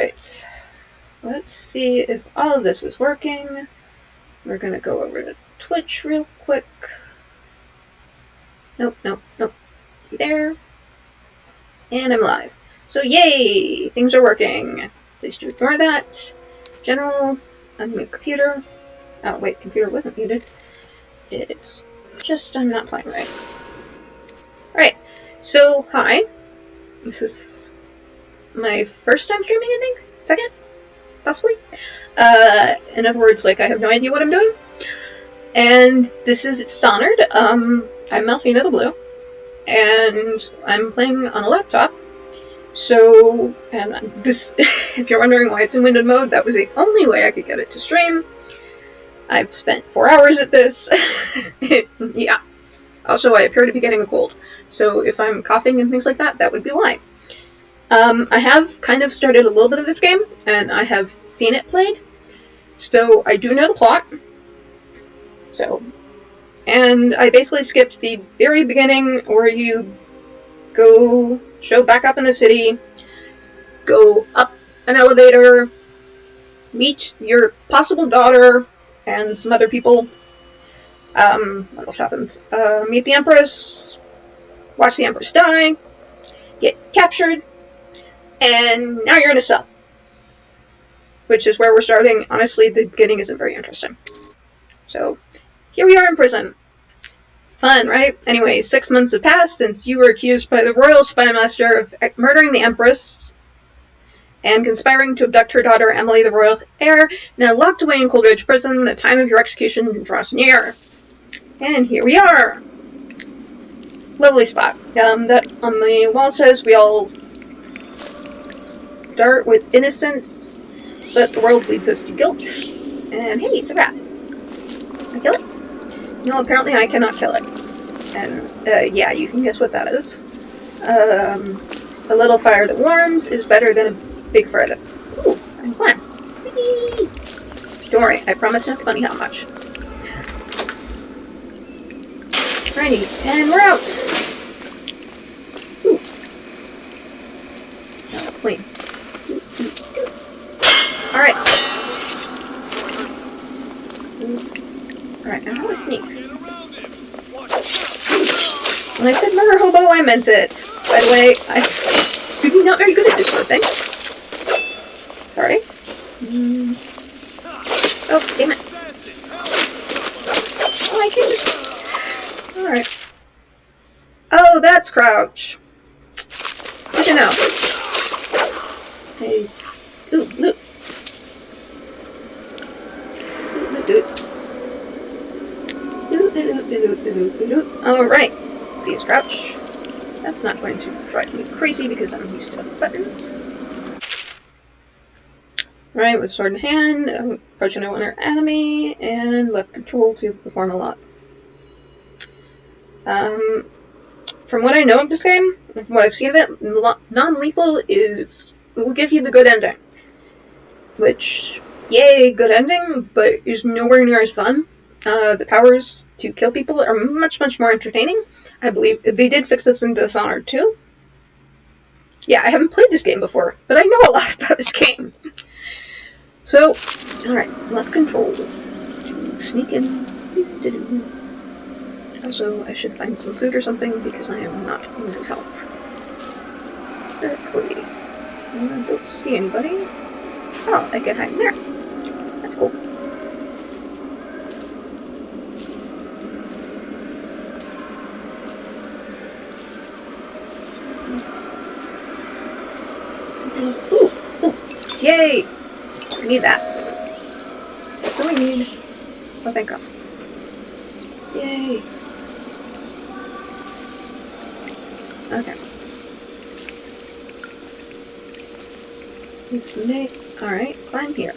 Alright. Let's see if all of this is working. We're gonna go over to Twitch real quick. Nope. There. And I'm live. So yay! Things are working. Please do ignore that. General, unmute computer. Oh wait, computer wasn't muted. It's just I'm not playing right. Alright, so hi. This is my first time streaming, I think? Second? Possibly? In other words, like, I have no idea what I'm doing. And this is Dishonored. I'm Melfina the Blue. And I'm playing on a laptop. So, and this, if you're wondering why it's in windowed mode, that was the only way I could get it to stream. I've spent 4 hours at this. Yeah. Also, I appear to be getting a cold. So if I'm coughing and things like that, that would be why. I have kind of started a little bit of this game, and I have seen it played. So I do know the plot. So, and I basically skipped the very beginning where you show back up in the city, go up an elevator, meet your possible daughter and some other people. What else happens? Meet the Empress, watch the Empress die, get captured, and now you're in a cell. Which is where we're starting. Honestly, the beginning isn't very interesting. So, here we are in prison. Fun, right? Anyway, 6 months have passed since you were accused by the Royal Spymaster of murdering the Empress and conspiring to abduct her daughter, Emily, the royal heir, now locked away in Coldridge Prison. The time of your execution draws near. And here we are. Lovely spot. That on the wall says we all start with innocence, but the world leads us to guilt. And hey, it's a rat. Can I kill it? No, apparently I cannot kill it. And, yeah, you can guess what that is. A little fire that warms is better than a big fire that... Ooh, I can climb. Whee! Don't worry, I promise not to funny how much. Alrighty, and we're out! Ooh. Now let's clean. Alright. Alright, now how do I sneak? When I said Murderhobo, I meant it. By the way, I'm not very good at this sort of thing. Sorry. Oh, damn it. Oh, I can just... Alright. Oh, that's crouch. Good to know. Hey. Ooh, loot. Alright. See his crouch. That's not going to drive me crazy because I'm used to buttons. Right, with sword in hand, approach no inner enemy, and left control to perform a lot. From what I know of this game, from what I've seen of it, non-lethal will give you the good ending. Which, yay, good ending, but is nowhere near as fun. The powers to kill people are much, much more entertaining. I believe they did fix this in Dishonored too. Yeah, I haven't played this game before, but I know a lot about this game. So, alright, left control to sneak in. Also, I should find some food or something because I am not in good health. Very I don't see anybody. Oh, I can hide in there. That's cool. Ooh, yay! I need that. That's what I need. Oh, thank God. Yay! Okay. This may... Alright, climb here.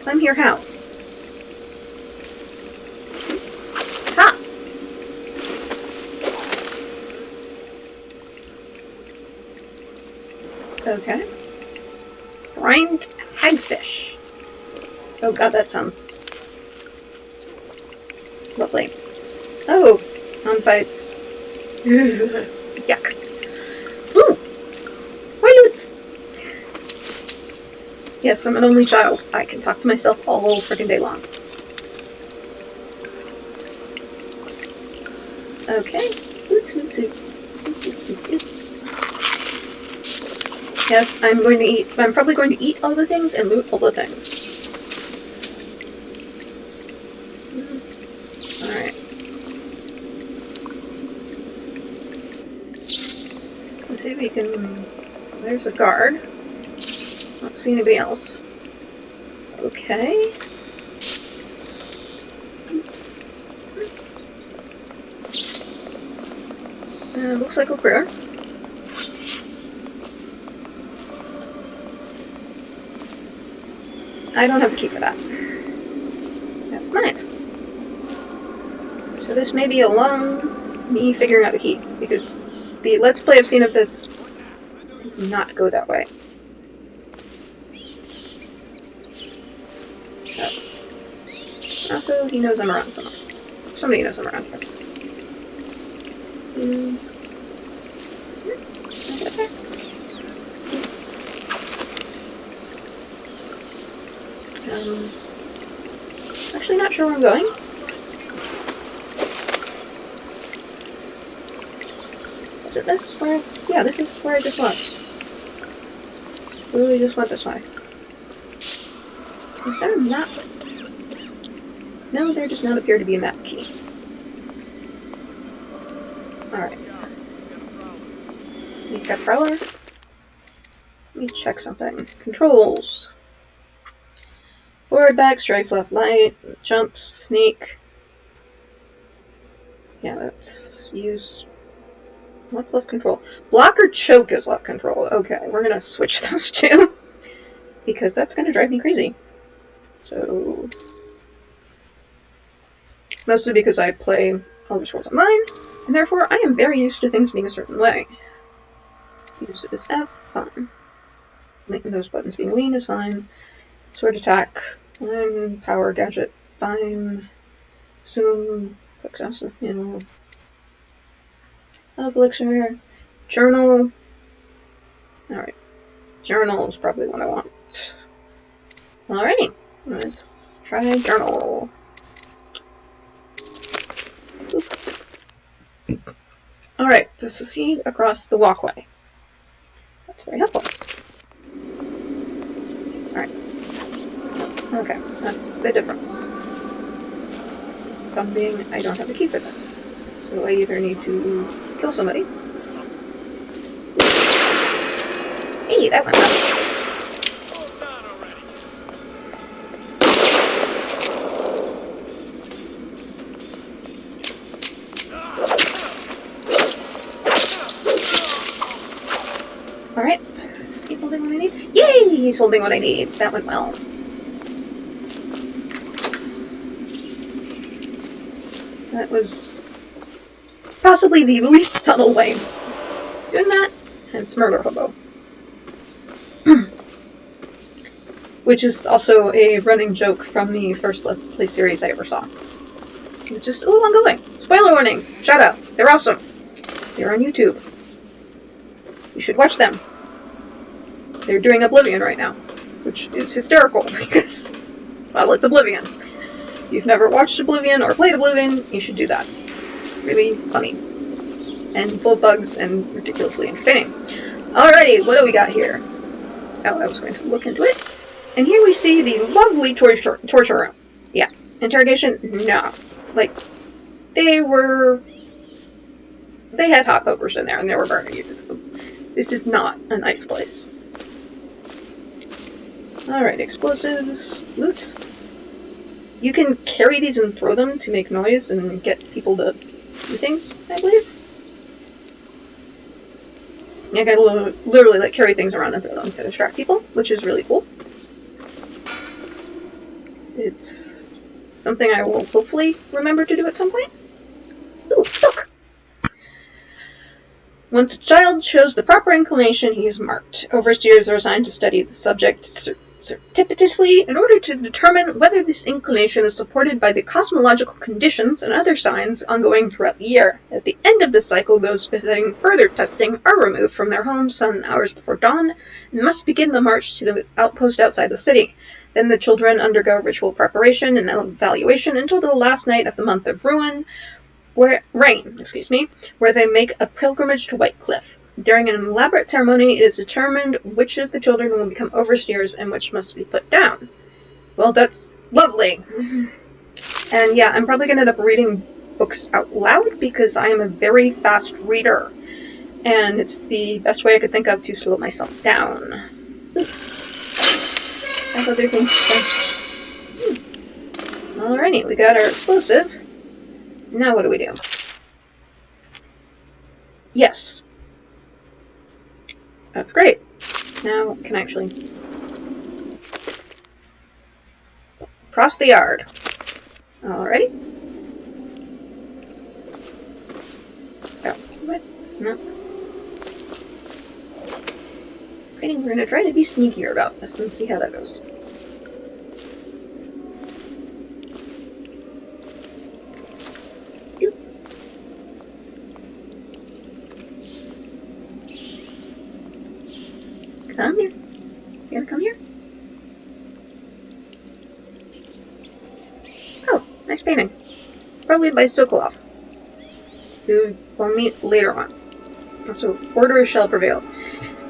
Climb here how? Ha! Okay. Brined hagfish. Oh god, that sounds lovely. Oh, on fights. Yuck. Ooh! Why loots? Yes, I'm an only child. I can talk to myself all freaking day long. Okay. Oots, oots, oots. Yes, I'm going to eat. I'm probably going to eat all the things and loot all the things. Alright. Let's see if we can... There's a guard. Don't see anybody else. Okay. Looks like we're clear. I don't have the key for that. Never mind. So this may be a long me figuring out the key, because the Let's Play I've seen of this did not go that way. So. Also, he knows I'm around somewhere. Somebody knows I'm around here. Actually not sure where I'm going. Is it this where? Yeah, this is where I just was. Literally just went this way. Is there a map? No, there does not appear to be a map key. Alright. We've got Prowler. Let me check something. Controls. Forward, back, strafe, left, light, jump, sneak. Yeah, let's use... What's left control? Block or choke is left control. Okay, we're gonna switch those two. Because that's gonna drive me crazy. So... Mostly because I play Elder Scrolls Online, and therefore I am very used to things being a certain way. Use is F, fine. Those buttons being lean is fine. Sword attack, power gadget, fine. Zoom, quick access, you know. Health elixir, journal. Alright. Journal is probably what I want. Alrighty. Let's try journal. Alright, proceed across the walkway. That's very helpful. Alright. Okay, that's the difference. Problem being, I don't have a key for this. So I either need to kill somebody. Hey, that went well. Alright, is he holding what I need? Yay! He's holding what I need. That went well. That was possibly the least subtle way of doing that, hence Murderhobo. Which is also a running joke from the first Let's Play series I ever saw. Which is still ongoing. Spoiler warning! Shout out! They're awesome! They're on YouTube. You should watch them. They're doing Oblivion right now, which is hysterical because, well, it's Oblivion. If you've never watched Oblivion or played Oblivion, you should do that. It's really funny. And full of bugs and ridiculously entertaining. Alrighty, what do we got here? Oh, I was going to look into it. And here we see the lovely torture room. Yeah. Interrogation? No. Like, they had hot pokers in there and they were burning you. This is not a nice place. Alright, explosives, loot. You can carry these and throw them to make noise and get people to do things, I believe. You can literally like carry things around and throw them to distract people, which is really cool. It's something I will hopefully remember to do at some point. Ooh, look! Once a child shows the proper inclination, he is marked. Overseers are assigned to study the subject Surreptitiously, in order to determine whether this inclination is supported by the cosmological conditions and other signs ongoing throughout the year. At the end of this cycle, those befitting further testing are removed from their homes some hours before dawn and must begin the march to the outpost outside the city. Then the children undergo ritual preparation and evaluation until the last night of the month of rain, where they make a pilgrimage to White Cliff. During an elaborate ceremony, it is determined which of the children will become overseers and which must be put down. Well, that's lovely. And yeah, I'm probably going to end up reading books out loud because I am a very fast reader. And it's the best way I could think of to slow myself down. Ooh. I have other things to say. Alrighty, we got our explosive. Now what do we do? Yes. That's great. Now can I actually cross the yard? Alrighty. Oh, what? No. We're gonna try to be sneakier about this and see how that goes. Come here. You gonna come here? Oh, nice painting. Probably by Sokolov, who we'll meet later on. So, order shall prevail.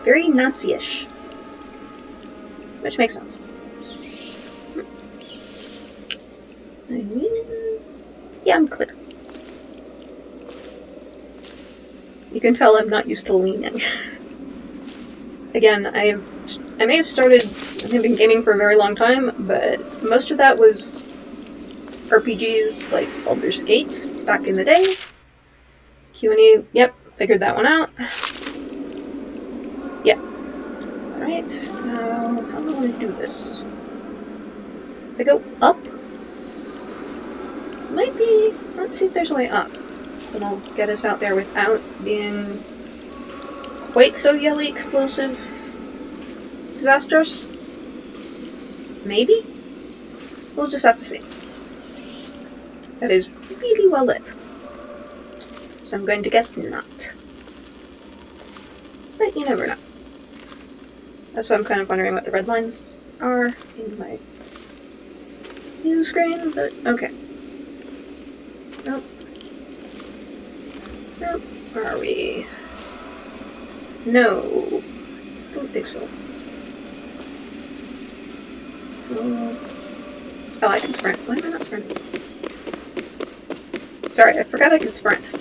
Very Nazi-ish. Which makes sense. I mean, yeah, I'm clear. You can tell I'm not used to leaning. Again, I may have been gaming for a very long time, but most of that was RPGs like Baldur's Gate back in the day. Q&E, yep, figured that one out. Yep. Alright, now how do I want to do this? If I go up, might be, let's see if there's a way up. That'll get us out there without being quite so yelly, explosive, disastrous? Maybe? We'll just have to see. That is really well lit. So I'm going to guess not. But you never know. That's why I'm kind of wondering what the red lines are in my view screen, but okay. Nope. Nope. Where are we? No, don't think so. Oh, I can sprint. Why am I not sprinting? Sorry, I forgot I can sprint.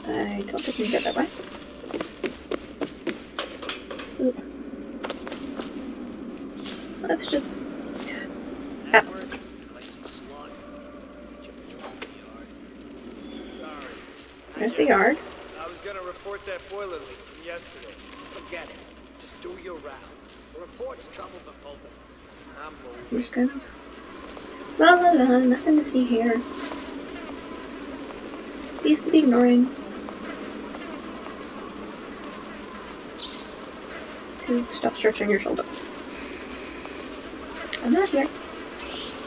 I don't think we can get that way. Oop. Let's just... Ah. There's the yard. Gonna report that boiler leak from yesterday. Forget it. Just do your rounds. The report's trouble for both of us. I'm moving. I'm just kind of... La la la, nothing to see here. Please to be ignoring. To stop stretching your shoulder. I'm not here.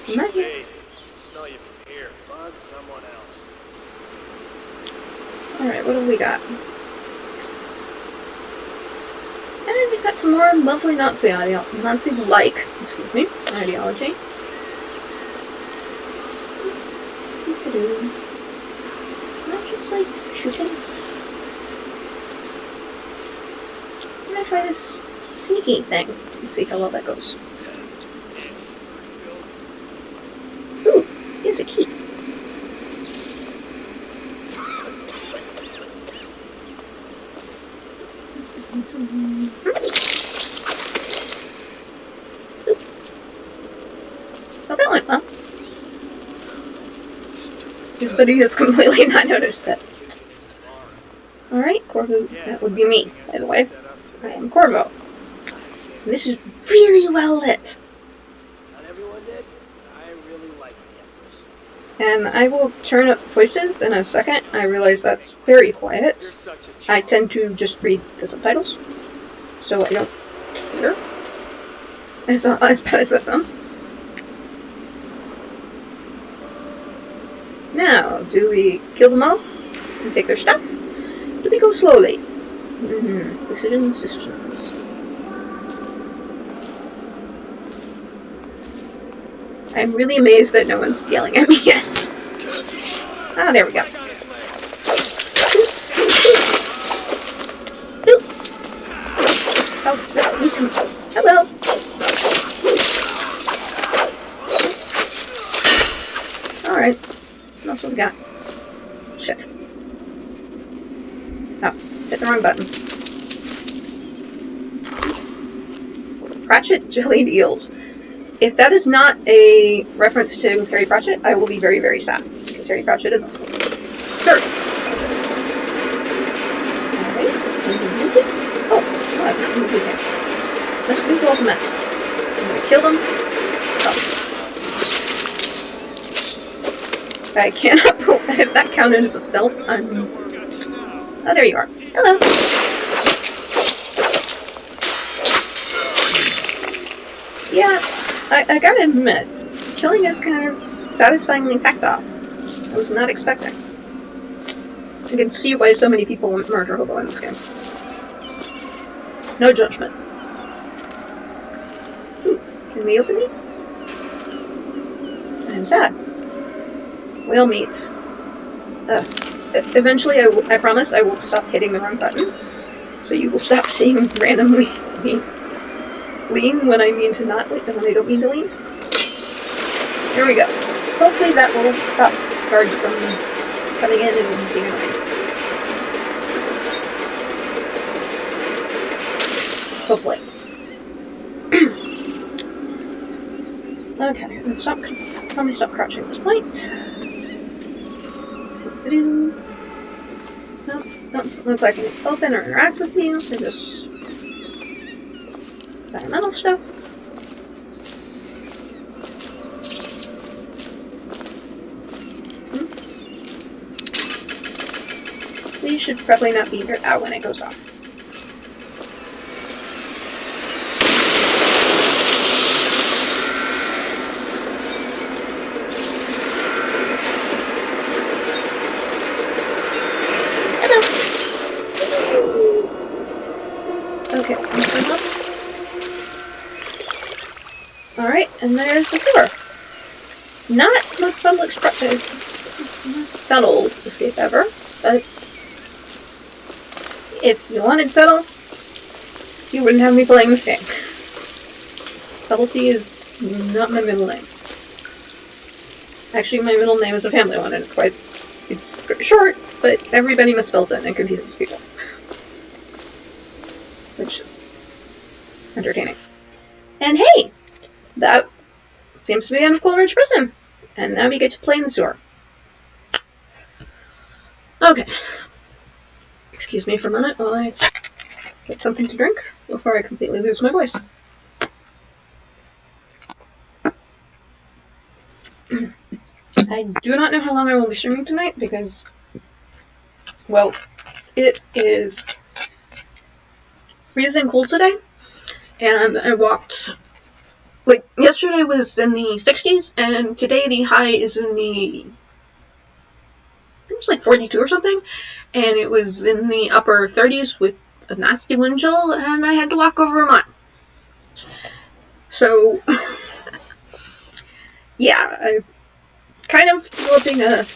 I'm not here. Hey, I can smell you from here. Bug someone else. Alright, what have we got? And we've got some more lovely Nazi-like, ideology. Can I just, like, shoot him? I'm gonna try this sneaky thing and see how well that goes. Ooh, here's a key. Oh, that went well. His buddy has completely not noticed that. Alright, Corvo, that would be me, by the way. I am Corvo. This is really well lit. Not everyone did, but I really like the Empress. And I will turn up voices in a second. I realize that's very quiet. I tend to just read the subtitles, so I don't care. as bad as that sounds. Now, do we kill them all and take their stuff? Do we go slowly? Decisions. I'm really amazed that no one's yelling at me yet. Ah, there we go. Oh, hello. Alright. What else have we got? Shit. Oh, hit the wrong button. Pratchett jellied eels. If that is not a reference to Harry Pratchett, I will be very, very sad. Because Harry Pratchett is awesome. Sir! Alright. Oh, I can move again. Let's move off men. I'm gonna kill them. Oh. I cannot believe if that counted as a stealth. Oh, there you are. Hello. Yeah, I gotta admit, killing is kind of satisfyingly tactile. I was not expecting. I can see why so many people want Murderhobo in this game. No judgment. Ooh, can we open these? I'm sad. We'll meet. Eventually, I promise I will stop hitting the wrong button, so you will stop seeing randomly me lean when I mean to not lean, when I don't mean to lean. Here we go. Hopefully that will stop guards from coming in and being annoying. Hopefully. Okay, let me stop crouching at this point. Nope, don't look like I can open or interact with you, so just environmental stuff. We should probably not be here out when it goes off. Okay, alright, and there's the sewer. Not the most subtle escape ever, but if you wanted subtle, you wouldn't have me playing this game. Subtlety is not my middle name. Actually, my middle name is a family one, and it's very short, but everybody misspells it and confuses people. Which is entertaining. And hey! That seems to be the end of Coleridge Prison. And now we get to play in the sewer. Okay. Excuse me for a minute while I get something to drink before I completely lose my voice. I do not know how long I will be streaming tonight because, well, it is freezing cold today, and I walked, like, yesterday was in the 60s, and today the high is in the, I think it was like 42 or something, and it was in the upper 30s with a nasty wind chill, and I had to walk over a mile. So, yeah, I'm kind of developing a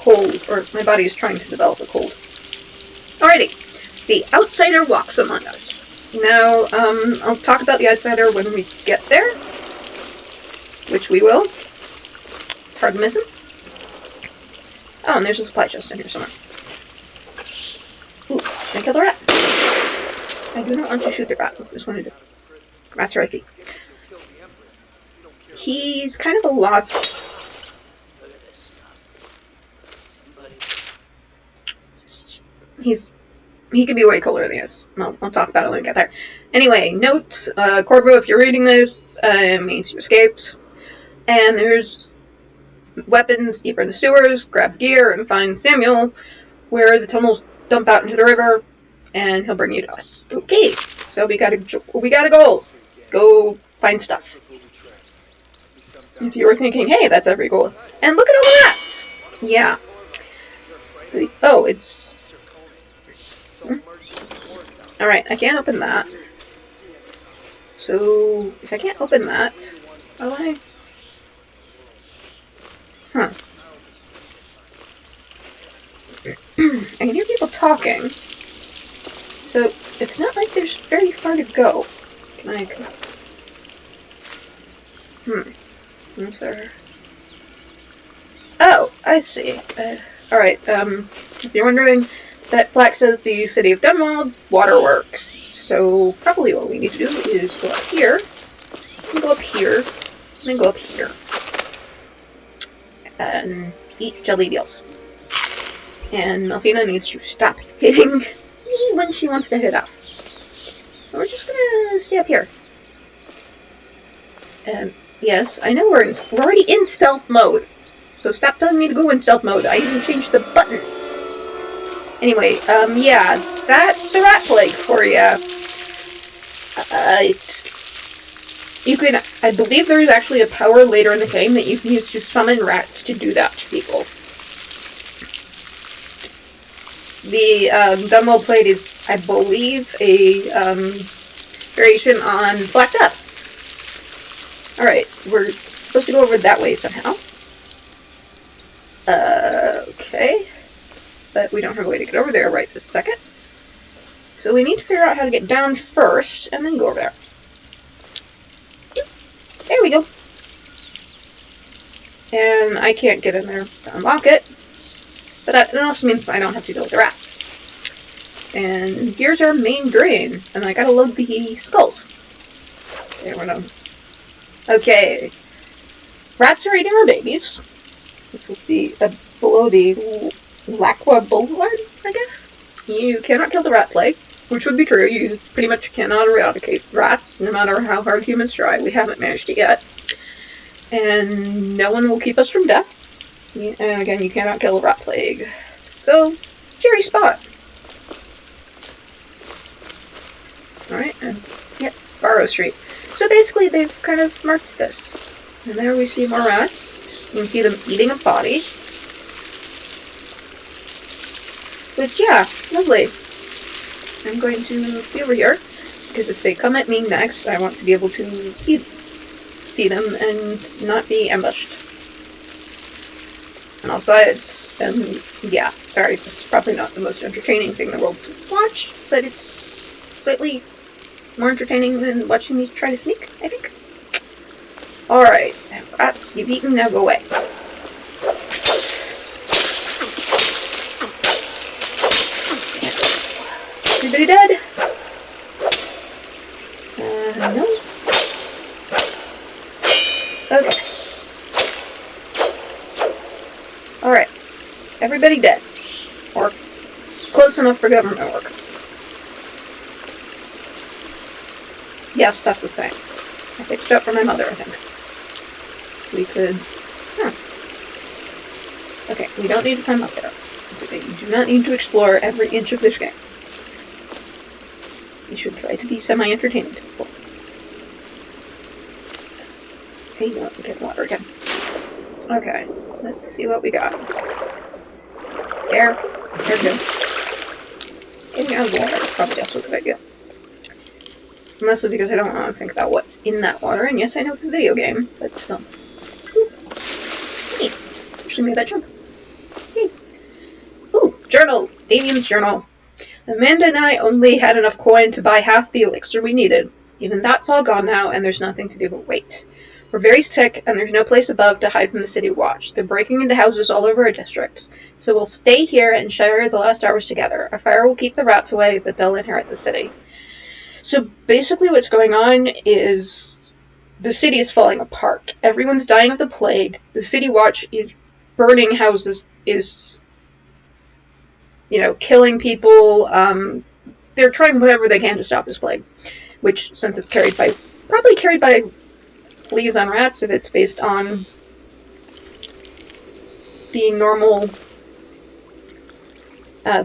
cold, or my body is trying to develop a cold. Alrighty. The outsider walks among us. Now, I'll talk about the outsider when we get there, which we will. It's hard to miss him. Oh, and there's a supply chest in here somewhere. Ooh, can I kill the rat? I do not want to shoot the rat. I just want to do. Rats are icky. He's kind of a lost. He could be way cooler than this. Well, I'll talk about it when we get there. Anyway, note, Corvo, if you're reading this, means you escaped. And there's weapons deeper in the sewers. Grab the gear and find Samuel, where the tunnels dump out into the river, and he'll bring you to us. Okay, so we got a goal. go find stuff. If you were thinking, hey, that's every goal. And look at all the rats! Yeah. Oh, it's... Alright, I can't open that. So, if I can't open that, how do I... Huh. I can hear people talking. So, it's not like there's very far to go. Can I... I'm sorry. Oh, I see. Alright, if you're wondering, that plaque says the city of Dunwald Waterworks. So, probably what we need to do is go up here, and go up here, and then go up here. And eat jelly deals. And Melfina needs to stop hitting me when she wants to hit off. So we're just gonna stay up here. Yes, I know we're already in stealth mode. So stop telling me to go in stealth mode. I even changed the button. Anyway, yeah, that's the rat plague for ya. You can, I believe there is actually a power later in the game that you can use to summon rats to do that to people. The Dunwall plague is, I believe, a variation on Black Death. Alright, we're supposed to go over that way somehow. Okay. But we don't have a way to get over there right this second. So we need to figure out how to get down first, and then go over there. There we go. And I can't get in there to unlock it. But that also means I don't have to deal with the rats. And here's our main drain. And I gotta load the skulls. There we go. Okay. Rats are eating our babies. Which will be below the Lacqua Boulevard, I guess? You cannot kill the rat plague. Which would be true. You pretty much cannot eradicate rats, no matter how hard humans try. We haven't managed it yet. And no one will keep us from death. And again, you cannot kill a rat plague. So, cheery spot. Alright, and yep, Barrow Street. So basically, they've kind of marked this. And there we see more rats. You can see them eating a body. But yeah, lovely. I'm going to be over here, because if they come at me next, I want to be able to see them and not be ambushed. On all sides, and yeah, sorry, this is probably not the most entertaining thing in the world to watch, but it's slightly more entertaining than watching me try to sneak, I think. Alright, rats, you've eaten, now go away. Everybody dead? No. Okay. Alright. Everybody dead. Or close enough for government work. Yes, that's the same. I fixed it up for my mother, I think. We could... Okay, we don't need to climb up there. It's okay, you do not need to explore every inch of this game. You should try to be semi-entertaining to people. Hey, you want to get water again. Okay, let's see what we got. There. There we go. Getting out of the water is probably also a good idea. Mostly because I don't want to think about what's in that water, and yes, I know it's a video game, but still. Ooh. Hey, actually made that jump. Hey. Ooh, journal! Damien's journal. Amanda and I only had enough coin to buy half the elixir we needed. Even that's all gone now, and there's nothing to do but wait. We're very sick, and there's no place above to hide from the city watch. They're breaking into houses all over our district. So we'll stay here and share the last hours together. Our fire will keep the rats away, but they'll inherit the city. So basically what's going on is the city is falling apart. Everyone's dying of the plague. The city watch is burning houses, is, you know, killing people. They're trying whatever they can to stop this plague. Which, since it's probably carried by fleas on rats, if it's based on the normal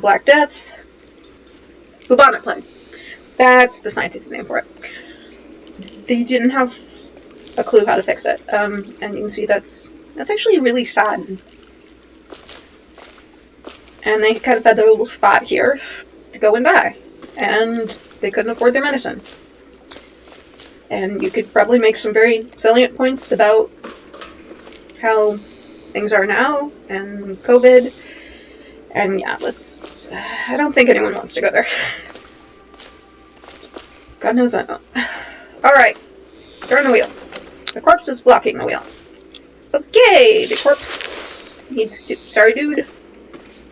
Black Death, bubonic plague. That's the scientific name for it. they didn't have a clue how to fix it. And you can see that's actually really sad. And they kind of had their little spot here to go and die. And they couldn't afford their medicine. And you could probably make some very salient points about how things are now and COVID. And yeah, I don't think anyone wants to go there. God knows I don't. Alright, turn the wheel. The corpse is blocking the wheel. Okay, the corpse needs to... Sorry, dude.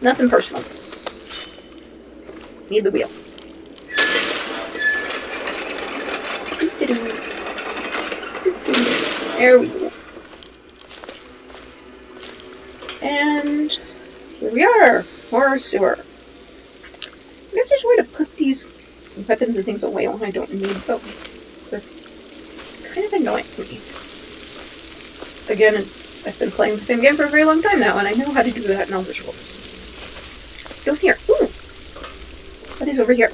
Nothing personal. Need the wheel. There we go. And here we are. More sewer. I wonder if there's a way to put these weapons and things away when I don't need them. So kind of annoying to me. Again, I've been playing the same game for a very long time now, and I know how to do that in Murderhobo. Go here. Ooh! What is over here?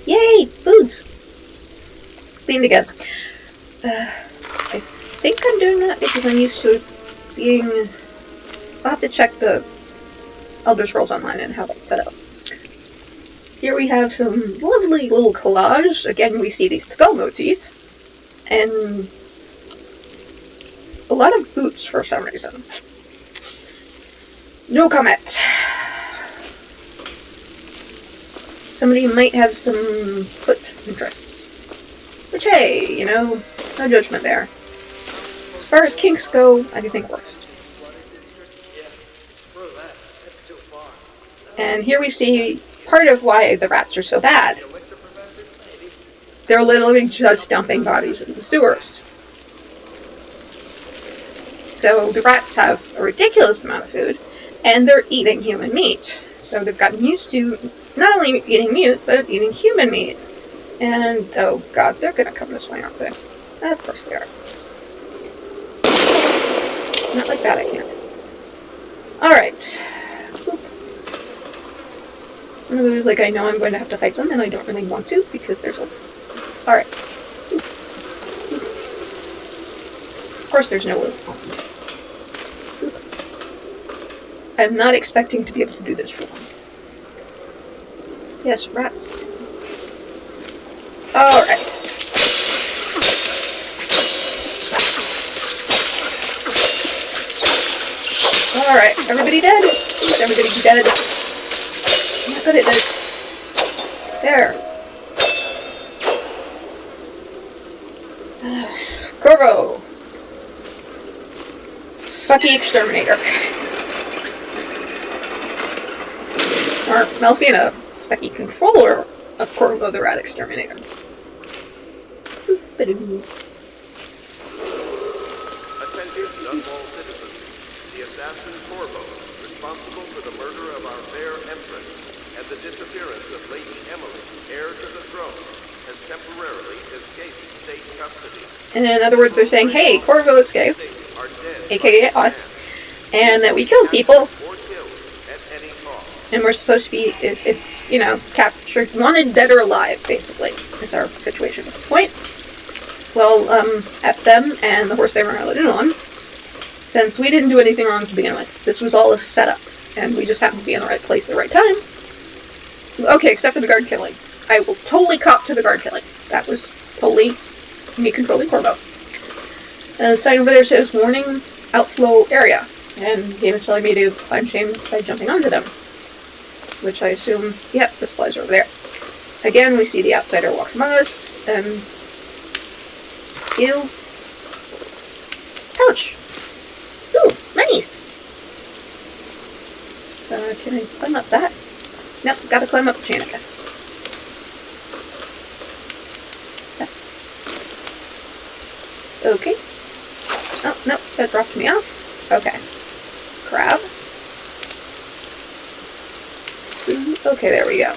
Yay! Foods! Cleaned again. I think I'm doing that because I'm used to being... I'll have to check the Elder Scrolls Online and how that's set up. Here we have some lovely little collage. Again, we see the skull motif. And a lot of boots for some reason. No comment. Somebody might have some foot interests. Which, hey, you know, no judgment there. As far as kinks go, I do think worse. And here we see part of why the rats are so bad. They're literally just dumping bodies into the sewers. So the rats have a ridiculous amount of food, and they're eating human meat. So they've gotten used to not only eating meat, but eating human meat. And, oh god, they're gonna come this way, aren't they? Of course they are. Not like that, I can't. Alright. One of those, like, I know I'm going to have to fight them, and I don't really want to, because there's a... Alright. Of course there's no wood. I'm not expecting to be able to do this for long. Yes, rats. Alright. Alright, everybody dead? Is everybody dead? I'm not good at this. There. Corvo. Sucky exterminator. Or Melfina, sucky controller of Corvo the rat exterminator. Attention, Dunwall citizens. The assassin Corvo, responsible for the murder of our fair empress and the disappearance of Lady Emily, heir to the throne, has temporarily escaped state custody. In other words, they're saying, hey, Corvo escaped, aka us, and that we killed people, and we're supposed to be, it's, you know, captured, wanted dead or alive, basically, is our situation at this point. Well, F them and the horse they were riding on, since we didn't do anything wrong to begin with. This was all a setup, and we just happened to be in the right place at the right time. Okay, except for the guard killing. I will totally cop to the guard killing. That was totally me controlling Corvo. The sign over there says, warning, outflow area, and the game is telling me to climb shames by jumping onto them. Which I assume, yep, the supplies are over there. Again, we see the outsider walks among us, and... Ew. Ouch! Ooh, monies! Can I climb up that? Nope, gotta climb up the chain, I guess. Okay. Oh, nope, that dropped me off. Okay. Crab. Okay, there we go.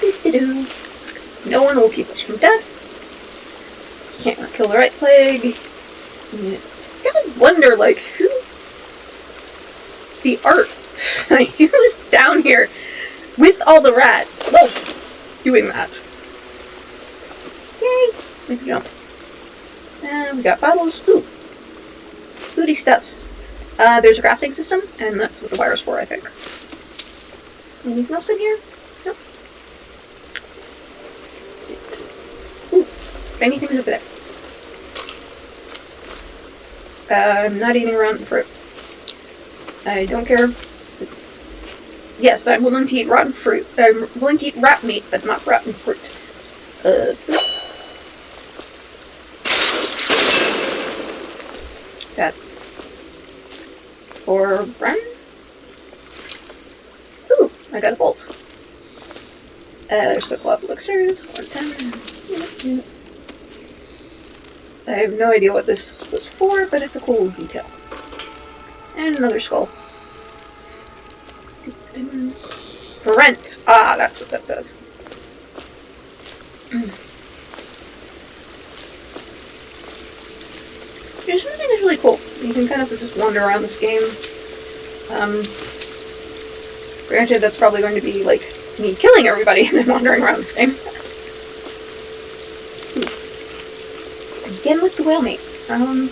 Doo-doo-doo. No one will keep us from death. Can't kill the right plague. I gotta wonder, like, who... The art. Like, who's down here with all the rats? Well, doing that. Yay! If you don't. And we got bottles. Ooh. Booty stuffs. There's a crafting system, and that's what the wire's for, I think. Anything else in here? Nope. Ooh. Anything over there. I'm not eating rotten fruit. I don't care. Yes, I'm willing to eat rotten fruit. I'm willing to eat rat meat, but not rotten fruit. That. For run? Ooh, I got a bolt. There's a couple of elixirs. 110. I have no idea what this was for, but it's a cool detail. And another skull. For rent. Ah, that's what that says. There's something that's really cool. You can kind of just wander around this game. Granted, that's probably going to be like me killing everybody and then wandering around this game. Again with the whale meat. I'm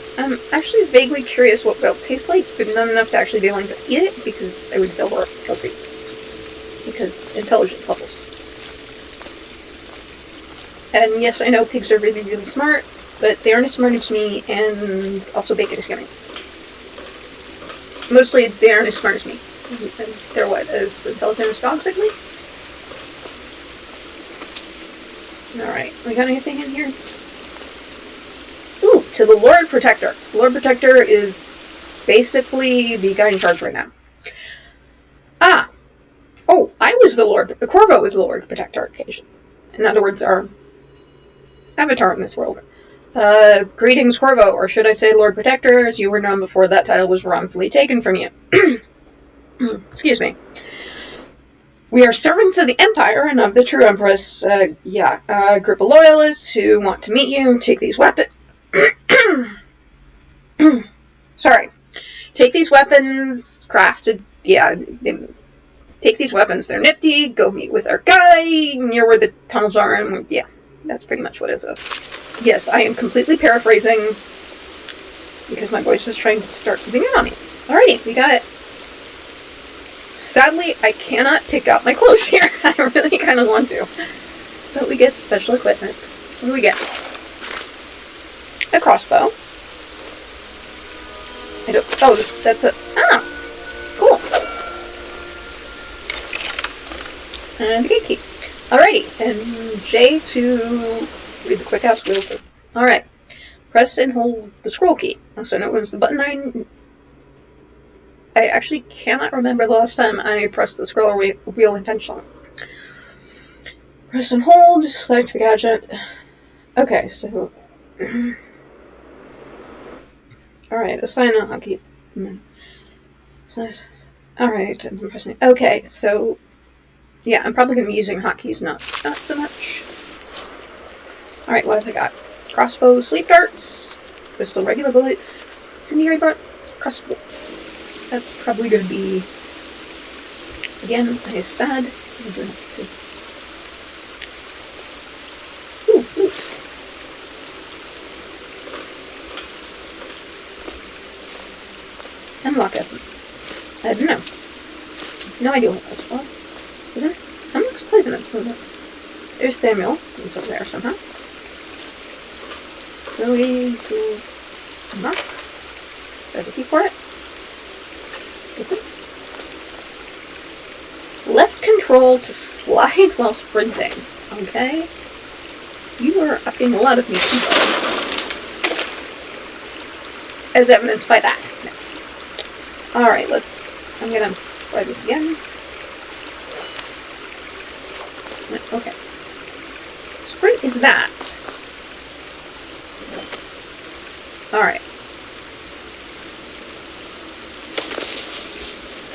actually vaguely curious what whale tastes like, but not enough to actually be willing to eat it because I would feel guilty. Because intelligence levels. And yes, I know pigs are really, really smart, but they aren't as smart as me, and also bacon is yummy. Mostly, they aren't as smart as me. They're what, as intelligent as dogs, I believe? Alright, we got anything in here? Ooh, to the Lord Protector. The Lord Protector is basically the guy in charge right now. Ah! Oh, I was the Lord... Corvo was the Lord Protector occasion. In other words, our avatar in this world. Greetings, Corvo, or should I say Lord Protector, as you were known before that title was wrongfully taken from you. Excuse me. We are servants of the Empire and of the true Empress. A group of loyalists who want to meet you. Take these weapons... Sorry. Take these weapons, crafted... Take these weapons, they're nifty, go meet with our guy near where the tunnels are, and yeah, that's pretty much what it says. Yes, I am completely paraphrasing, because my voice is trying to start moving in on me. Alrighty, we got it. Sadly, I cannot pick out my clothes here. I really kind of want to. But we get special equipment. What do we get? A crossbow. That's a... Ah! Cool. And a gate key. Alrighty, and J to read the quick ass wheel. Alright. Press and hold the scroll key. So it was the button I actually cannot remember the last time I pressed the scroll wheel intentionally. Press and hold, select the gadget. Okay, so... Alright, assign a hotkey. Alright, I'm pressing... Okay, so... Yeah, I'm probably going to be using hotkeys, not so much. Alright, what have I got? Crossbow, sleep darts, pistol, regular bullet, incendiary bullet, crossbow. That's probably going to be, again, a sad. Ooh, loot. Hemlock essence. I don't know. No idea what that's for. Is it? Hemlock's poisonous, isn't it? There's Samuel. He's over there somehow. So we do hemlock. Set a key for it. Left control to slide while sprinting. Okay? You are asking a lot of me, as evidenced by that. No. Alright, I'm gonna try this again. Okay. Sprint is that. Alright.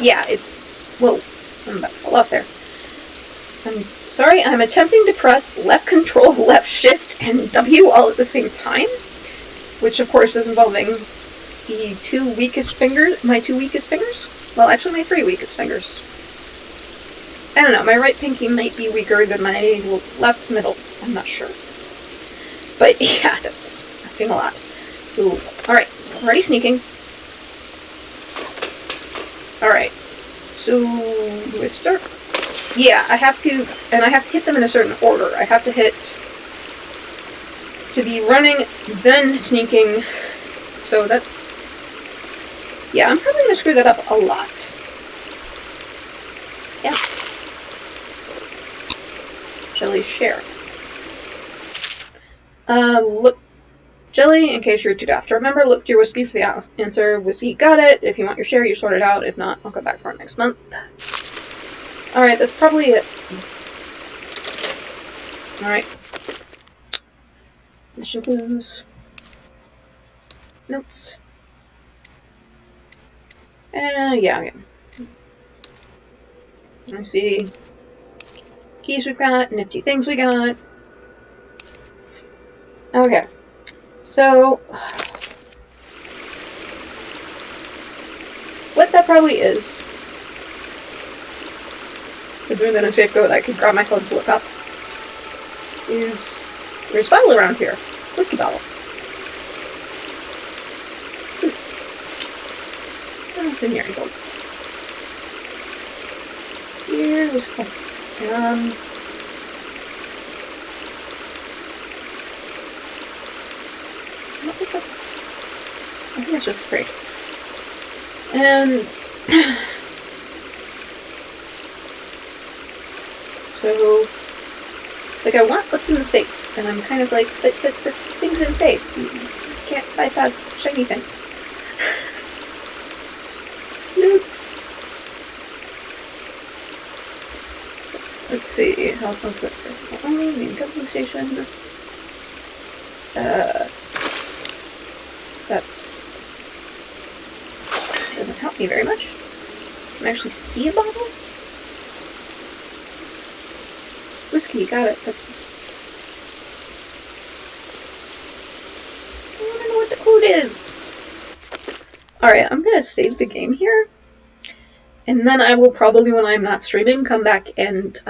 Yeah, it's... Whoa. I'm about to fall off there. I'm sorry, I'm attempting to press left control, left shift, and W all at the same time. Which, of course, is involving the two weakest fingers. My two weakest fingers? Well, actually, my three weakest fingers. I don't know, my right pinky might be weaker than my left middle. I'm not sure. But yeah, that's asking a lot. Ooh. Alright, already sneaking. Alright. So, do I start? Yeah, I have to, and I have to hit them in a certain order. I have to hit to be running, then sneaking. So that's, yeah, I'm probably gonna screw that up a lot. Yeah. Jelly share. Look, Jelly, in case you're too daft to remember, look to your whiskey for the answer. Whiskey, got it. If you want your share, you sort it out. If not, I'll come back for it next month. Alright, that's probably it. Alright. Mission clues. Notes. Yeah. I see keys we've got, nifty things we got. Okay. So, what that probably is doing that in safe code I could grab my phone to look up, is there's a bottle around here. Whiskey bottle. What's in here? Here was I think it's just great. And so, like, I want what's in the safe, and I'm kind of like, but things in safe. You can't bypass shiny things. Notes. Let's see, help with personal only, main dumping station. That's doesn't help me very much. Can I actually see a bottle? Whiskey, got it. But I don't know what the code is. Alright, I'm gonna save the game here. And then I will probably, when I'm not streaming, come back and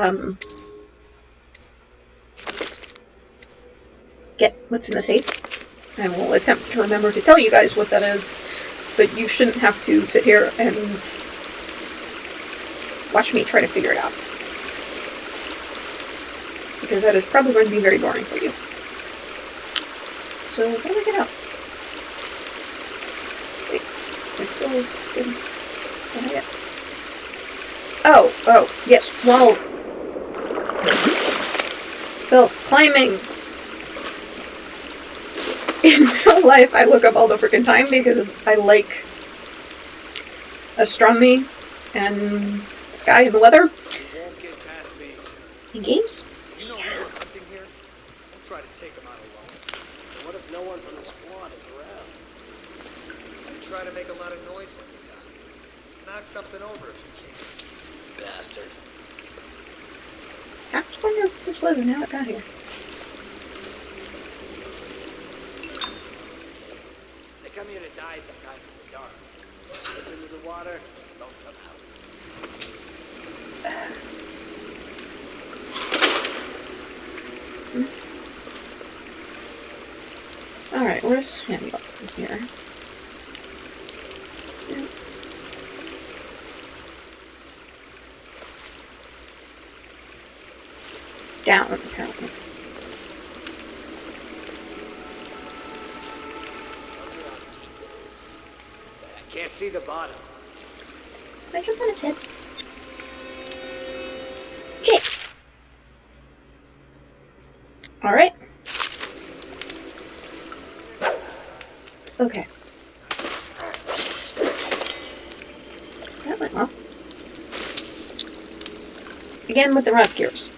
get what's in the safe. I will attempt to remember to tell you guys what that is, but you shouldn't have to sit here and watch me try to figure it out. Because that is probably going to be very boring for you. So, how do I get out? Wait, can I get... Oh, yes, well... So, climbing. In real life, I look up all the freaking time because I like astronomy and the sky and the weather. You won't get past me, sir. In games? You know we're hunting here? Don't try to take them out alone. And what if no one from the squad is around? You try to make a lot of noise when you're done. Knock something over if you can. Bastard. I just wonder if this was and how it got here. They come here to die sometimes in the dark. Slip into the water, don't come out. Alright, where's Samuel from here? Down, apparently. I can't see the bottom. I jump on his head. Okay. Alright. Okay. That went well. Again with the rod skewers.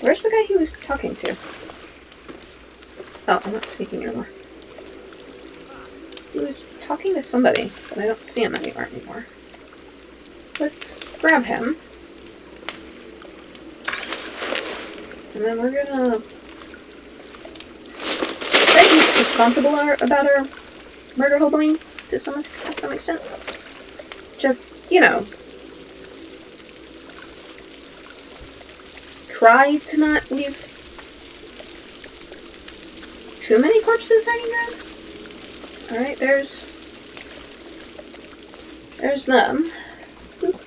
Where's the guy he was talking to? Oh, I'm not sneaking anymore. He was talking to somebody, but I don't see him anymore. Let's grab him. And then we're gonna try to be responsible about our murder hoboing to some extent. Just, you know, try to not leave too many corpses hanging around. Alright, there's them. Oop.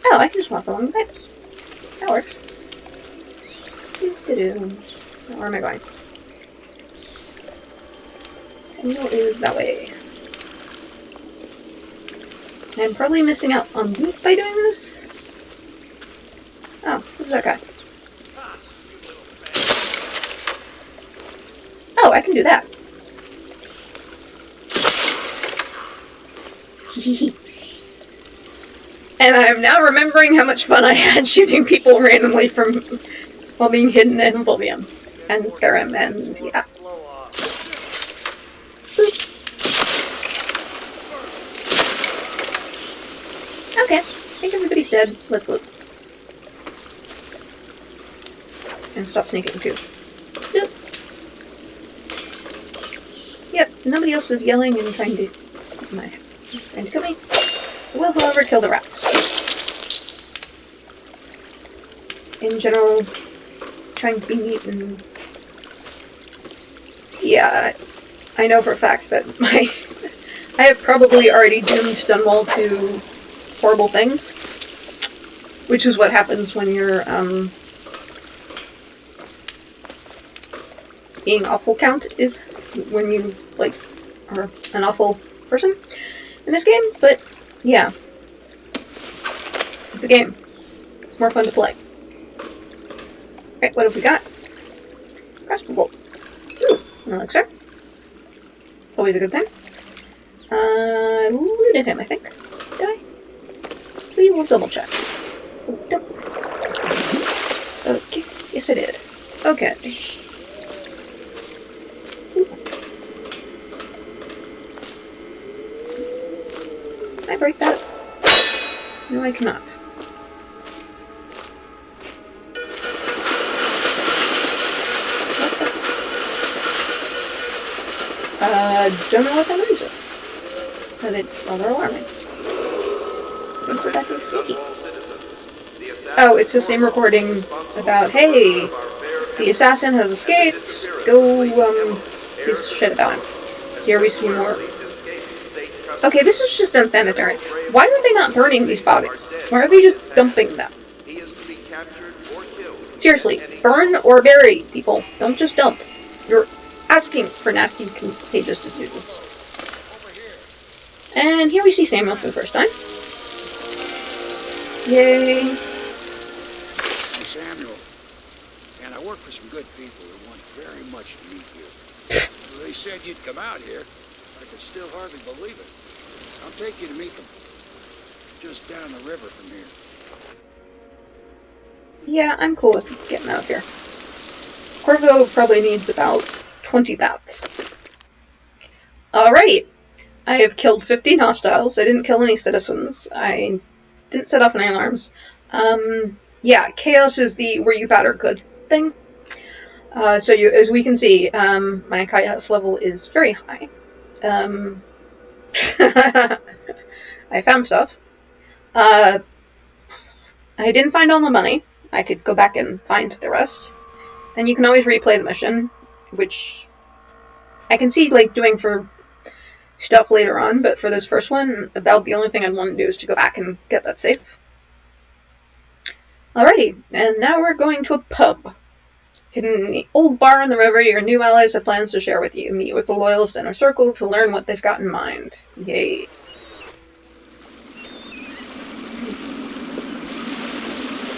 Oh, I can just walk along the pipes. That works. Where am I going? Tangle is that way. I'm probably missing out on loot by doing this. Oh, who's that guy? Oh, I can do that. And I'm now remembering how much fun I had shooting people randomly from while being hidden in Oblivion and Skyrim, and yeah. Okay, I think everybody's dead. Let's loot. And stop sneaking too. Nope. Yep, nobody else is yelling and trying to kill me. Will, however, kill the rats. In general, trying to be neat and... Yeah, I know for a fact that I have probably already doomed Dunwall to horrible things. Which is what happens when you're, being awful count is when you, like, are an awful person in this game, but yeah. It's a game. It's more fun to play. Alright, what have we got? Crossbow bolt. Ooh, an elixir. It's always a good thing. I looted him, I think. Did I? We will double check. Oh, okay, yes I did. Okay. Can I break that? No, I cannot. Don't know what that noise is. But it's rather alarming. Thanks for that being sneaky. Oh, it's the same recording about, hey, the assassin has escaped, go, do shit about him. Here we see more. Okay, this is just unsanitary. Why are they not burning these bodies? Why are they just dumping them? Seriously, burn or bury, people. Don't just dump. You're asking for nasty, contagious diseases. And here we see Samuel for the first time. Yay. I'm Samuel, and I work for some good people who want very much to meet you. They said you'd come out here. I can still hardly believe it. I'll take you to meet them. Just down the river from here. Yeah, I'm cool with getting out of here. Corvo probably needs about 20 baths. Alrighty. I have killed 15 hostiles. I didn't kill any citizens. I didn't set off any alarms. Yeah, chaos is the were you bad or good thing. So as we can see, my chaos level is very high. I found stuff. I didn't find all the money. I could go back and find the rest. And you can always replay the mission, which I can see like doing for stuff later on, but for this first one, about the only thing I'd want to do is to go back and get that safe. Alrighty, and now we're going to a pub. Hidden in the old bar on the river, your new allies have plans to share with you. Meet with the Loyalist Inner Circle to learn what they've got in mind. Yay.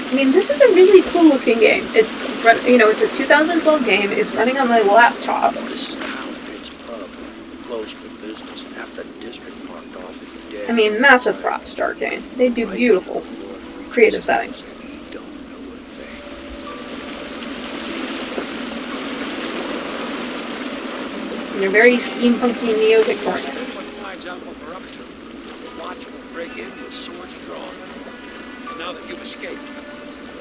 I mean, this is a really cool looking game. It's, you know, it's a 2012 game. It's running on my laptop. This is the Hound Pits pub, closed for business, and half the district marked off as dead. I mean, massive props to Arcane. They do beautiful, creative settings. You don't know a thing. And they're very steampunky neo-Victorian. If anyone finds out what we're up to, the watch will break in with swords drawn. And now that you've escaped,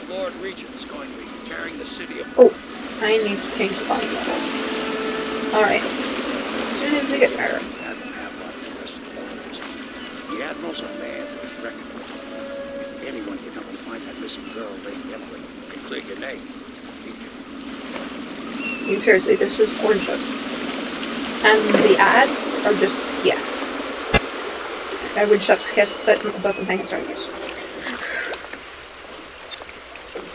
the Lord Regent's going to be tearing the city apart. Oh, I need to change the volume levels. Alright. As soon as we get there. The Admiral's a man to be reckoned with. If anyone can help you find that missing girl, Lady Emily, and clear your name. I mean, seriously, this is gorgeous. And the ads are just, yeah. I would chef's kiss, but both of them hang stars.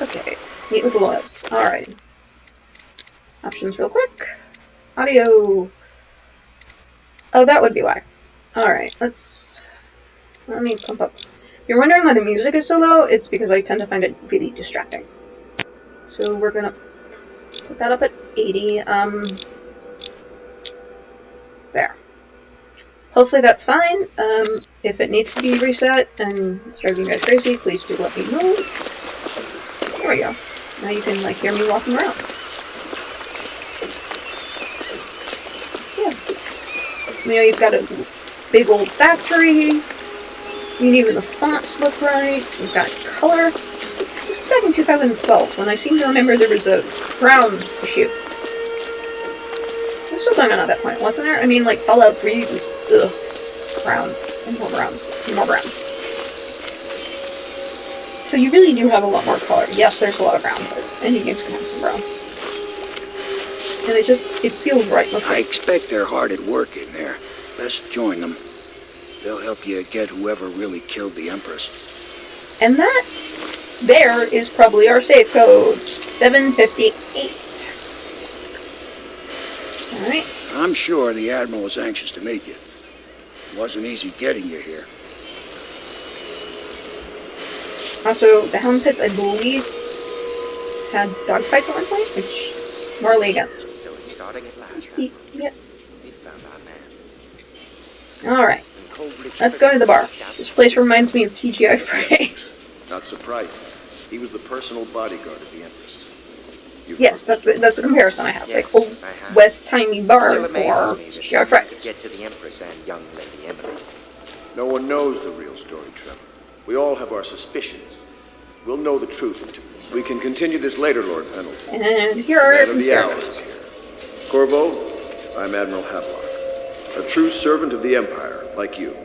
Okay, meet with the loyals. Alright. Options real quick. Audio. Oh, that would be why. Alright, let me pump up. If you're wondering why the music is so low, it's because I tend to find it really distracting. So we're gonna put that up at 80. There. Hopefully that's fine. If it needs to be reset and it's driving you guys crazy, please do let me know. There we go. Now you can, like, hear me walking around. Yeah. You know, you've got a big old factory. I mean, even the fonts look right. You've got color. This was back in 2012 when I seem to remember there was a brown issue. There's still going on at that point, wasn't there? I mean, like, Fallout 3 was, brown. And more brown. And more brown. So you really do have a lot more color. Yes, there's a lot of brown, but any game's gonna have some brown. And it feels right. I expect they're hard at work in there. Let's join them. They'll help you get whoever really killed the Empress. And that there is probably our save code. 758. Alright. I'm sure the Admiral was anxious to meet you. It wasn't easy getting you here. Also, the Helm Pits, I believe, had dogfights at one point, which morally against. So it's starting at last. Yep. We found our man. Alright. Let's go to the bar. This place reminds me of TGI Fridays. Not surprising. He was the personal bodyguard of the Empress. Yes, that's the comparison I have. Yes, like old I have. West-timey bar Still or amazes me that TGI someone Fridays. could get to the Empress and young Lady Emily. No one knows the real story, Trevor. We all have our suspicions. We'll know the truth until we can continue this later, Lord Pendleton. And here are your Man of the hour conspirators. is here. Corvo, I'm Admiral Havelock, a true servant of the Empire, like you.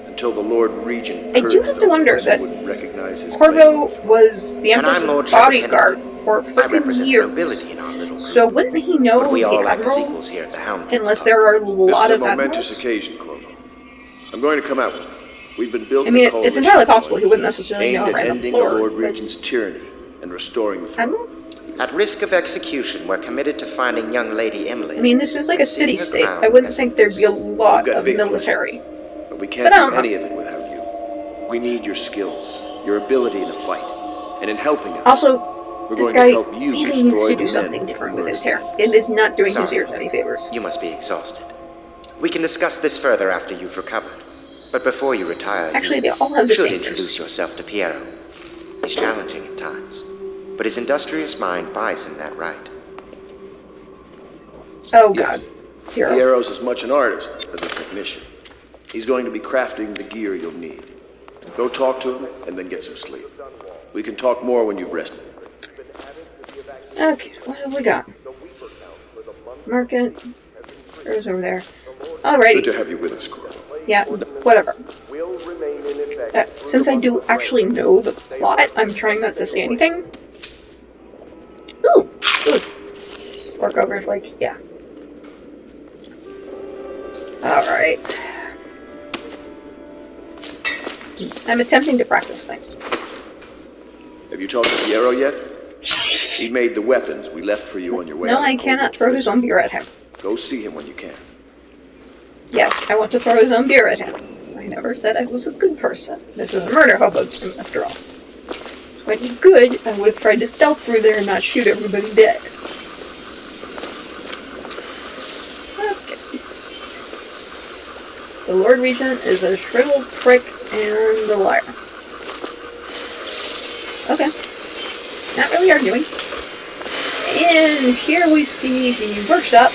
Until the Lord Regent I do purged have to those wonder of us that who wouldn't recognize his Corvo claim to the was the And I'm Empress's Lord Trevor bodyguard Pendleton. for I freaking represent years. nobility in our little group. So wouldn't he know But we the all act as Admiral? equals here at the Hound Pits Unless Club. there are a This lot is a of momentous Admirals? occasion, Corvo. I'm going to come out with him. We've been building I mean, a it's coalition entirely of possible he wouldn't loyalists necessarily know aimed at right ending before, the Lord but- Regent's tyranny and restoring the throne. Admiral? At risk of execution, we're committed to finding young Lady Emily. I mean, this is like a and seeing her city-state. crowned I wouldn't as think there'd be a Empress. lot We've got of big military. plans, but we But can't I do don't know. any of it without you. We need your skills, your ability in a fight, and in helping us. Also, we're this going guy to help you really destroy needs to the do men something who different with murdered his hair. the It Empress. is not doing his Sorry. ears any favors. You must be exhausted. We can discuss this further after you've recovered. But before you retire, Actually, you they all have the should same introduce ears. yourself to Piero. He's challenging at times, but his industrious mind buys him that right. Oh Yes. god. Hero. Piero's as much an artist as a technician. He's going to be crafting the gear you'll need. Go talk to him and then get some sleep. We can talk more when you've rested. Okay, what have we got? Market. There's over there. Alrighty. Good to have you with us, Corvo. Yeah, whatever. Since I do actually know the plot, I'm trying not to say anything. Ooh! Good. Workover's like, yeah. Alright. I'm attempting to practice things. Have you talked to Piero yet? He made the weapons we left for you on your way No, out of I cannot Coldridge throw his Prison. own beer at him. Go see him when you can. Yes, I want to throw his own beer at him. I never said I was a good person. This is a murder hobo game, after all. If I were good, I would have tried to stealth through there and not shoot everybody dead. Okay. The Lord Regent is a shriveled prick and a liar. Okay. Not really arguing. And here we see the workshop.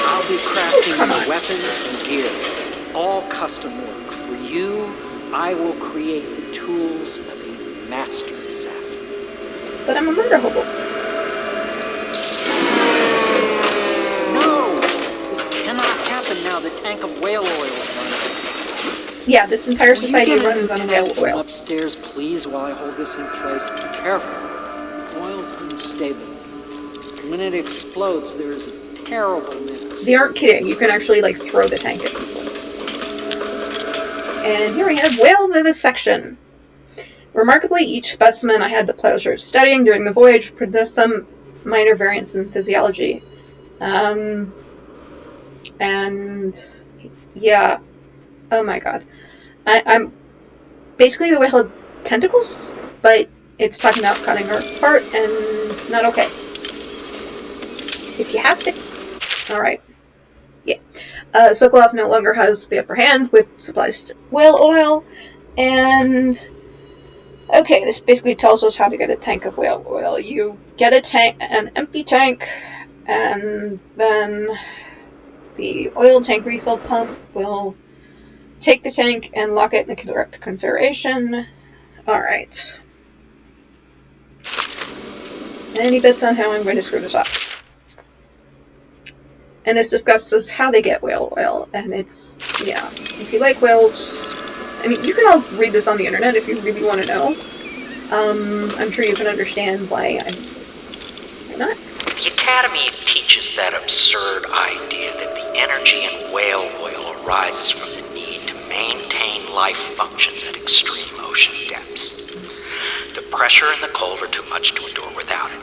I'll be crafting come your on. weapons and gear. All custom work. For you, I will create the tools of a master assassin. But I'm a murder hobo. No! This cannot happen now. The tank of whale oil is running. Yeah, this entire Will you society get a runs new on tank whale from oil. upstairs, please, while I hold this in place? Be careful. Oil's unstable. When it explodes, there is a terrible mess. They aren't kidding. You can actually, like, throw the tank at people. And here we have whale vivisection. Remarkably, each specimen I had the pleasure of studying during the voyage produced some minor variants in physiology. And yeah, oh my god. I'm basically the whale had tentacles, but it's talking about cutting her apart and not okay. If you have to. Alright. Yeah. Sokolov no longer has the upper hand with supplies to whale oil, and okay, this basically tells us how to get a tank of whale oil. You get an empty tank, and then the oil tank refill pump will take the tank and lock it in the correct configuration. Alright. Any bets on how I'm going to screw this up? And this discusses how they get whale oil, and it's, yeah. If you like whales, I mean, you can all read this on the internet if you really want to know. I'm sure you can understand why I'm not. The Academy teaches that absurd idea that the energy in whale oil arises from the need to maintain life functions at extreme ocean depths. The pressure and the cold are too much to endure without it.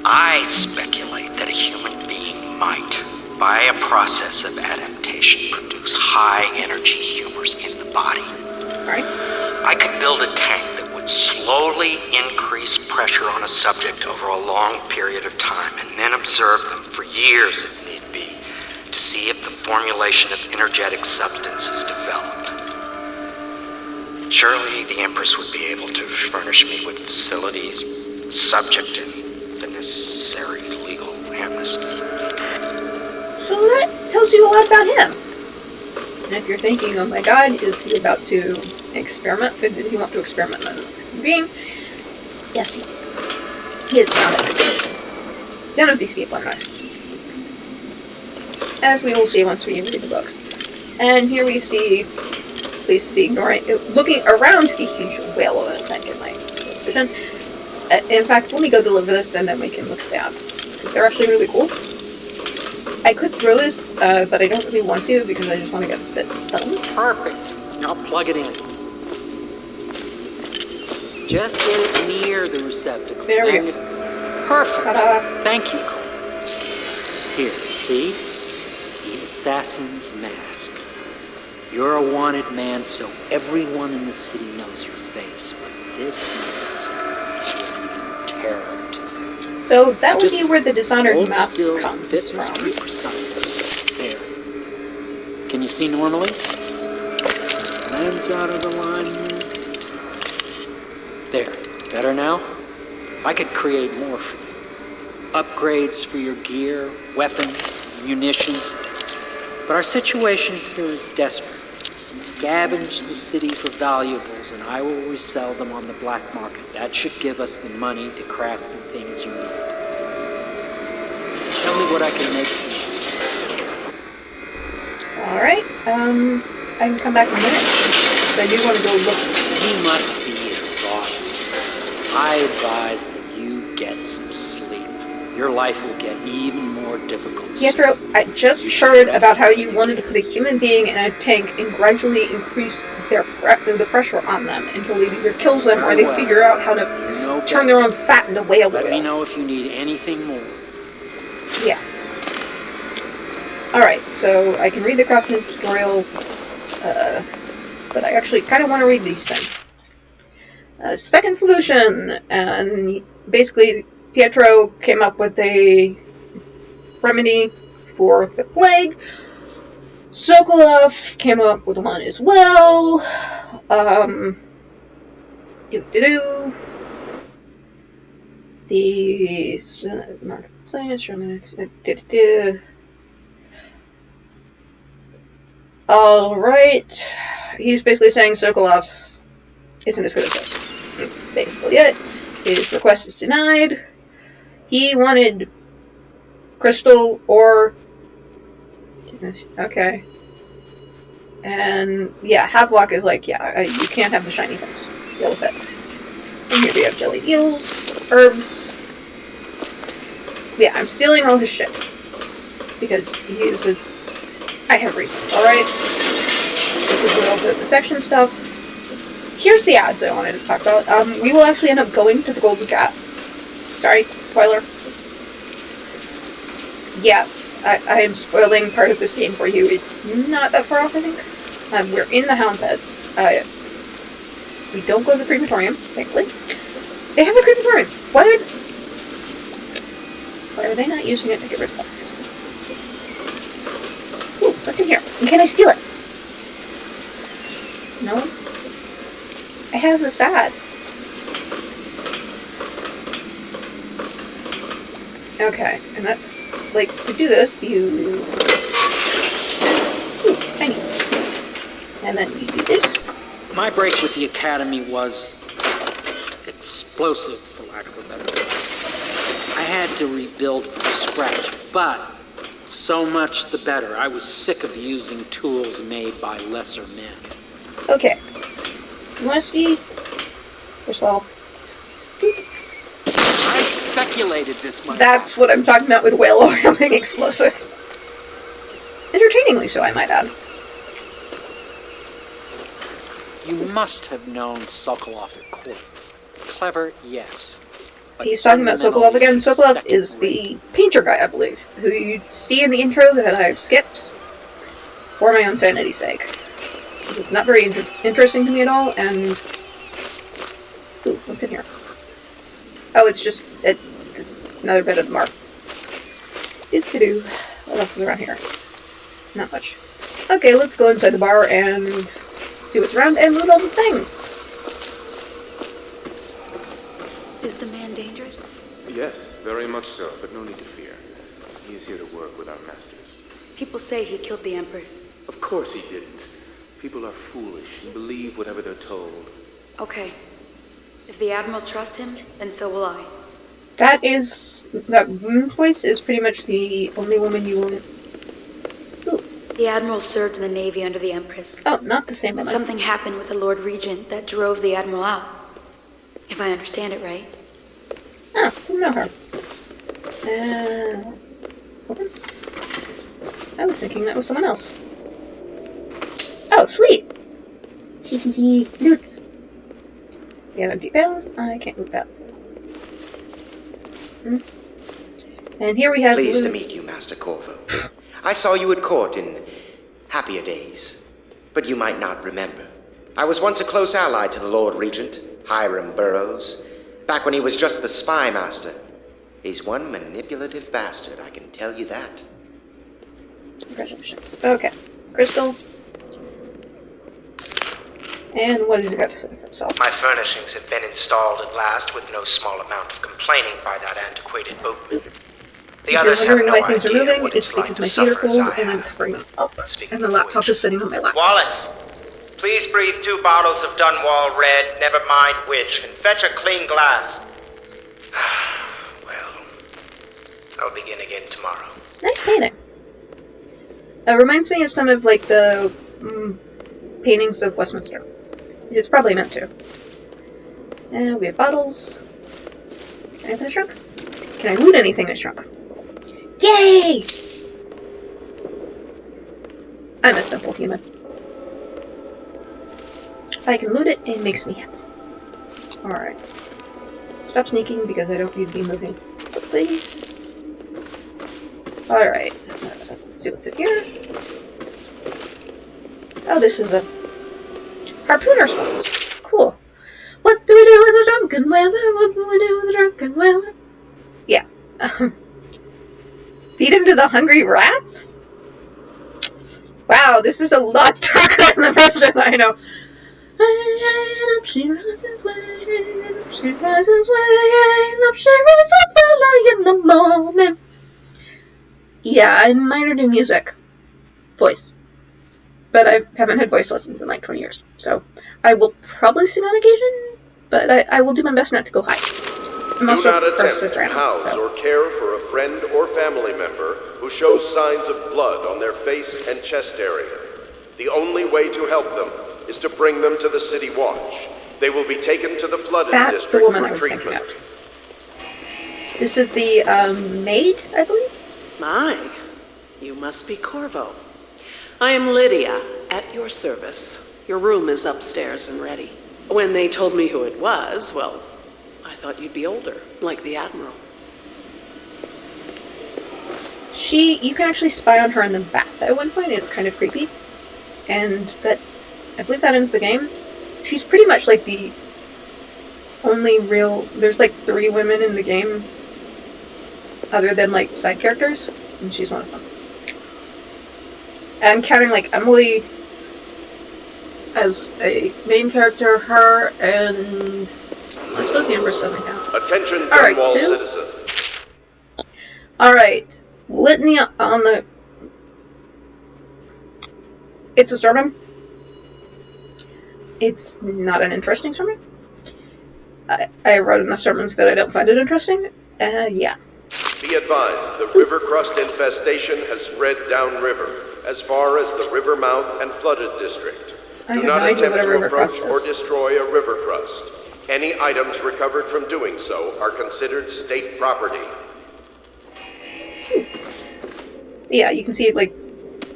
I speculate that a human being might, by a process of adaptation, produce high-energy humors in the body. Right. I could build a tank that would slowly increase pressure on a subject over a long period of time and then observe them for years if need be to see if the formulation of energetic substance is developed. Surely the Empress would be able to furnish me with facilities subject to the necessary legal amnesty. So that tells you a lot about him. And if you're thinking, oh my god, is he about to experiment? Did he want to experiment on a being? Yes, he is not a good person. None of these people are nice. As we will see once we read the books. And here we see police to be looking around the huge whale oil tank in my vision. In fact, let me go deliver this and then we can look at the ads. Because they're actually really cool. I could throw this, but I don't really want to because I just want to get this bit done. Perfect. Now plug it in. Just get it near the receptacle. There we go. Perfect. Ta-da. Thank you, Cole. Here, see? The assassin's mask. You're a wanted man, so everyone in the city knows your face. But this mask will be terror to them. So that would Just be where the Dishonored hold mask still, comes fit must be from. precise. There. Can you see normally? Lens out of alignment. There. Better now? I could create more for you. Upgrades for your gear, weapons, munitions. But our situation here is desperate. Scavenge the city for valuables and I will resell them on the black market. That should give us the money to craft the things you need. Tell me what I can make for you. Alright, I can come back in a minute. But I do want to go look. You must be exhausted. I advise that you get some sleep. Your life will get even more difficult. Pietro, I just heard about how you wanted to put a human being in a tank and gradually increase the pressure on them until it either kills them or they figure out how to turn their own fat into whale oil. Let me know if you need anything more. Yeah. Alright, so I can read the craftsman tutorial, but I actually kind of want to read these things. Second solution, and basically Pietro came up with a remedy for the plague. Sokolov came up with one as well. The marketplace. Alright. He's basically saying Sokolov's isn't as good as this. That's basically it. His request is denied. He wanted crystal or... Okay. And yeah, Havelock is like, yeah, you can't have the shiny things. Deal with it. And here we have jelly eels, herbs. Yeah, I'm stealing all his shit. Because he's a... I have reasons, alright? This is all the section stuff. Here's the ads I wanted to talk about. We will actually end up going to the Golden Cat. Sorry, spoiler. Yes, I am spoiling part of this game for you. It's not that far off, I think. We're in the Hound Pets. We don't go to the crematorium, thankfully. They have a crematorium. Why are they not using it to get rid of bugs? Ooh, what's in here? And can I steal it? No? I have a sad. Okay, and that's, like, to do this, you... Ooh, tiny. And then you do this. My break with the Academy was explosive, for lack of a better word. I had to rebuild from scratch, but so much the better. I was sick of using tools made by lesser men. Okay. You want to see? First of all, I speculated this might that's what I'm talking about with whale oil being explosive. Entertainingly so, I might add. You must have known Sokolov at court. Clever, yes. But He's talking about Sokolov again. Sokolov second is rate. the painter guy, I believe, who you see in the intro that I've skipped for my own sanity's sake. It's not very interesting to me at all, and... Ooh, what's in here? Oh, it's just another bit of the mark. Do-do-do. What else is around here? Not much. Okay, let's go inside the bar and see what's around and loot all the things. Is the man dangerous? Yes, very much so, but no need to fear. He is here to work with our masters. People say he killed the Empress. Of course he didn't. People are foolish and believe whatever they're told. Okay. If the Admiral trusts him, then so will I. That woman voice is pretty much the only woman you will... Ooh. The Admiral served in the Navy under the Empress. Oh, not the same But woman. something happened with the Lord Regent that drove the Admiral out. If I understand it right. Oh, didn't know her. Open? I was thinking that was someone else. Oh, sweet! Hehehe, loots. We have empty barrels. I can't loot that. And here we have... Pleased to meet you, Master Corvo. I saw you at court in happier days, but you might not remember. I was once a close ally to the Lord Regent, Hiram Burroughs, back when he was just the spy master. He's one manipulative bastard, I can tell you that. Congratulations. Okay. Crystal. And what has he got to say for himself? My furnishings have been installed at last with no small amount of complaining by that antiquated boatman. The If others you're have wondering no why things are idea moving, what it's it's like because to my feet are suffer as cold I and I'm have. bringing them up. Speaking And the of laptop which. is sitting on my lap. Wallace, please breathe 2 bottles of Dunwall Red, never mind which, and fetch a clean glass. Well, I'll begin again tomorrow. Nice painting. Reminds me of some of, like, the paintings of Westminster. It's probably meant to. And we have bottles. Can I open a trunk? Can I loot anything in a trunk? Yay! I'm a simple human. If I can loot it, it makes me happy. Alright. Stop sneaking because I don't need to be moving quickly. Alright. Let's see what's in here. Oh, this is a harpooner's box. Cool. What do we do with a drunken whaler? What do we do with a drunken whaler? Yeah. Feed him to the hungry rats? Wow, this is a lot darker than the version I know. And up she rises way, and up she rises way, and up she rises early in the morning. Yeah, I minored in music. Voice. But I haven't had voice lessons in like 20 years, so I will probably sing on occasion, but I will do my best not to go high. I'm Do also not a attempt to soprano, house so. or care for a friend or family member who shows signs of blood on their face and chest area. The only way to help them is to bring them to the City Watch. They will be taken to the flooded That's the district woman for I was thinking treatment. of. This is the maid, I believe? My, you must be Corvo. I am Lydia, at your service. Your room is upstairs and ready. When they told me who it was, well, I thought you'd be older, like the Admiral. You can actually spy on her in the bath at one point. It's kind of creepy. And that, I believe that ends the game. She's pretty much like the only real, there's like 3 women in the game, other than like side characters, and she's one of them. I'm counting like Emily as a main character, her, and I suppose the Empress doesn't count. Attention, Alright, Dunwall 2. citizen. Alright, litany on the... It's a sermon. It's not an interesting sermon. I wrote enough sermons that I don't find it interesting. Yeah. Be advised, the river crust infestation has spread downriver, as far as the river mouth and flooded district. I Do have not no idea attempt what a to river approach crust or is. destroy a river crust. Any items recovered from doing so are considered state property. Yeah, you can see, like,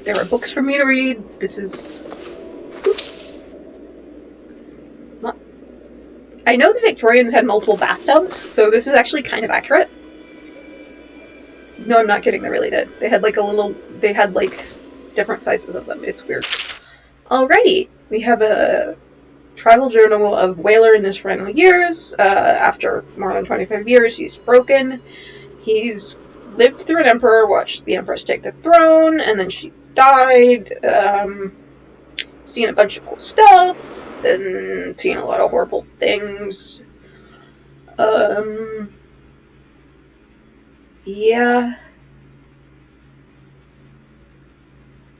there are books for me to read. This is... What? I know the Victorians had multiple bathtubs, so this is actually kind of accurate. No, I'm not kidding, they really did. They had, like, different sizes of them. It's weird. Alrighty, we have a travel journal of Whaler in his final years. After more than 25 years, he's broken. He's lived through an emperor, watched the empress take the throne, and then she died. Seen a bunch of cool stuff, and seen a lot of horrible things. Yeah.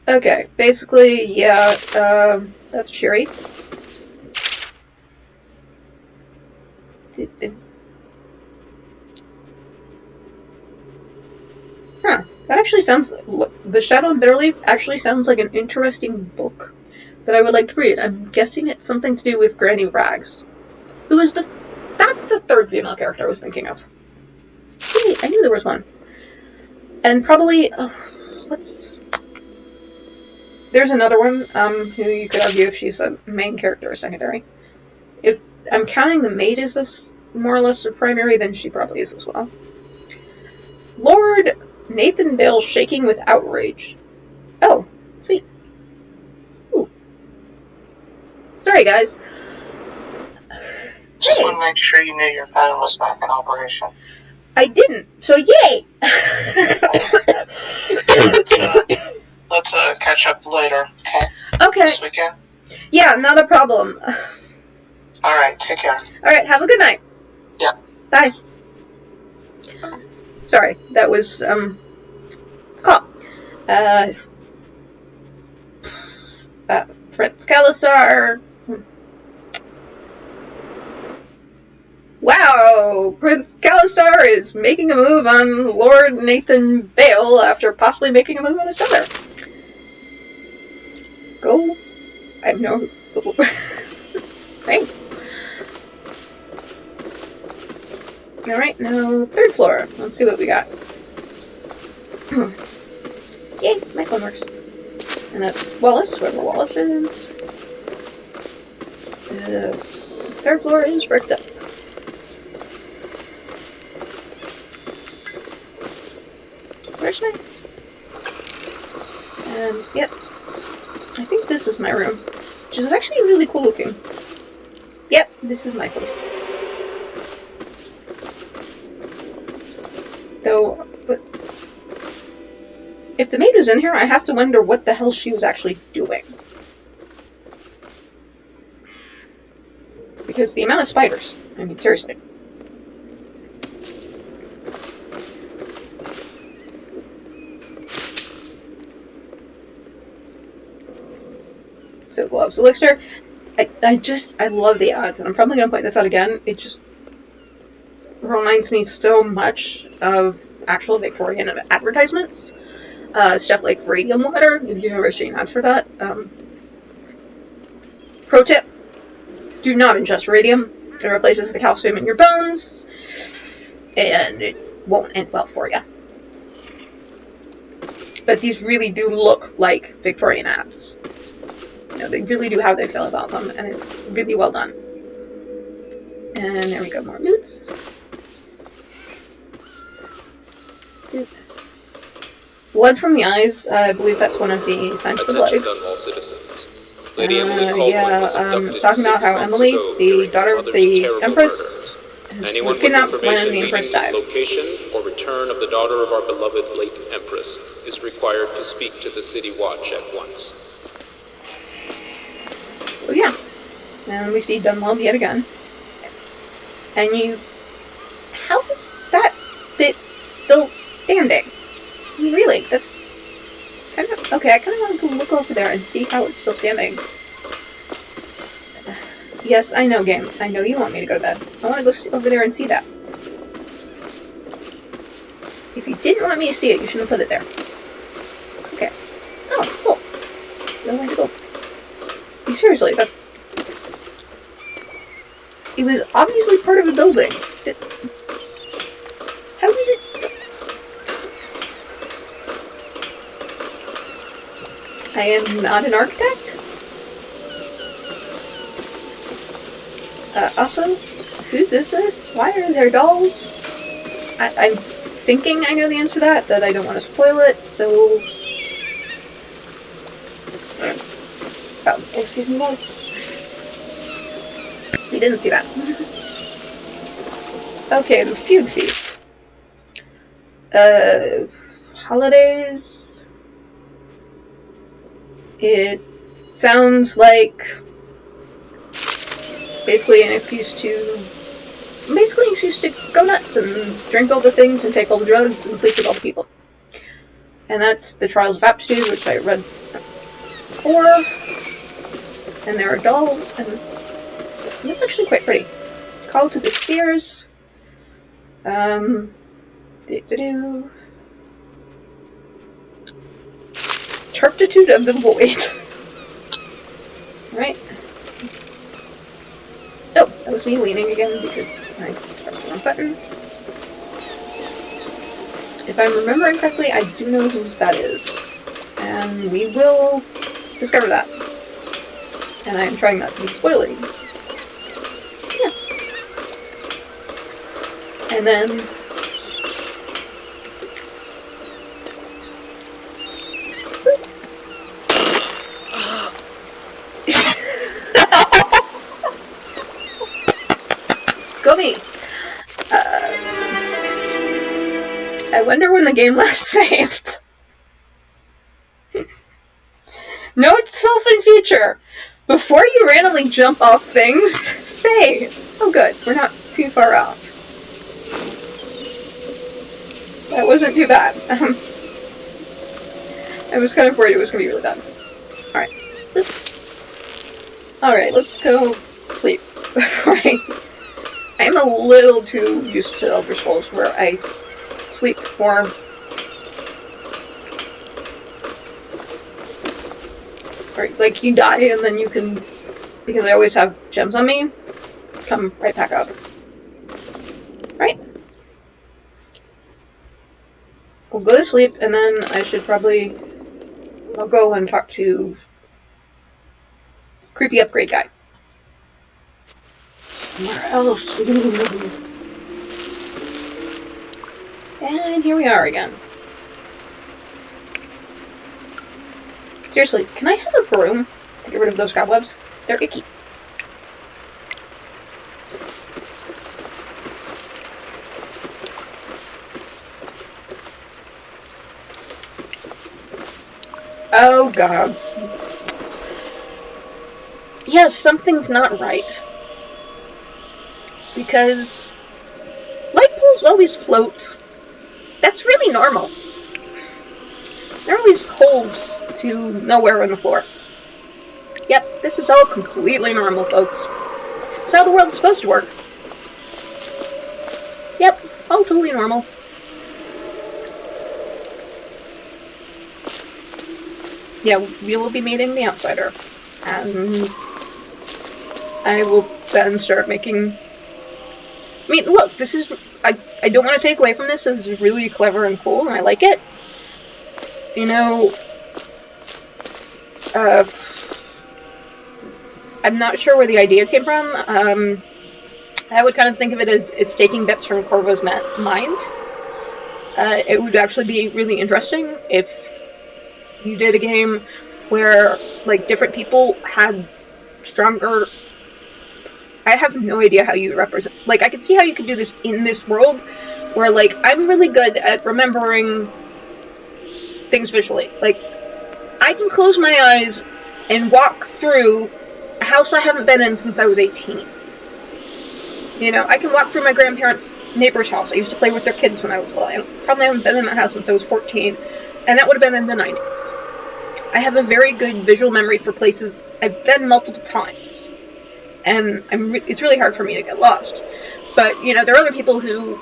Okay, basically, yeah, that's cheery. Huh, that actually sounds, The Shadow and Bitterleaf actually sounds like an interesting book that I would like to read. I'm guessing it's something to do with Granny Rags. That's the 3rd female character I was thinking of. Wait, I knew there was one. And probably, there's another one, who you could argue if she's a main character or secondary. If I'm counting the maid as more or less a primary, then she probably is as well. Lord Nathan Bale shaking with outrage. Oh, sweet. Ooh. Sorry, guys. Just want to make sure you knew your phone was back in operation. I didn't, so yay! Let's catch up later, okay? Okay. This weekend? Yeah, not a problem. Alright, take care. Alright, have a good night. Yeah. Bye. Sorry, that was, call. Prince Kalisar. Wow! Prince Kalisar is making a move on Lord Nathan Bale after possibly making a move on his daughter. Go. I have no... Hey. Alright, now 3rd floor. Let's see what we got. Yay, my phone works. And that's Wallace, whoever Wallace is. 3rd floor is bricked up. Where's my... And, yep. I think this is my room. Which is actually really cool looking. Yep, this is my place. Though, but... If the maid was in here, I have to wonder what the hell she was actually doing. Because the amount of spiders. I mean, seriously. So gloves. Elixir, I love the ads, and I'm probably going to point this out again. It just reminds me so much of actual Victorian advertisements. Stuff like radium water, if you've ever seen ads for that. Pro tip, do not ingest radium. It replaces the calcium in your bones, and it won't end well for you. But these really do look like Victorian apps. You know, they really do how they feel about them, and it's really well done. And there we go, more loots. Blood from the eyes, I believe that's one of the signs of the blood. Attention Dunwall citizens. Lady Emily Caldwell was abducted it's talking about 6 how months Emily, ago the during daughter her of mother's the terrible Empress, murder. Anyone was with kidnapped when information the leading Empress to died. the location or return of the daughter of our beloved late Empress is required to speak to the City Watch at once. So yeah, and we see Dunwall yet again. And how is that bit still standing? Really, that's kind of, okay, I kind of want to go look over there and see how it's still standing. Yes, I know, game. I know you want me to go to bed. I want to go over there and see that. If you didn't want me to see it, you shouldn't have put it there. Okay. Oh, cool. No way to go. Seriously, that's... It was obviously part of a building. How is it still... I am not an architect. Also, whose is this? Why are there dolls? I'm thinking I know the answer to that, but I don't want to spoil it, so... Oh, excuse me, guys. We didn't see that. Okay, the Feud Feast. Holidays... It sounds like basically an excuse to go nuts and drink all the things and take all the drugs and sleep with all the people. And that's the Trials of Aptitude, which I read before. And there are dolls, and that's actually quite pretty. Call to the Spheres. Turpitude of the Void. Right. Oh, that was me leaning again because I pressed the wrong button. If I'm remembering correctly, I do know whose that is. And we will discover that. And I am trying not to be spoiling. Yeah. And then... Go me! I wonder when the game last saved. Note self and future. Before you randomly jump off things, save. Oh good, we're not too far out. That wasn't too bad. I was kind of worried it was going to be really bad. Alright, let's go sleep before I'm a little too used to Elder Scrolls where I sleep more. Or, like, you die and then you can, because I always have gems on me, come right back up. Right? We'll go to sleep and then I should probably, I'll go and talk to Creepy Upgrade Guy. Where else? And here we are again. Seriously, can I have a broom to get rid of those cobwebs? They're icky. Oh god. Yes, something's not right. Because light poles always float. That's really normal. There are always holes to nowhere on the floor. Yep, this is all completely normal, folks. It's how the world's supposed to work. Yep, all totally normal. Yeah, we will be meeting the outsider. And I will then start making... I mean, look, this is... I don't want to take away from this. This is really clever and cool, and I like it. You know... I'm not sure where the idea came from. I would kind of think of it as it's taking bits from Corvo's mind. It would actually be really interesting if you did a game where, like, different people had stronger... I have no idea how you represent... Like, I could see how you could do this in this world, where, like, I'm really good at remembering things visually. Like, I can close my eyes and walk through a house I haven't been in since I was 18. You know, I can walk through my grandparents' neighbor's house. I used to play with their kids when I was little. I probably haven't been in that house since I was 14, and that would have been in the 90s. I have a very good visual memory for places I've been multiple times, and it's really hard for me to get lost. But, you know, there are other people who,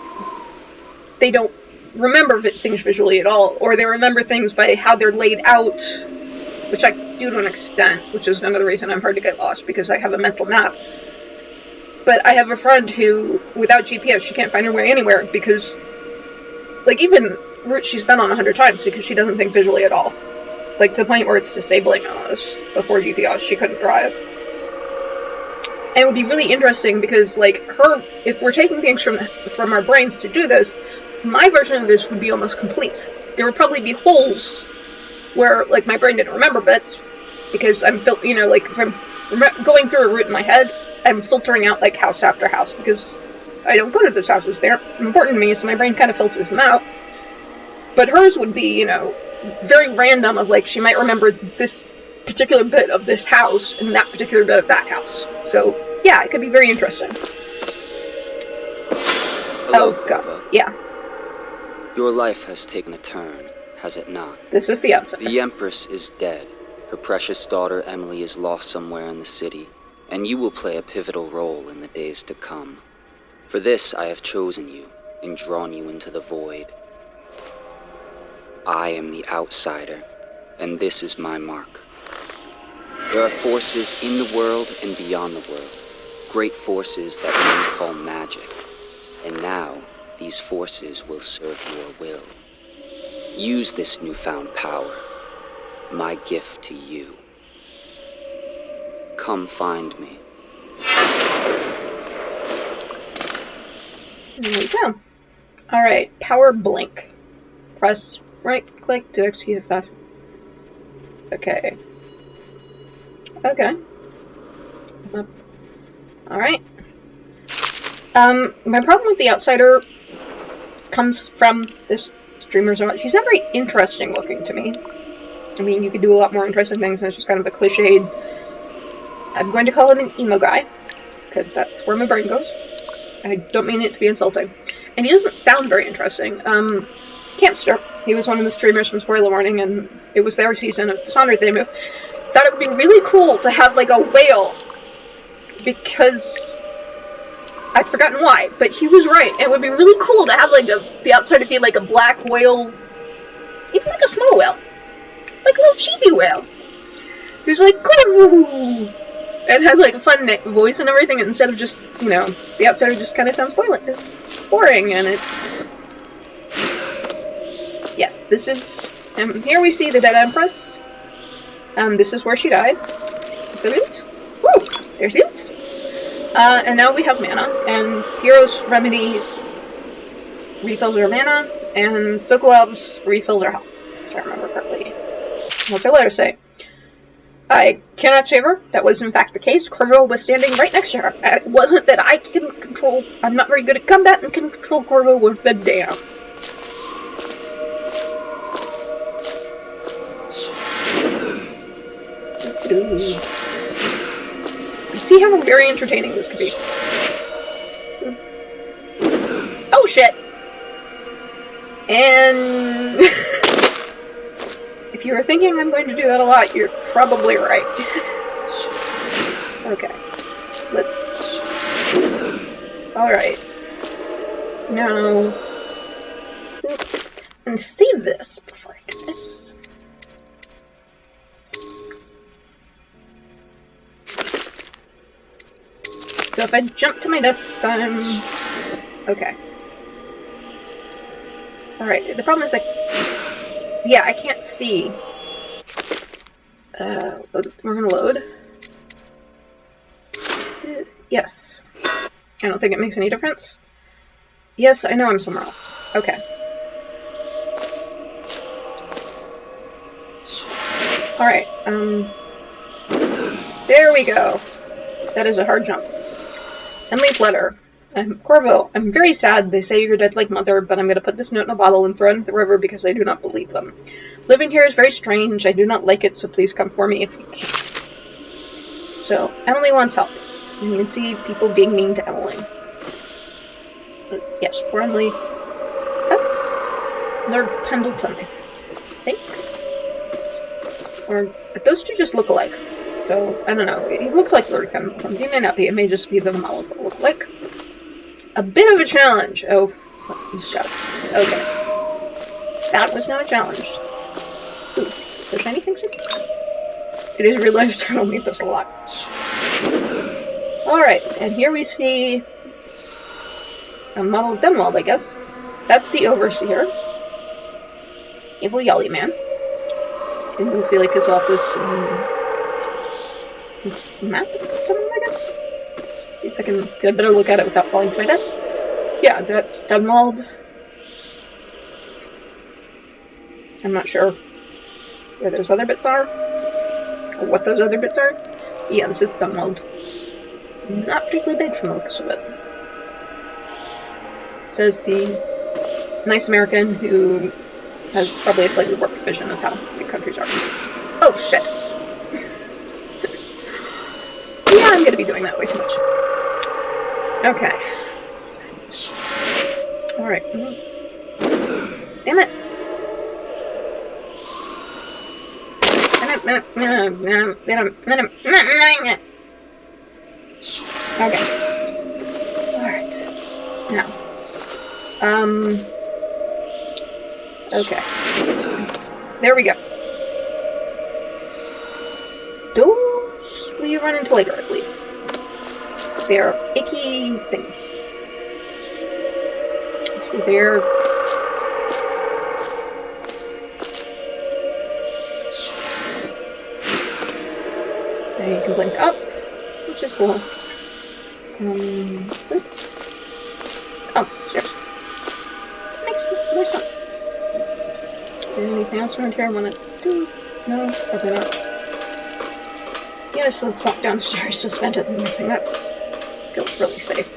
they don't remember things visually at all, or they remember things by how they're laid out, which I do to an extent, which is another reason I'm hard to get lost, because I have a mental map. But I have a friend who, without GPS, she can't find her way anywhere, because, like, even routes she's been on 100 times, because she doesn't think visually at all. Like, to the point where it's disabling on us. Before GPS, she couldn't drive. And it would be really interesting, because, like, if we're taking things from our brains to do this, my version of this would be almost complete. There would probably be holes where, like, my brain didn't remember bits, because I'm, you know, like, if I'm going through a route in my head, I'm filtering out, like, house after house, because I don't go to those houses. They're important to me, so my brain kind of filters them out. But hers would be, you know, very random, of, like, she might remember this particular bit of this house, and that particular bit of that house. So, yeah, it could be very interesting. Hello, oh, God. Corvo. Yeah. Your life has taken a turn, has it not? This is the outsider. The Empress is dead. Her precious daughter, Emily, is lost somewhere in the city, and you will play a pivotal role in the days to come. For this, I have chosen you and drawn you into the void. I am the outsider, and this is my mark. There are forces in the world and beyond the world, great forces that men call magic, and now these forces will serve your will. Use this newfound power, my gift to you. Come find me. There we go. Alright, power blink. Press right click to execute it fast. Okay. Okay. Alright. My problem with the outsider comes from this streamer's art. She's not very interesting looking to me. I mean, you could do a lot more interesting things, and it's just kind of a cliched... I'm going to call him an emo guy, because that's where my brain goes. I don't mean it to be insulting. And he doesn't sound very interesting. Campster, he was one of the streamers from Spoiler Warning, and it was their season of Dishonored. They thought it would be really cool to have, like, a whale, because... I've forgotten why, but he was right. It would be really cool to have, like, the outsider be, like, a black whale, even, like, a small whale. Like a little chibi whale. Who's like, Corvo! And has, like, a fun voice and everything, instead of just, you know, the outsider just kind of sounds pointless. Boring, and it's... Yes, this is... here we see the dead Empress. This is where she died. Is there Oots? Ooh! There's Oots! And now we have mana, and Hero's Remedy refills her mana, and Sokolov's refills her health, if I remember correctly. What's her letter say? I cannot save her. That was in fact the case. Corvo was standing right next to her. It wasn't that I can control... I'm not very good at combat and can control Corvo with the dam. See how very entertaining this could be. Oh shit! And... if you were thinking I'm going to do that a lot, you're probably right. Okay. Let's... Alright. Now... and save this before I do this. So if I jump to my death this time... Okay. Alright, the problem is yeah, I can't see. We're gonna load. Yes. I don't think it makes any difference. Yes, I know I'm somewhere else. Okay. Alright, there we go. That is a hard jump. Emily's letter. Corvo, I'm very sad. They say you're dead like mother, but I'm going to put this note in a bottle and throw it into the river because I do not believe them. Living here is very strange. I do not like it, so please come for me if you can. So, Emily wants help. And you can see people being mean to Emily. Yes, poor Emily. That's Lord Pendleton, I think. Or, those two just look alike. So, I don't know. He looks like Lord Pendleton. He may not be. It may just be the models that look like. A bit of a challenge. Oh, okay. That was not a challenge. Ooh, so shiny things? I just realized I don't need this a lot. Alright, and here we see a model Dunwald, I guess. That's the Overseer. Evil Yali Man. And you'll see, like, his office it's map or something, I guess? See if I can get a better look at it without falling to my death. Yeah, that's Dunwald. I'm not sure where those other bits are, or what those other bits are. Yeah, this is Dunwald. Not particularly big from the looks of it. Says the nice American who has probably a slightly warped vision of how big countries are. Oh, shit. Yeah, I'm gonna be doing that way too much. Okay. Alright. Damn it! Okay. Alright. Now. Okay. There we go. Those we run into later, I believe. They're icky things. So they're... And you can blink up, which is cool. Oh, sure. That makes more sense. Anything else around here I want to do? No, probably not. Yeah, so let's walk downstairs suspended and everything. That's feels really safe.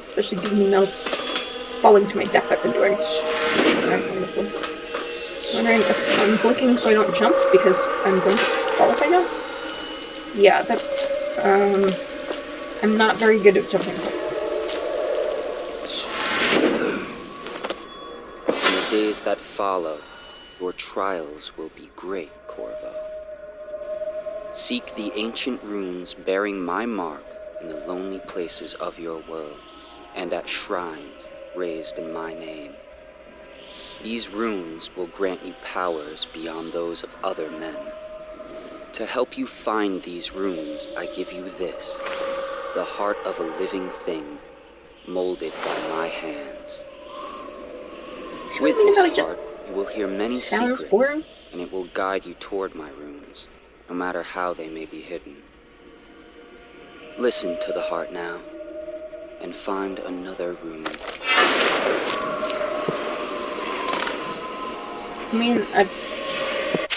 Especially given the amount of falling to my death I've been doing. Wondering if I'm blinking so I don't jump because I'm going to fall if I jump. Yeah, that's, I'm not very good at jumping tests. In the days that follow, your trials will be great, Corvo. Seek the ancient runes bearing my mark in the lonely places of your world, and at shrines raised in my name. These runes will grant you powers beyond those of other men. To help you find these runes, I give you this, the heart of a living thing, molded by my hands. With this heart, you will hear many secrets, and it will guide you toward my runes, no matter how they may be hidden. Listen to the heart now, and find another rune. I mean,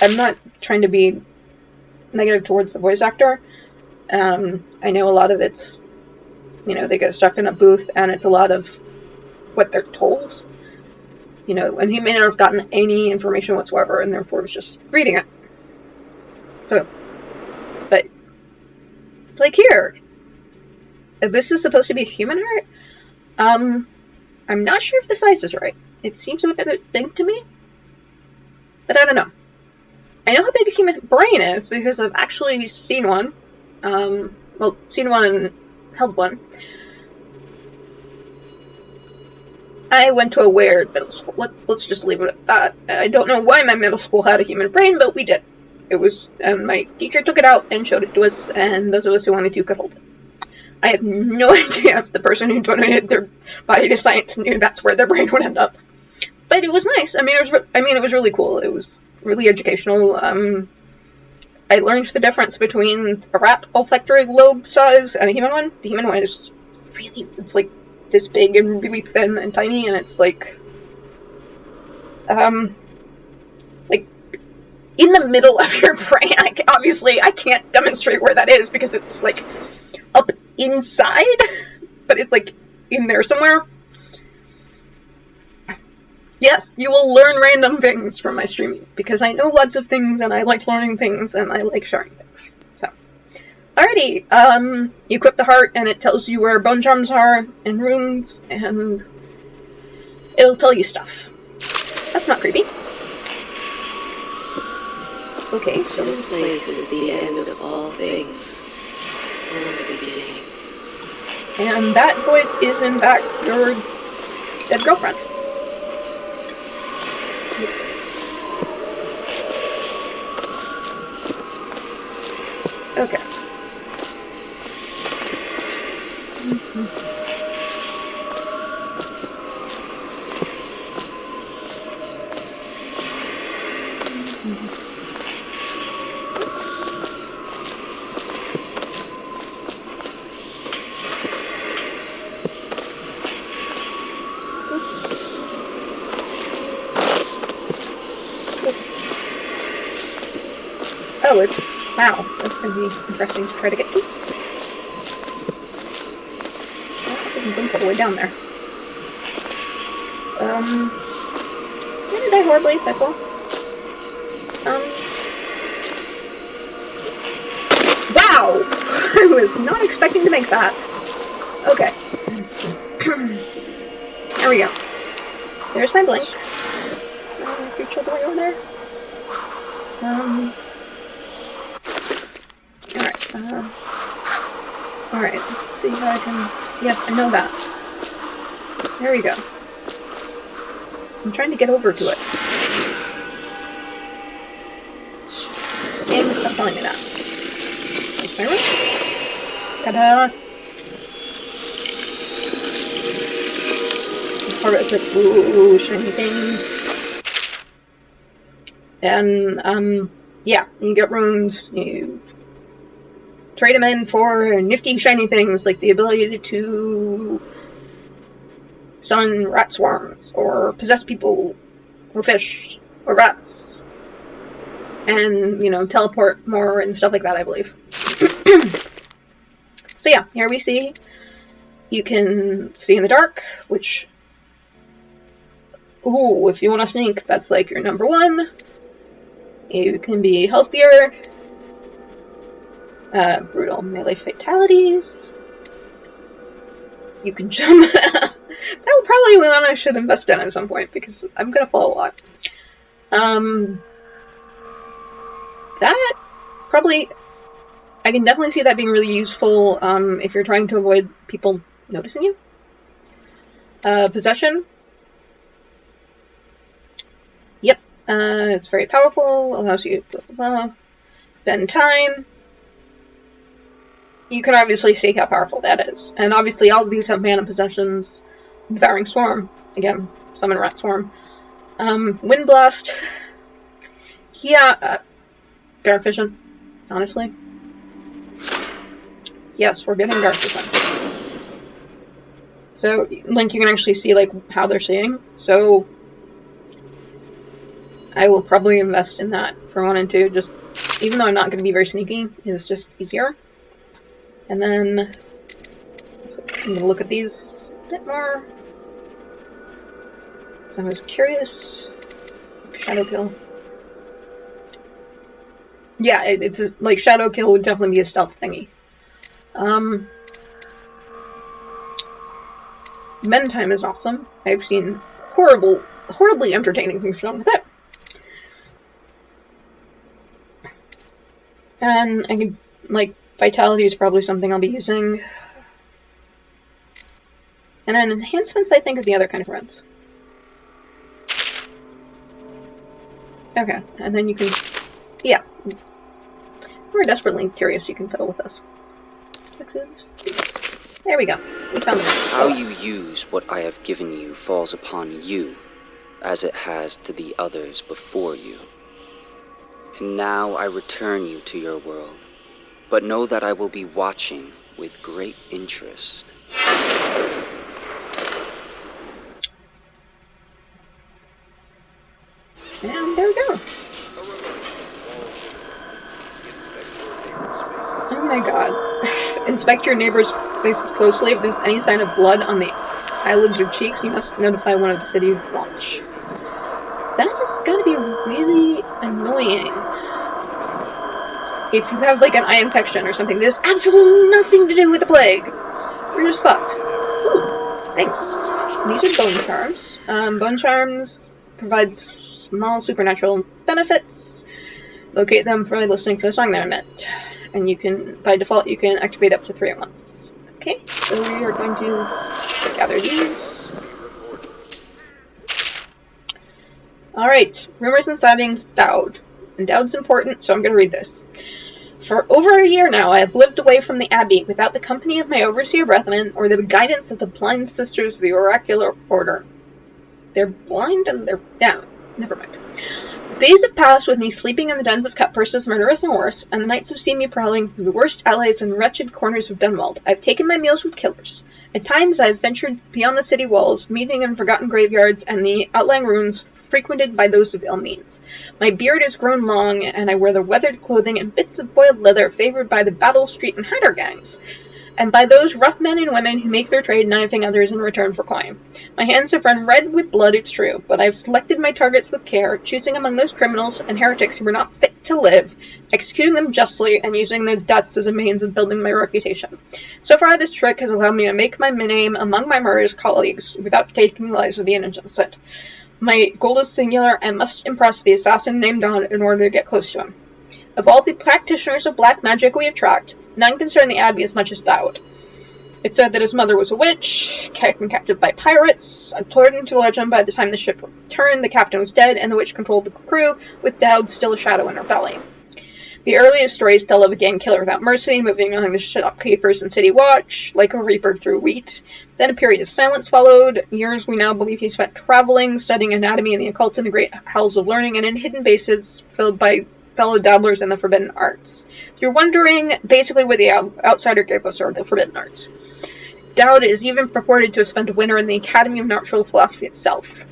I'm not trying to be negative towards the voice actor. I know a lot of it's, you know, they get stuck in a booth and it's a lot of what they're told. You know, and he may not have gotten any information whatsoever and therefore was just reading it. So, but, like here, this is supposed to be a human heart? I'm not sure if the size is right. It seems a bit big to me, but I don't know. I know how big a human brain is because I've actually seen one. Well, seen one and held one. I went to a weird middle school. Let's just leave it at that. I don't know why my middle school had a human brain, but we did. It was, and my teacher took it out and showed it to us, and those of us who wanted to could hold it. I have no idea if the person who donated their body to science knew that's where their brain would end up. But it was nice. I mean, it was really cool. It was really educational. I learned the difference between a rat olfactory lobe size and a human one. The human one is really, it's like this big and really thin and tiny, and it's like in the middle of your brain. Obviously, I can't demonstrate where that is because it's like up inside, but it's like in there somewhere. Yes, you will learn random things from my streaming, because I know lots of things, and I like learning things, and I like sharing things. So, alrighty, you equip the heart, and it tells you where bone charms are, and runes, and it'll tell you stuff. That's not creepy. Okay, so... This place is the end of all things, and the beginning. And that voice is, in fact, your dead girlfriend. Okay. Oh, it's... wow, that's going to be interesting to try to get to. I didn't blink all the way down there. Did I die horribly? Did I fall? Wow! I was not expecting to make that. Okay. There we go. There's my blink. Reach all the way over there. Alright, let's see if I can... Yes, I know that. There we go. I'm trying to get over to it. Game, stop telling me that. There's my room. Ta-da! Part of it's like, ooh, shiny thing. And, yeah, you get runes, you trade them in for nifty shiny things like the ability to summon rat swarms, or possess people, or fish, or rats, and, you know, teleport more and stuff like that, I believe. So yeah, here we see you can see in the dark, which, ooh, if you want to sneak, that's like your number one. You can be healthier. Brutal melee fatalities. You can jump. That will probably be one I should invest in at some point, because I'm gonna fall a lot. That probably, I can definitely see that being really useful if you're trying to avoid people noticing you. Possession. Yep, it's very powerful, allows you to bend time. You can obviously see how powerful that is. And obviously all of these have mana possessions. Devouring Swarm. Again, summon Rat Swarm. Wind Blast. Yeah, Guard Vision, honestly. Yes, we're getting Guard Vision. So, Link, you can actually see, like, how they're seeing. So, I will probably invest in that for 1 and 2. Just, even though I'm not going to be very sneaky, it's just easier. And then, I'm going to look at these a bit more. I was curious. Shadow Kill. Yeah, it's like Shadow Kill would definitely be a stealth thingy. Mend time is awesome. I've seen horribly entertaining things done with it. And I could, like, Vitality is probably something I'll be using. And then enhancements, I think, are the other kind of runs. Okay, and then you can, yeah. We're desperately curious, you can fiddle with this. There we go. We found the How you use what I have given you falls upon you, as it has to the others before you. And now I return you to your world, but know that I will be watching with great interest. And there we go. Oh my god. Inspect your neighbor's faces closely. If there's any sign of blood on the eyelids or cheeks, you must notify one of the city watch. That is gonna be really annoying. If you have like an eye infection or something, there's absolutely nothing to do with the plague. You're just fucked. Ooh, thanks. These are bone charms. Bone charms provides small supernatural benefits. Locate them by listening for the song they're meant. And you can, by default, you can activate up to 3 at once. Okay, so we are going to gather these. Alright, rumors and sightings, Dowd. And Dowd's important, so I'm going to read this. For over a year now, I have lived away from the Abbey without the company of my overseer brethren or the guidance of the blind sisters of the oracular order. They're blind and they're down. Never mind. Days have passed with me sleeping in the dens of cutpurses, murderers, and worse, and the nights have seen me prowling through the worst alleys and wretched corners of Dunwald. I've taken my meals with killers. At times I have ventured beyond the city walls, meeting in forgotten graveyards and the outlying ruins frequented by those of ill means. My beard has grown long, and I wear the weathered clothing and bits of boiled leather favored by the Battle Street and Hatter gangs, and by those rough men and women who make their trade knifing others in return for coin. My hands have run red with blood, it's true, but I have selected my targets with care, choosing among those criminals and heretics who were not fit to live, executing them justly, and using their deaths as a means of building my reputation. So far, this trick has allowed me to make my name among my murderous colleagues without taking the lives of the innocent. My goal is singular and must impress the assassin named Dawn in order to get close to him. Of all the practitioners of black magic we have tracked, none concern the Abbey as much as Dowd. It's said that his mother was a witch, taken captive by pirates. According to legend, by the time the ship returned, the captain was dead and the witch controlled the crew, with Dowd still a shadow in her belly. The earliest stories tell of a gang killer without mercy, moving among the shopkeepers and city watch, like a reaper through wheat. Then a period of silence followed. Years we now believe he spent traveling, studying anatomy and the occult in the great halls of learning, and in hidden bases filled by fellow dabblers in the forbidden arts. If you're wondering, basically what the outsider gave us are the forbidden arts. Dowd is even purported to have spent a winter in the Academy of Natural Philosophy itself.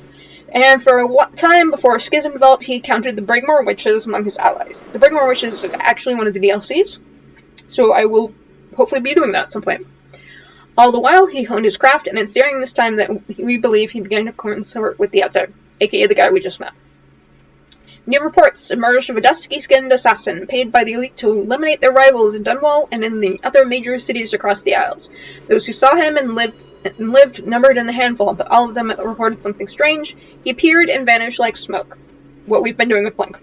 And for a time before a schism developed, he counted the Brigmore Witches among his allies. The Brigmore Witches is actually one of the DLCs, so I will hopefully be doing that at some point. All the while, he honed his craft, and it's during this time that we believe he began to consort with the outsider, aka the guy we just met. New reports emerged of a dusky-skinned assassin paid by the elite to eliminate their rivals in Dunwall and in the other major cities across the Isles. Those who saw him and lived numbered in the handful, but all of them reported something strange. He appeared and vanished like smoke. What we've been doing with Blink.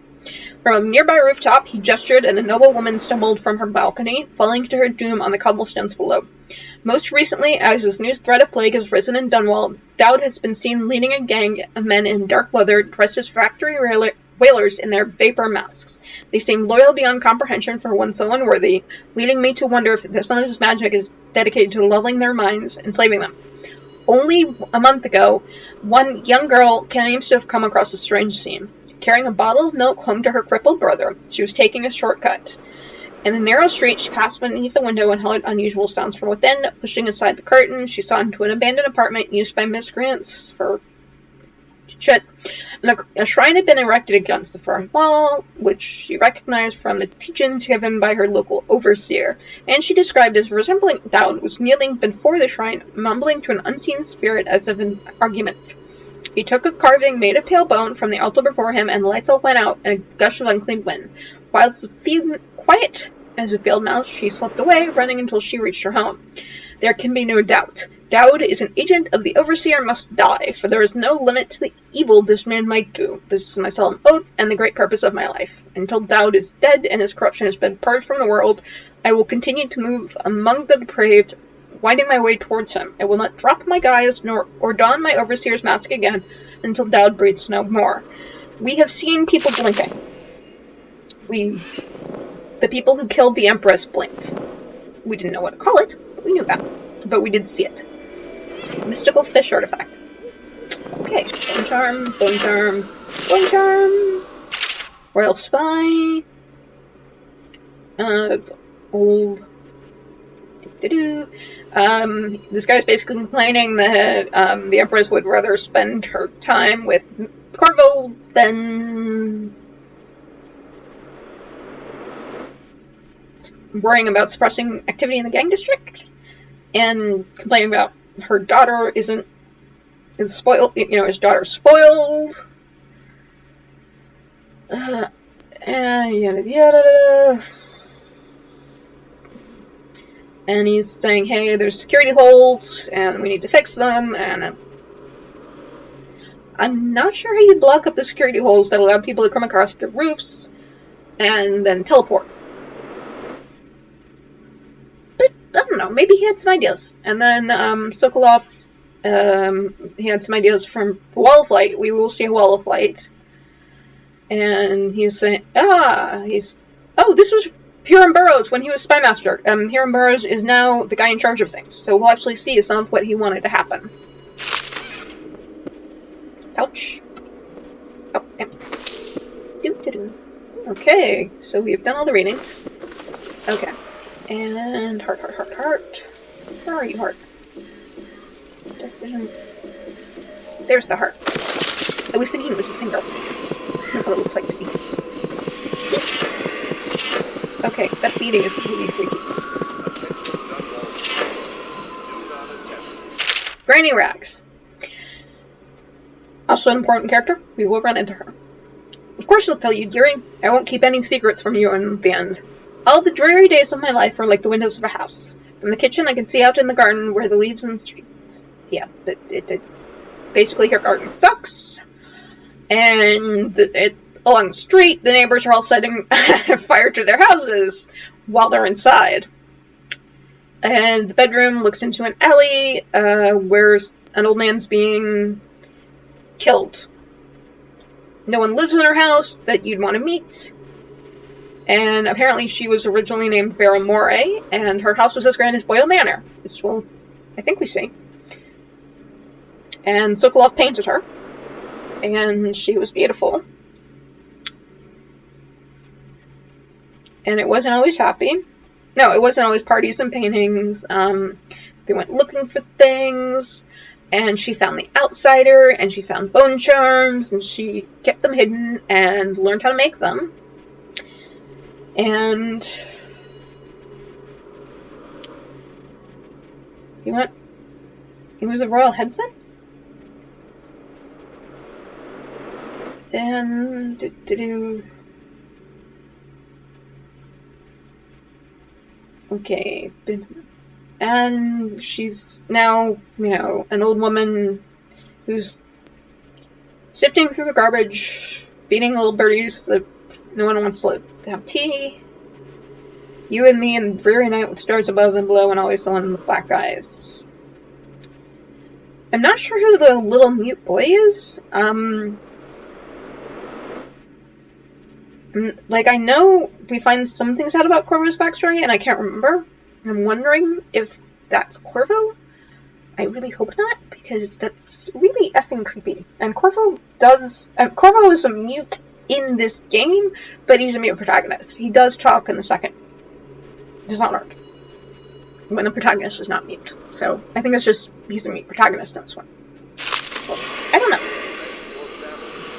From a nearby rooftop, he gestured and a noble woman stumbled from her balcony, falling to her doom on the cobblestones below. Most recently, as this new threat of plague has risen in Dunwall, Dowd has been seen leading a gang of men in dark leather dressed as factory whalers in their vapor masks. They seem loyal beyond comprehension for one so unworthy, leading me to wonder if some of his magic is dedicated to lulling their minds, enslaving them. Only a month ago, one young girl claims to have come across a strange scene. Carrying a bottle of milk home to her crippled brother, she was taking a shortcut. In the narrow street, she passed beneath the window and heard unusual sounds from within. Pushing aside the curtain, she saw into an abandoned apartment used by miscreants for shit. A shrine had been erected against the front wall, which she recognized from the teachings given by her local overseer, and she described as resembling Dowd was kneeling before the shrine, mumbling to an unseen spirit as if in argument. He took a carving made of pale bone from the altar before him, and the lights all went out in a gush of unclean wind. Whilst quiet as a field mouse, she slipped away, running until she reached her home. There can be no doubt. Dowd is an agent of the Overseer and must die, for there is no limit to the evil this man might do. This is my solemn oath and the great purpose of my life. Until Dowd is dead and his corruption has been purged from the world, I will continue to move among the depraved, winding my way towards him. I will not drop my guise or don my Overseer's mask again until Dowd breathes no more. We have seen people blinking. The people who killed the Empress blinked. We didn't know what to call it, but we knew that. but we did see it. Mystical fish artifact. Okay, bone charm, bone charm, bone charm. Royal spy. It's old. This guy's basically complaining that the Empress would rather spend her time with Corvo than worrying about suppressing activity in the gang district, and complaining about her daughter is spoiled. His daughter's spoiled. Yada yada. And he's saying, hey, there's security holes, and we need to fix them, and I'm not sure how you block up the security holes that allow people to come across the roofs and then teleport. But, I don't know, maybe he had some ideas. And then, Sokolov, he had some ideas from Wall of Light. We will see a Wall of Light. And he's saying, this was Hiram Burrows when he was Spy Master. Hiram Burrows is now the guy in charge of things, so we'll actually see some of what he wanted to happen. Ouch. Oh, empty. Okay, so we've done all the readings. Okay. And heart. Where are you, heart? There's the heart. I was thinking it was a finger. That's what it looks like to me. Okay, that beating is really freaky. Granny Rags. Also an important character. We will run into her. Of course she'll tell you, dearie. I won't keep any secrets from you in the end. All the dreary days of my life are like the windows of a house. From the kitchen I can see out in the garden where the leaves and streets... Yeah, basically her garden sucks. And along the street, the neighbors are all setting fire to their houses while they're inside. And the bedroom looks into an alley where an old man's being killed. No one lives in her house that you'd want to meet. And apparently she was originally named Vera Moray, and her house was as grand as Boyle Manor, which, well, I think we see. And Sokolov painted her, and she was beautiful. And it wasn't always happy. No, it wasn't always parties and paintings. They went looking for things, and she found the outsider, and she found bone charms, and she kept them hidden and learned how to make them. And he was a royal headsman? And okay, and she's now, an old woman who's sifting through the garbage, feeding little birdies that no one wants to have tea. You and me in the dreary night with stars above and below, and always the one with black eyes. I'm not sure who the little mute boy is. I know we find some things out about Corvo's backstory, and I can't remember. I'm wondering if that's Corvo. I really hope not, because that's really effing creepy. And Corvo is a mute in this game, but he's a mute protagonist. He does talk in the second Dishonored, when the protagonist is not mute. So, I think it's just, he's a mute protagonist in this one. So, I don't know.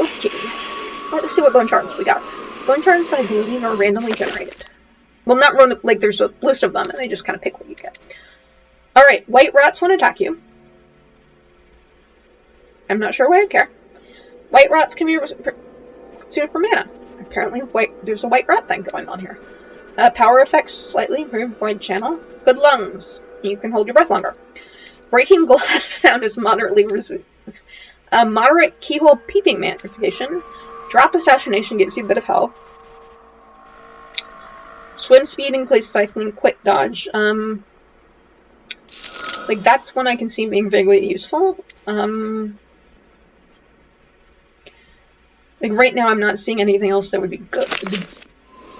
Okay. Let's see what bone charms we got. Bone charms, I believe, are randomly generated. Well, not random, there's a list of them, and they just kind of pick what you get. Alright, white rats won't attack you. I'm not sure why I care. White rats can be consumed for mana. Apparently, there's a white rat thing going on here. Power effects slightly improve void channel. Good lungs. You can hold your breath longer. Breaking glass sound is moderately resistant. Moderate keyhole peeping magnification. Drop assassination gives you a bit of health. Swim speed in place cycling, quick dodge. That's one I can see being vaguely useful. Right now I'm not seeing anything else that would be good.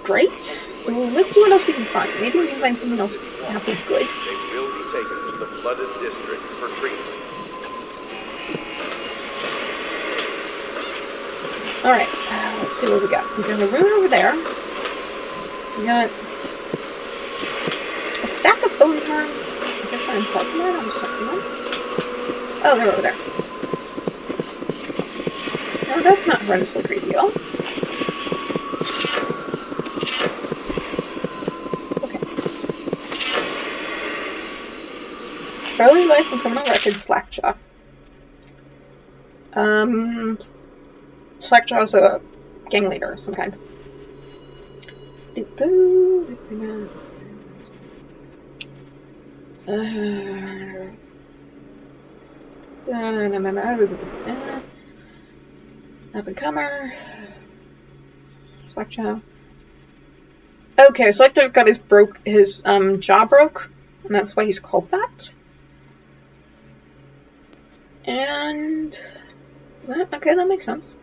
Great. So let's see what else we can find. Maybe we can find something else halfway good. They will be taken to the flooded district for treatment. Alright, let's see what we got. We got a room over there. We got a stack of bone cards. I guess I'm selecting one. I'm just selecting one. Oh, they're over there. No, that's not horrendously creepy at all. Okay. Early life and criminal record, Slackjaw. Slackjaw is a gang leader of some kind. Up and comer. Slackjaw. Okay, Slackjaw got his jaw broke, and that's why he's called that. And okay, that makes sense.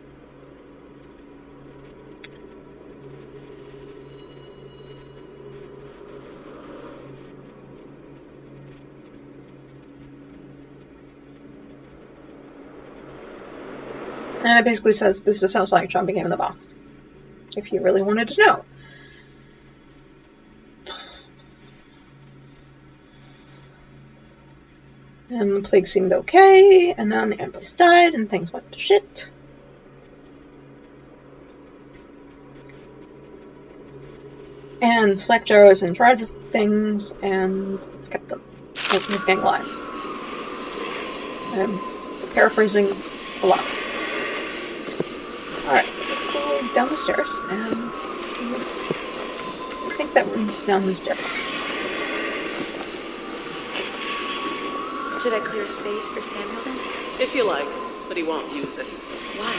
And it basically says this is how Slackjaw became the boss. If you really wanted to know. And the plague seemed okay, and then the Empress died, and things went to shit. And Slackjaw is in charge of things, and it's kept his gang alive. I'm paraphrasing a lot. Alright, let's go down the stairs and see what I think that room's down the stairs. Should I clear space for Samuel then? If you like, but he won't use it. Why?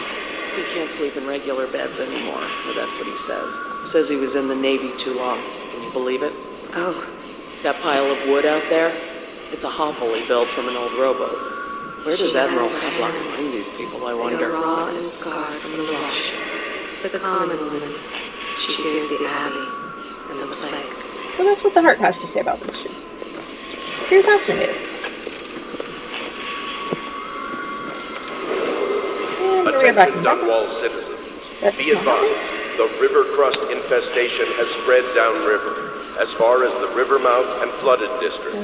He can't sleep in regular beds anymore, or that's what he says. Says he was in the Navy too long. Can you believe it? Oh. That pile of wood out there? It's a hovel he built from an old rowboat. Where does Admiral Havelock find these people, I wonder? They are raw and scarred from the wash. The common woman. She fears the Abbey and the plague. So that's what the heart has to say about this shit. If you're fascinated. Attention Dunwall citizens. Be advised, the river crust infestation has spread downriver, as far as the river mouth and flooded district.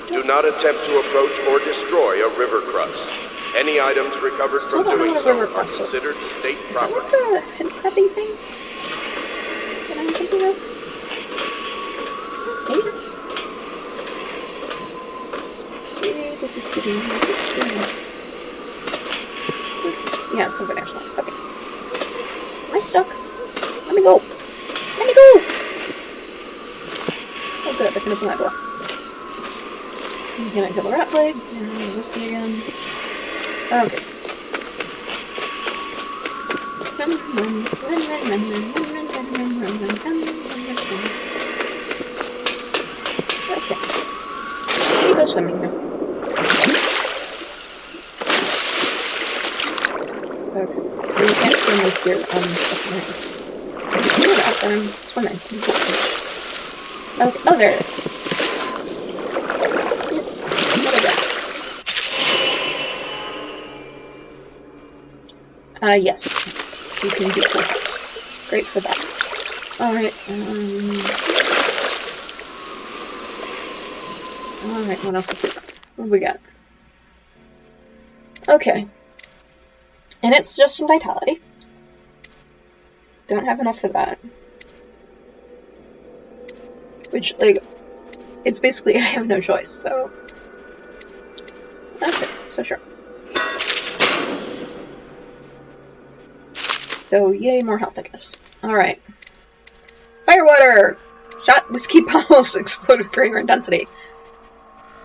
Do not attempt to approach or destroy a river crust. Any items recovered from doing so are considered state property. Is that the head thing? That I'm thinking of? Yeah, it's over there. Okay. Am I stuck? Let me go. Let me go. Oh good, I can open that door. Can I kill the rat leg? And whiskey again. Okay. Okay. Let me go swimming now. Okay. You can't swim with your do that then I'm swimming. Okay. Oh, there it is. Yes. You can do full house. Great for that. Alright, alright, what else have we got? What have we got? Okay. And it's just some vitality. Don't have enough for that. Which, like, it's basically I have no choice, so... Okay, so sure. So, yay, more health, I guess. Alright. Firewater! Shot whiskey bottles explode with greater intensity.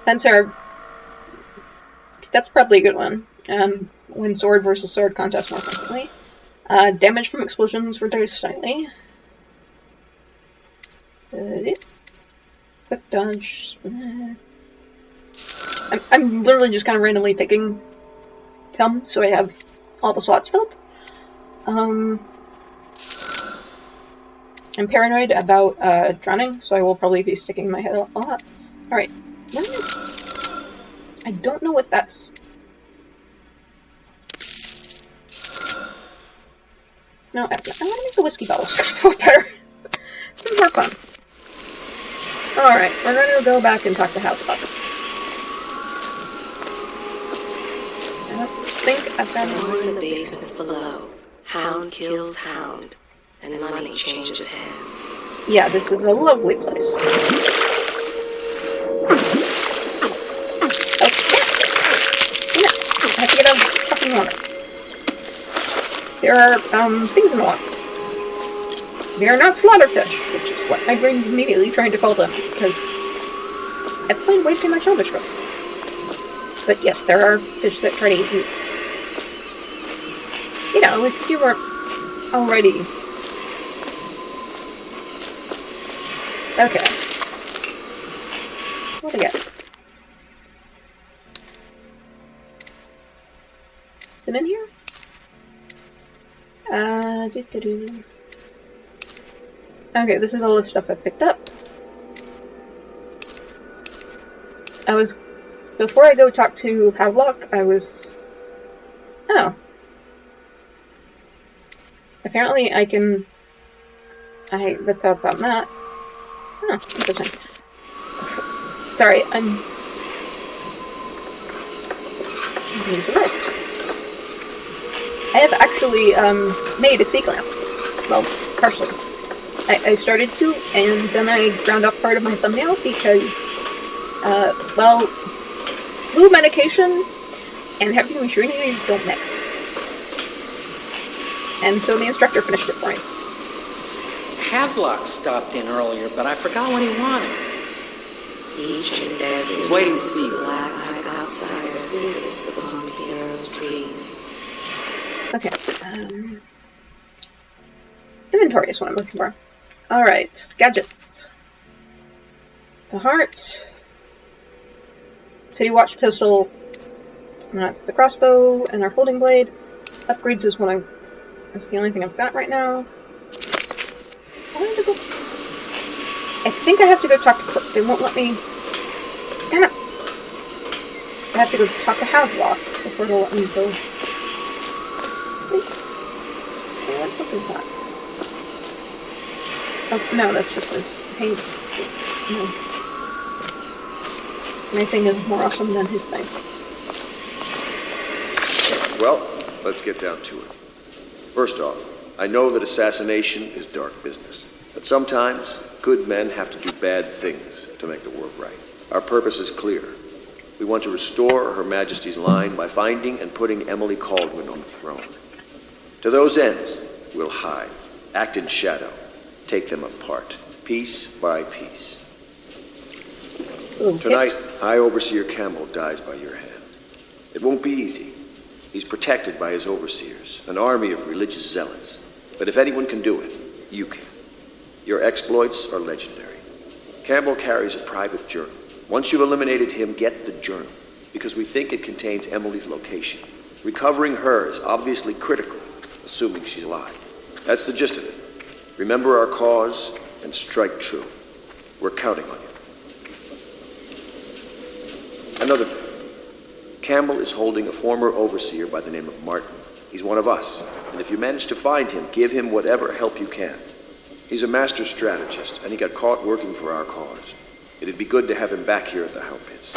Fencer. That's probably a good one. Win sword versus sword contest more frequently. Damage from explosions reduced slightly. Quick dodge. I'm literally just kind of randomly picking them, so I have all the slots filled. I'm paranoid about drowning, so I will probably be sticking my head a lot. Alright. I don't know what that's... No, I want to make the whiskey bottles better. Some more fun. Alright, we're going to go back and talk to House about it. I don't think I've got Somewhere in the basements below, hound kills hound, and money changes hands. Yeah, this is a lovely place. I have to get out of the fucking water. There are, things in the water. They are not slaughterfish, which is what my brain is immediately trying to call them, because I've played way too much Elder Scrolls. But yes, there are fish that try to eat you. You know, if you weren't already... Okay. What do I get? Is it in here? Okay, this is all the stuff I picked up. Before I go talk to Havelock, oh. Apparently that's how I found that. Oh, interesting. Sorry, I'm doing some this. I have actually, made a seek lamp. Well, partially. I started to, and then I ground off part of my thumbnail because, well, flu medication and heavy machinery don't mix. And so the instructor finished it for me. Havelock stopped in earlier, but I forgot what he wanted. Each and every He's waiting to see you. black-eyed outsider visits upon Pierre's dreams. Okay, inventory is what I'm looking for. Alright, gadgets. The heart. City Watch pistol. And that's the crossbow and our folding blade. Upgrades is that's the only thing I've got right now. I think I have to go talk to... They won't let me... Damn it! I have to go talk to Havelock before they'll let me go. Wait. What book is that? Oh, no, that's just his paint. No. My thing is more awesome than his thing. Well, let's get down to it. First off, I know that assassination is dark business. But sometimes, good men have to do bad things to make the world right. Our purpose is clear. We want to restore Her Majesty's line by finding and putting Emily Caldwin on the throne. To those ends, we'll hide, act in shadow, take them apart, piece by piece. Tonight, High Overseer Campbell dies by your hand. It won't be easy. He's protected by his overseers, an army of religious zealots. But if anyone can do it, you can. Your exploits are legendary. Campbell carries a private journal. Once you've eliminated him, get the journal, because we think it contains Emily's location. Recovering her is obviously critical, assuming she's alive. That's the gist of it. Remember our cause and strike true. We're counting on you. Another thing. Campbell is holding a former overseer by the name of Martin. He's one of us, and if you manage to find him, give him whatever help you can. He's a master strategist, and he got caught working for our cause. It'd be good to have him back here at the Hound Pits.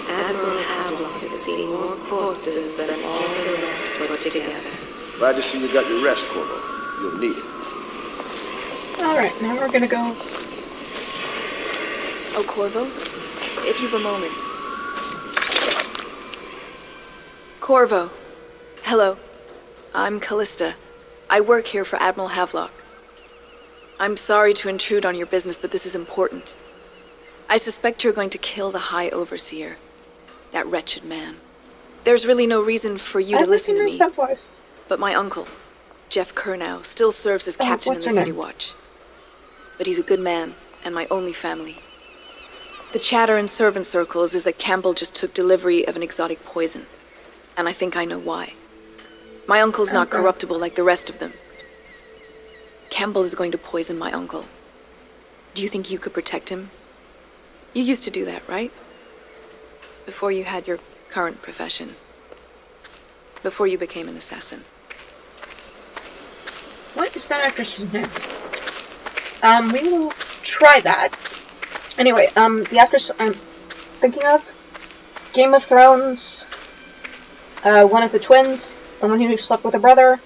Admiral Havelock has seen more corpses than all the rest put together. Glad to see you got your rest, Corvo. You'll need it. Alright, now we're gonna go... Oh, Corvo? If you've a moment. Corvo. Hello. I'm Callista. I work here for Admiral Havelock. I'm sorry to intrude on your business, but this is important. I suspect you're going to kill the High Overseer. That wretched man. There's really no reason for you to listen to me. That voice. But my uncle, Jeff Kernow, still serves as captain in the City Watch. But he's a good man, and my only family. The chatter in servant circles is that Campbell just took delivery of an exotic poison. And I think I know why. My uncle's not corruptible like the rest of them. Campbell is going to poison my uncle. Do you think you could protect him? You used to do that, right? Before you had your current profession. Before you became an assassin. What is that actress's name? We will try that. Anyway, the actress I'm thinking of, Game of Thrones, one of the twins, the one who slept with her brother.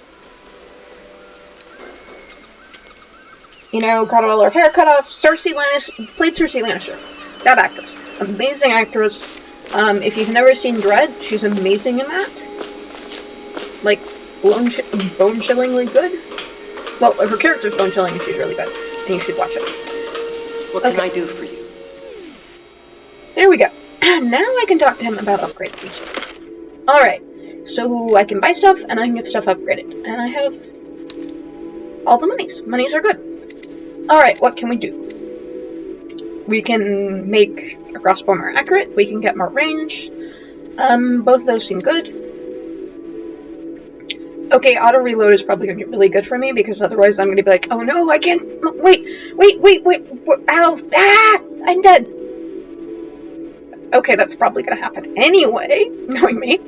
You know, got all her hair cut off. Cersei Lannister, played Cersei Lannister. That actress. Amazing actress. If you've never seen Dread, she's amazing in that. Like, bone-chillingly good. Well, her character's bone-chilling and she's really good. And you should watch it. What can I do for you? There we go. Now I can talk to him about upgrades and stuff. Alright. So I can buy stuff and I can get stuff upgraded. And I have all the monies. Monies are good. Alright, what can we do? We can make our crossbow more accurate. We can get more range. Both of those seem good. Okay, auto reload is probably going to be really good for me because otherwise I'm going to be like, oh no, I can't. Wait. Ow. Ah! I'm dead. Okay, that's probably going to happen anyway, knowing me.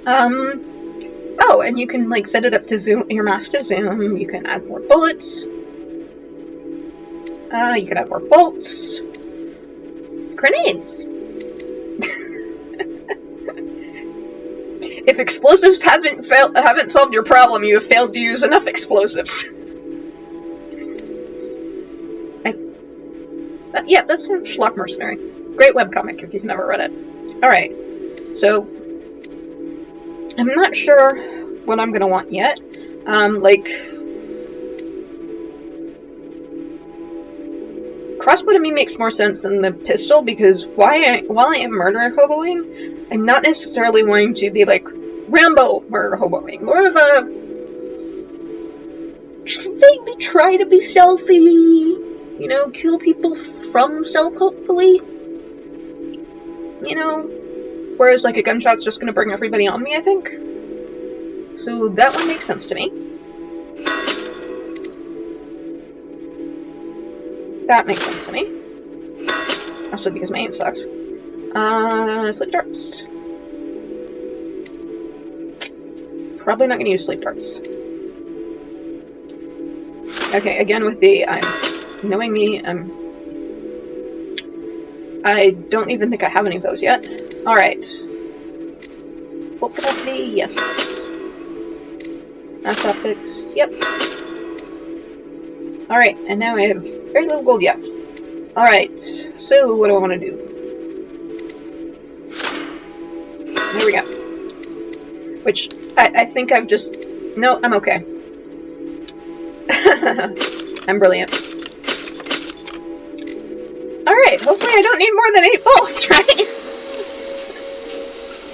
Oh, and you can like set it up to zoom, your mask to zoom. You can add more bullets. You can add more bolts. Grenades. If explosives haven't solved your problem, you have failed to use enough explosives. Yeah, that's from Schlock Mercenary. Great webcomic if you've never read it. Alright, so I'm not sure what I'm gonna want yet. Crossbow to me makes more sense than the pistol because while I am murder-hoboing, I'm not necessarily wanting to be like Rambo murder-hoboing. More of a vaguely try to be stealthy, you know, kill people from stealth, hopefully. You know, whereas like a gunshot's just gonna bring everybody on me, I think. So that one makes sense to me. That makes sense to me. Also because my aim sucks. Sleep darts. Probably not gonna use sleep darts. Okay, again with the, knowing me, I don't even think I have any of those yet. Alright. Bolt capacity, yes. Mass optics, yep. Alright, and now I have very little gold yet. Alright, so what do I want to do? There we go. Which, I think I've just... No, I'm okay. I'm brilliant. Alright, hopefully I don't need more than 8 bolts, right?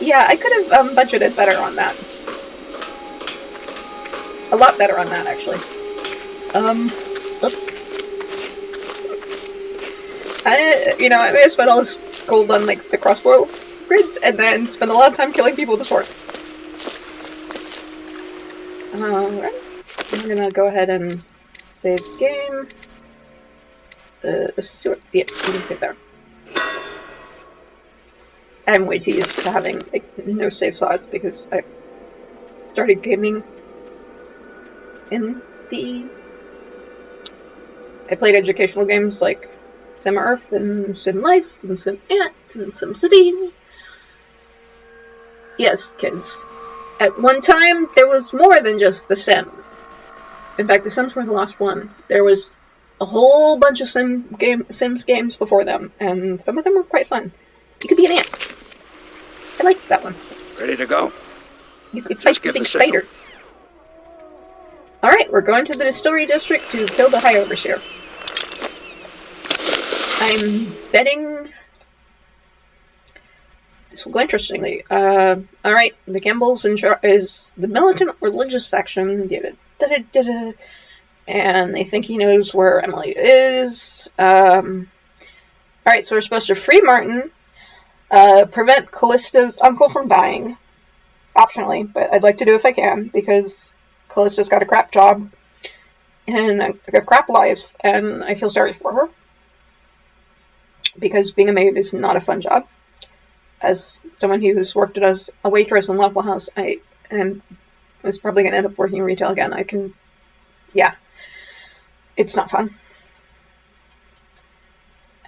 Yeah, I could have budgeted better on that. A lot better on that, actually. Oops. I may have spent all this gold on, like, the crossbow grids, and then spend a lot of time killing people with the sword. Alright. I'm gonna go ahead and save game. Let's see what... Yeah, you can save there. I'm way too used to having, like, no save slots because I started gaming in the... I played educational games like Sim Earth and Sim Life and Sim Ant and Sim City. Yes, kids. At one time, there was more than just The Sims. In fact, The Sims were the last one. There was a whole bunch of Sims games before them, and some of them were quite fun. You could be an ant. I liked that one. Ready to go? You could fight the big spider. Alright, we're going to the Distillery District to kill the High Overseer. I'm betting this will go interestingly. Alright, the Campbell's is the militant religious faction, and they think he knows where Emily is. Alright, so we're supposed to free Martin, prevent Callista's uncle from dying, optionally, but I'd like to do if I can, because Callista's got a crap job, and a crap life, and I feel sorry for her. Because being a maid is not a fun job. as someone who's worked as a waitress in Waffle House, and is probably going to end up working in retail again, yeah, it's not fun.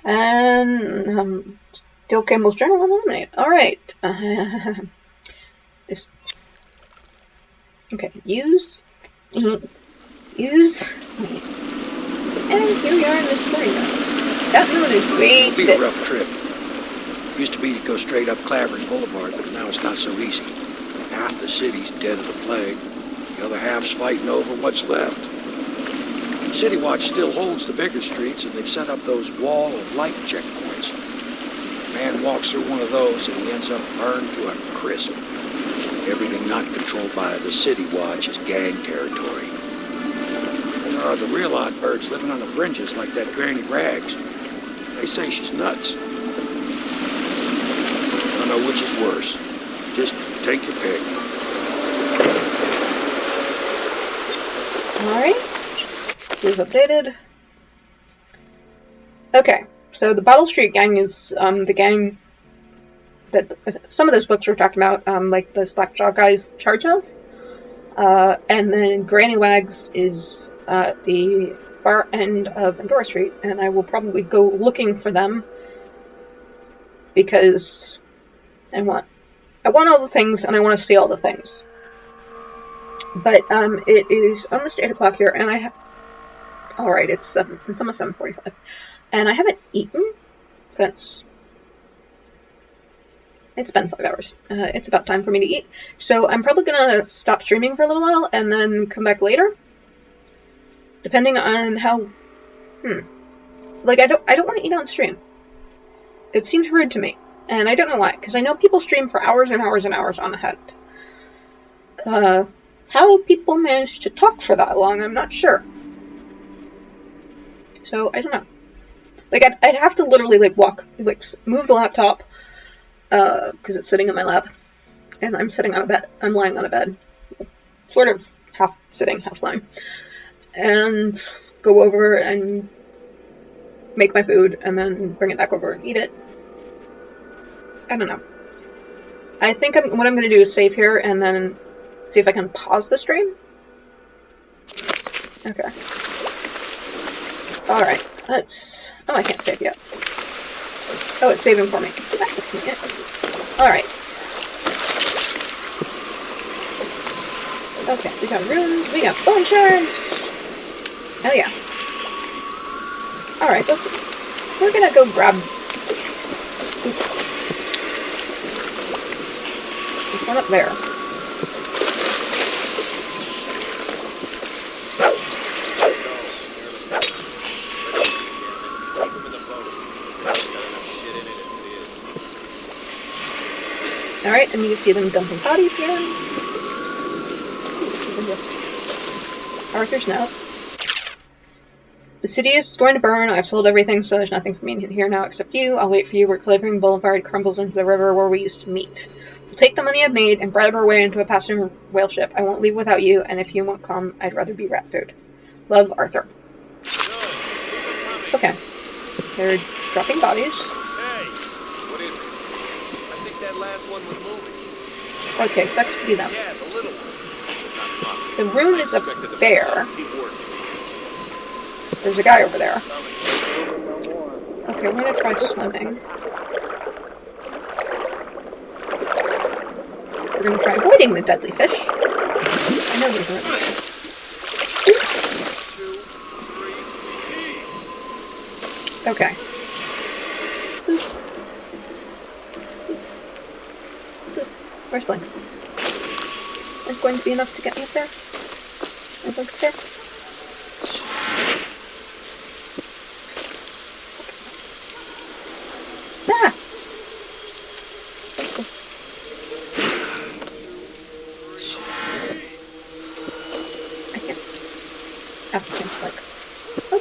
And Steal Campbell's journal and eliminate. Alright. Okay, use. Use. And here we are in this story now. That moon is way It'll be a rough trip. Used to be to go straight up Clavering Boulevard, but now it's not so easy. Half the city's dead of the plague. The other half's fighting over what's left. City Watch still holds the bigger streets, and they've set up those wall of light checkpoints. A man walks through one of those, and he ends up burned to a crisp. Everything not controlled by the City Watch is gang territory. And there are the real odd birds living on the fringes like that Granny Rags. They say she's nuts. I don't know which is worse. Just take your pick. Alright. Is updated. Okay, so the Battle Street Gang is the gang that some of those books were talking about, like the Slackjaw guys charge of. And then Granny Wags is the far end of Endora Street, and I will probably go looking for them because I want all the things and I want to see all the things. But it is almost 8 o'clock here, and alright, it's almost 7:45. And I haven't eaten since it's been 5 hours. It's about time for me to eat. So I'm probably gonna stop streaming for a little while and then come back later. Depending on how like I don't want to eat on stream. It seems rude to me. And I don't know why, because I know people stream for hours and hours and hours on end. How people manage to talk for that long, I'm not sure. So, I don't know. Like, I'd have to literally, like, move the laptop, because it's sitting in my lap, and I'm sitting on a bed. I'm lying on a bed. Sort of half sitting, half lying. And go over and make my food, and then bring it back over and eat it. I don't know. I think what I'm going to do is save here, and then see if I can pause the stream. Okay. Alright, let's... Oh, I can't save yet. Oh, it's saving for me. That's convenient. Alright. Okay, we got runes, we got bone shards. Oh yeah. Alright, we're gonna go grab... There's one up there. Alright, and you can see them dumping bodies again. Arthur's note. The city is going to burn. I've sold everything, so there's nothing for me here now except you. I'll wait for you where Clavering Boulevard crumbles into the river where we used to meet. We'll take the money I've made and bribe our way into a passenger whale ship. I won't leave without you, and if you won't come, I'd rather be rat food. Love, Arthur. Okay. They're dropping bodies. Hey, what is it? I think that last one was moving. Okay, sucks to be them. Yeah, the little one. The rune is up there. There's a guy over there. Okay, we're gonna try swimming. We're gonna try avoiding the deadly fish. I know there's one. Okay. Where's Blink? Is going to be enough to get me up there? I think there. Ah! I can't. Have to cancel Blink.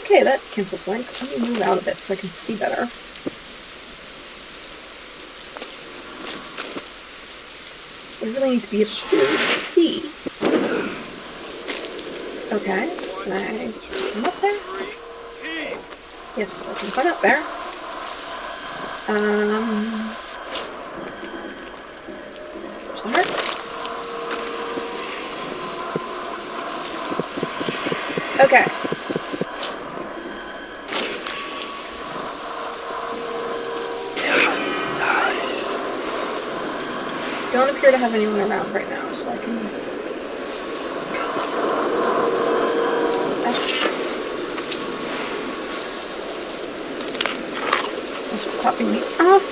Okay, that cancels Blink. Let me move out a bit so I can see better. I really need to be able to see. Okay, can I come up there? Yes, I can climb up there. Alright. Okay. Nice. Don't appear to have anyone around right now, so I can... This is popping me off.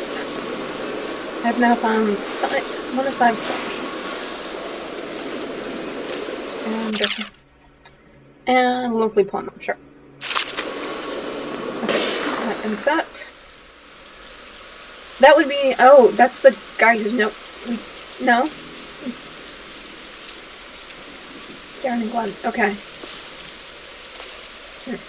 I've now found 1 of 5 options. And lovely plum, I'm sure. Okay, that ends that. That would be... Oh, that's the guy who's no... Darren and Glenn. Okay. Right.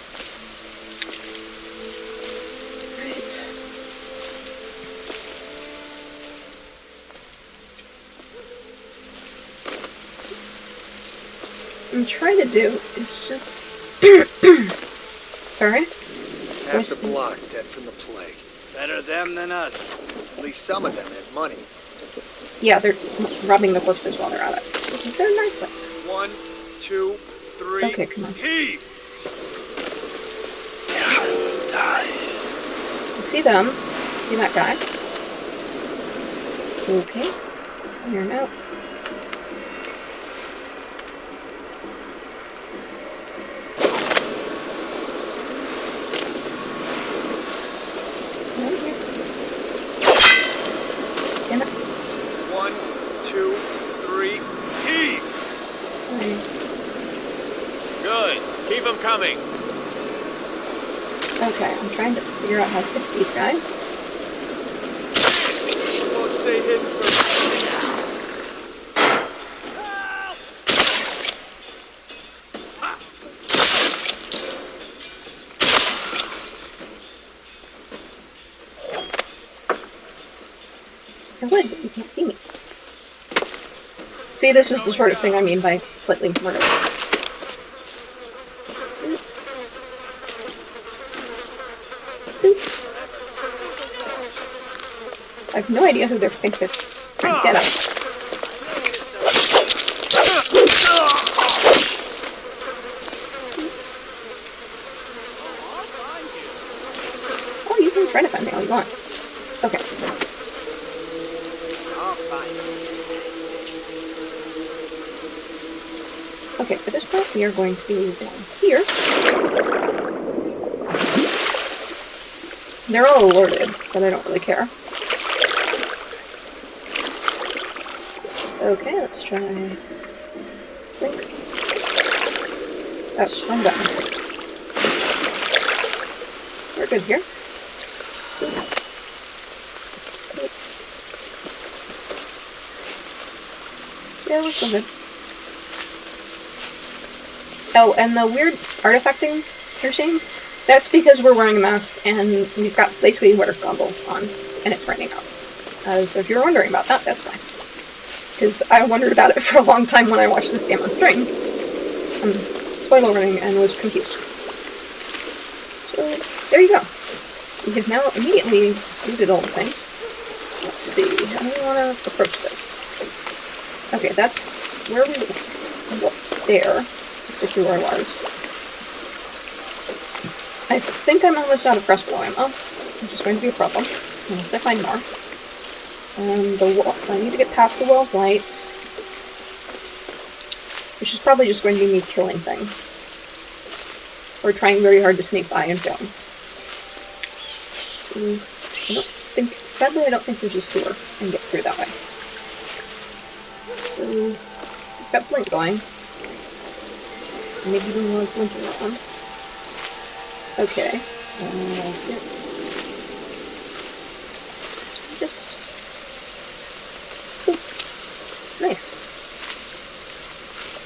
What I'm trying to do is just... Sorry? Half the block dead from the plague. Better them than us. At least some of them had money. Yeah, they're robbing the horses while they're at it. Which is very nice though. 1, 2, 3. Okay, come on. Heave! Yeah, it's nice. You see them. See that guy? Okay. Here now. Damn it. 1, 2, 3. Heave! Good. Keep them coming. Okay, I'm trying to figure out how to hit these guys. Won't stay hidden for... I would, but you can't see me. See, this is the sort of thing I mean by slightly murder. I have no idea who they think they're trying to get at. Oh, you can try to find me all you want. Okay. Okay, for this part, we are going to go down here. They're all alerted, but I don't really care. Okay, let's try... Blink. Oh, wrong button. We're good here. Yeah, we're still good. Oh, and the weird artifacting you're seeing, that's because we're wearing a mask and we've got basically wear goggles on, and it's raining out. So if you're wondering about that, that's fine. Because I wondered about it for a long time when I watched this game on stream. Spoiler warning, and was confused. So, there you go. We have now immediately looted all the things. Let's see, how do we want to approach this? Okay, that's where we were. There. Which is where I was. I think I'm almost out of crossbow ammo, which is going to be a problem, unless I find more. The wall, I need to get past the wall of light, which is probably just going to be me killing things. Or trying very hard to sneak by and film. Sadly I don't think there's a sewer and get through that way. So, we've got Blink going. Maybe we want to Blink in that one. Okay. Yeah. Just... Ooh. Nice.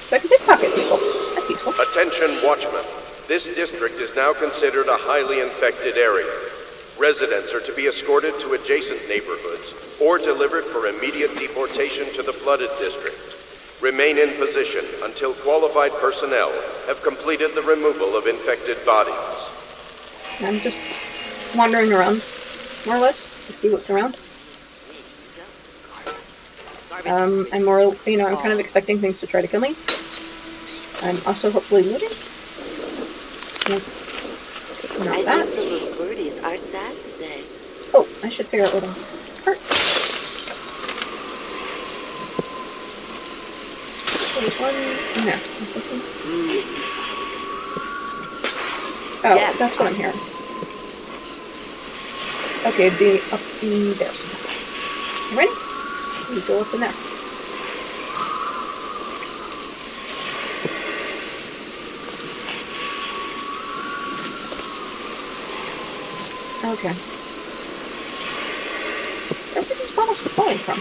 So I can pickpocket people. That's useful. Attention, Watchmen. This district is now considered a highly infected area. Residents are to be escorted to adjacent neighborhoods or delivered for immediate deportation to the flooded district. Remain in position until qualified personnel have completed the removal of infected bodies. I'm just wandering around, more or less, to see what's around. I'm more, I'm kind of expecting things to try to kill me. I'm also hopefully looting. Not I that. think the little birdies are sad today. Oh, I should figure out what I'm... Heart. There's one in there. That's something. Oh, yes, that's what I'm hearing. Okay, it'd be up in there sometime. You ready? You go up in there. Okay. Where are these bottles falling from?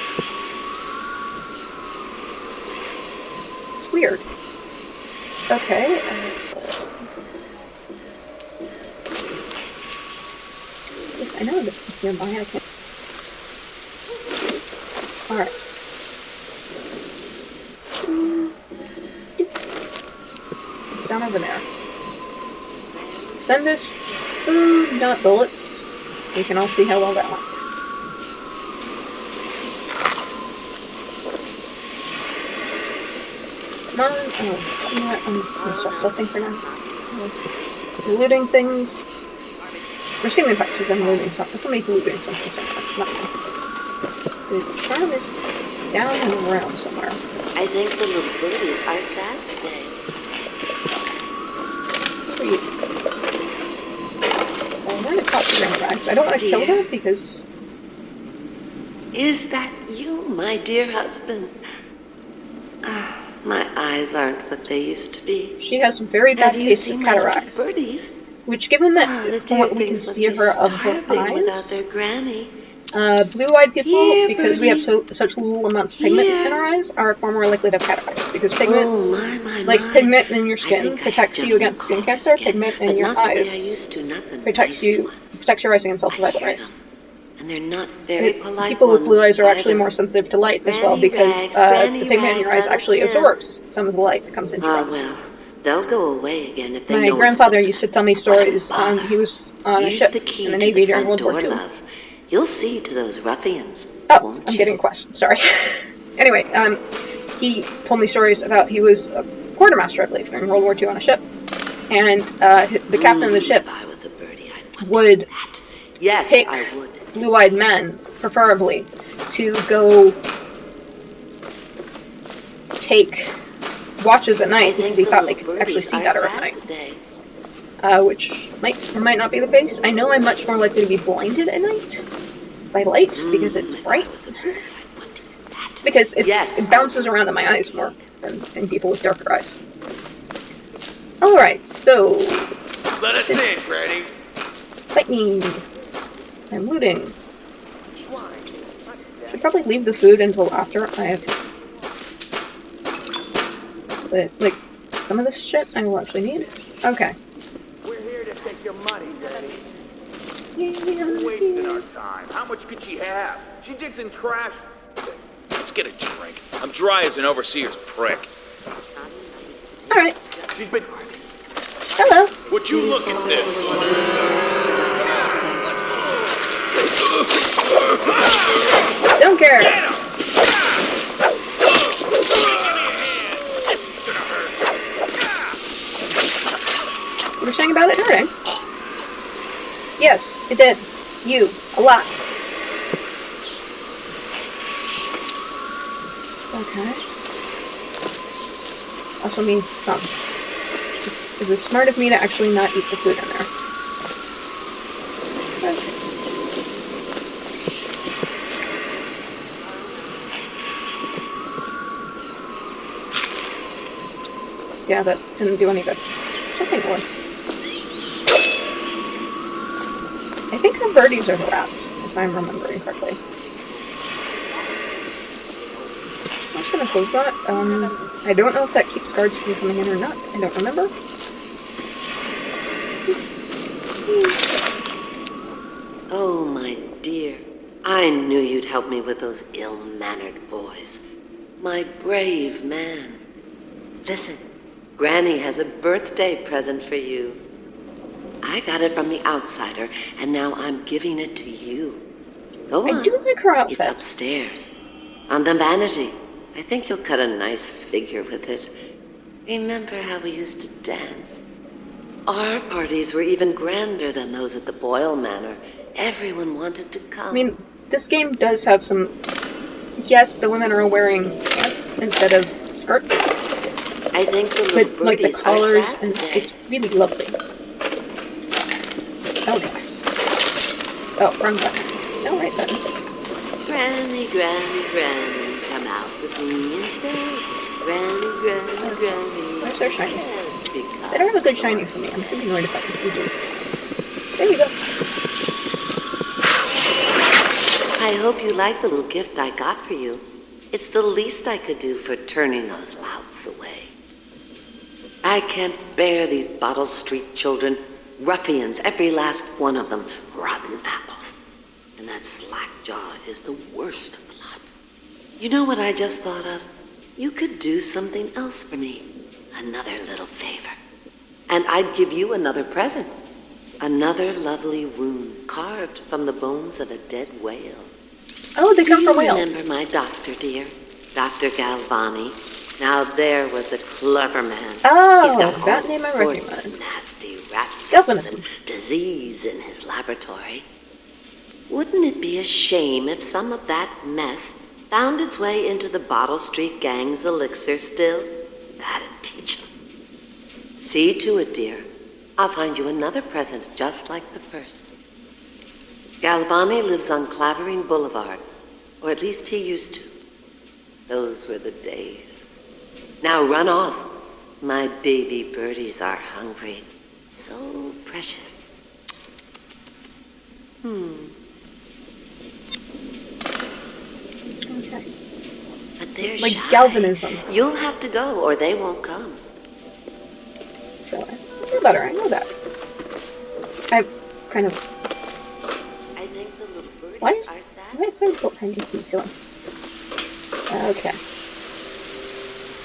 It's weird. Okay. Yes, I know that it's nearby. I can't. Alright. It's down over there. Send us food, not bullets. We can all see how well that went. Come on. Oh, you know what? I'm gonna stop selling for now. Looting things. Receiving packs of them looting something. Somebody's looting something somewhere. Nothing. The charm is down and around somewhere. I think the little birdies are sad today. Who are you? Well, I'm going to talk to Granny Rags. I don't want to kill her because... Is that you, my dear husband? My eyes aren't what they used to be. She has some very bad case of cataracts. Which, given that from what we can see her of her eyes, their granny. Blue-eyed people, because we have such little amounts of pigment in our eyes, are far more likely to have cataracts. Because pigment, pigment in your skin protects you against skin cancer. Pigment in your eyes protects your eyes against ultraviolet rays. And they're not very polite. People with blue eyes are actually more sensitive to light as well, because the pigment in your eyes actually absorbs some of the light that comes into your eyes. Well, they'll go away again if they know. My grandfather used to tell me stories. He was on a ship in the Navy during World War II. You'll see to those ruffians. Oh, I'm getting a question. Sorry. Anyway, he told me stories about he was a quartermaster, I believe, during World War II on a ship, and the captain of the ship would pick blue-eyed men, preferably, to go take watches at night because he thought they could actually see better at night. Which might or might not be the case. I know I'm much more likely to be blinded at night by light because it's bright. Because it bounces around in my eyes more than in people with darker eyes. Alright, so... Let us in, Granny! Fight me! I'm looting. Should probably leave the food until after I have... But, like, some of this shit I will actually need. Okay. We're here to take your money, Daddy. Yeah. Wasting our time. How much could she have? She digs in trash. Let's get a drink. I'm dry as an overseer's prick. Alright. She's been... Hello. Would you look at this? Don't care. You were saying about it hurting? Yes, it did. You. A lot. Okay. Also need some. It was smart of me to actually not eat the food in there. Okay. Yeah, that didn't do any good. Something more. I think the birdies are the rats, if I'm remembering correctly. I'm just gonna close that. I don't know if that keeps guards from coming in or not. I don't remember. Oh, my dear. I knew you'd help me with those ill-mannered boys. My brave man. Listen, Granny has a birthday present for you. I got it from the outsider, and now I'm giving it to you. Go on. I do like her outfit. It's upstairs. On the vanity. I think you'll cut a nice figure with it. Remember how we used to dance? Our parties were even grander than those at the Boyle Manor. Everyone wanted to come. I mean, this game does have some... Yes, the women are wearing pants instead of skirts. I think the little But, like, the birdies are collars, sad and today. it's really lovely. Okay. Oh, wrong button. No, right button. Granny, Granny, Granny, come out with me instead. Granny, Granny, Granny. Where's their shiny? Because They don't have a good shiny for me. I'm pretty annoyed if I can do. There we go. I hope you like the little gift I got for you. It's the least I could do for turning those louts away. I can't bear these Bottle Street children. Ruffians, every last one of them. Rotten apples. And that slack-jaw is the worst of the lot. You know what I just thought of? You could do something else for me. Another little favor. And I'd give you another present. Another lovely rune carved from the bones of a dead whale. Oh, they come from whales. Remember my doctor, dear? Dr. Galvani. Now there was a clever man. Oh, He's got that all name I sorts recognize. of nasty rat Galvanism. and disease in his laboratory. Wouldn't it be a shame if some of that mess found its way into the Bottle Street Gang's elixir still? That'd teach them. See to it, dear. I'll find you another present just like the first. Galvani lives on Clavering Boulevard, or at least he used to. Those were the days. Now run off. My baby birdies are hungry. So precious. Okay. But they're Like shy. galvanism. You'll have to go, or they won't come. So I feel better, I know that. I've kind of... I think the little birdies Why is are sad. there a boat hanging from the ceiling? Okay.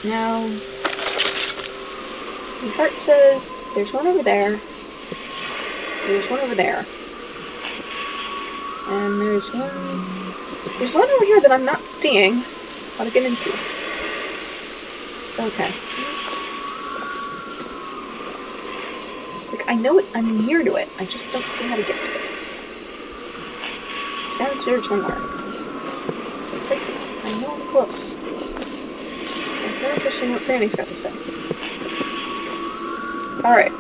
Now... The chart says there's one over there. There's one over there. And there's one over here that I'm not seeing how to get into. Okay. It's like, I know it, I'm near to it, I just don't see how to get to it. It's downstairs somewhere. I know I'm close. I'm very interested in what Granny's got to say. Alright.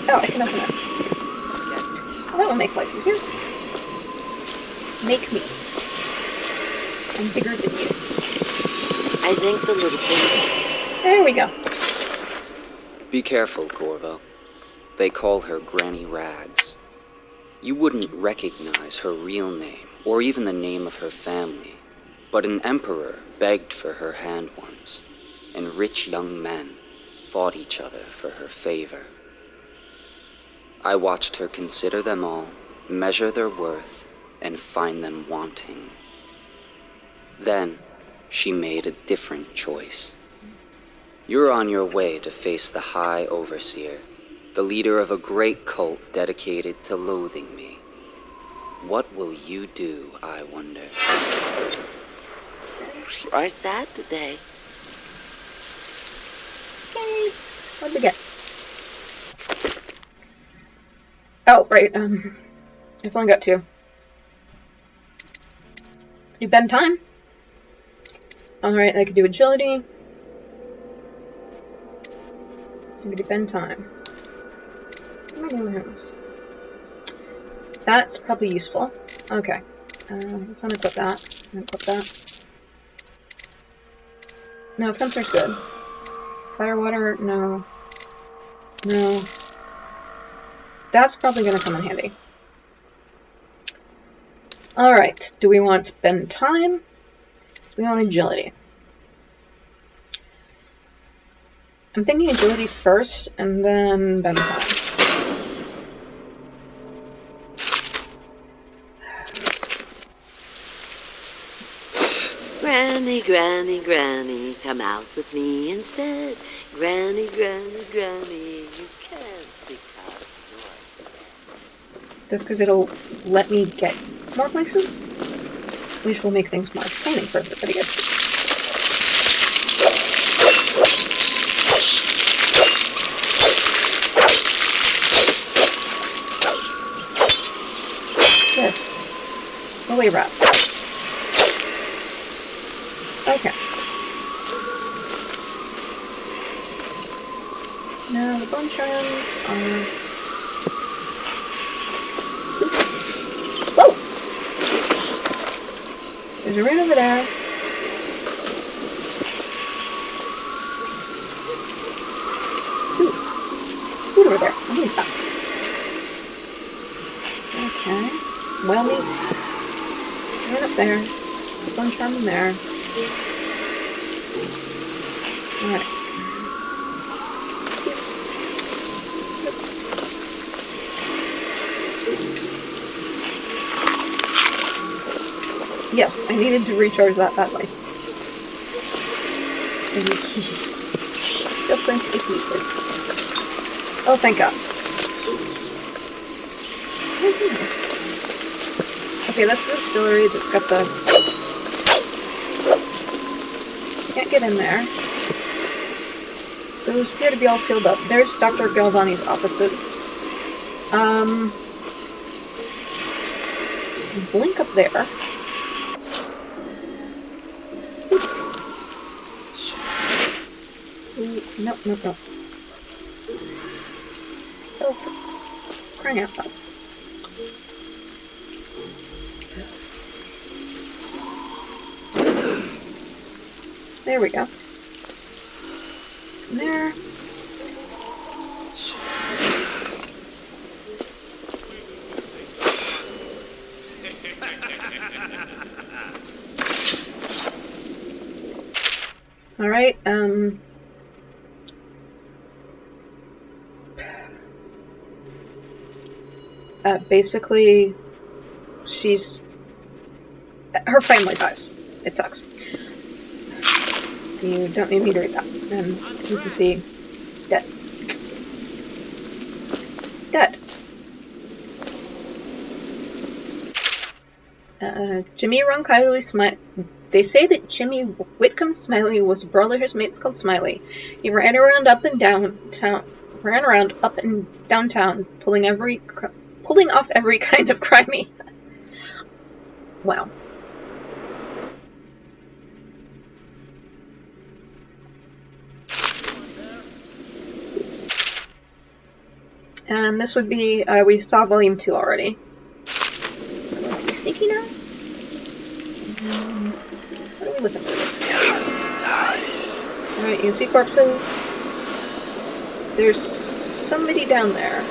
Oh, I can open it. Well, that will make life easier. Make me. I'm bigger than you. I think the little thing. There we go. Be careful, Corvo. They call her Granny Rags. You wouldn't recognize her real name, or even the name of her family. But an emperor begged for her hand once, and rich young men fought each other for her favor. I watched her consider them all, measure their worth, and find them wanting. Then, she made a different choice. You're on your way to face the High Overseer, the leader of a great cult dedicated to loathing me. What will you do, I wonder? Are sad today. Yay! What'd we get? Oh, right, I've only got two. Do bend time? Alright, I could do agility. I could do bend time. What am I doing with hands? That's probably useful. Okay. Let's unequip that. Unequip that. No, fencer's good. Firewater, no. No. That's probably gonna come in handy. Alright, do we want bend time? Do we want agility? I'm thinking agility first, and then bend time. Granny, Granny, Granny, come out with me instead. Granny, Granny, Granny, you can't because you're Just because it'll let me get more places, which will make things more entertaining for everybody. Yes. Away rats. Okay. Now the bone shards are... Whoa! There's a rune over there. Ooh. Food over there. I need that. Okay. Well, me. Right up there. Bone charm in there. Alright. Yes, I needed to recharge that badly. Still simply heated. Oh, thank God. Okay, that's the distillery that's got the... Can't get in there. Those appear to be all sealed up. There's Dr. Galvani's offices. Blink up there. No. Oh, crying out loud. There we go. There. All right. Basically, her family dies. It sucks. You don't need me to read that. And you can see, dead. Dead. Jimmy Roncalli Smiley. They say that Jimmy Whitcomb Smiley was a brother his mates called Smiley. He ran around up and downtown, pulling off every kind of crimey. Wow. And this would be, we saw Volume 2 already. Are we sneaky now? What are we looking for? Nice. Alright, you can see corpses. There's somebody down there.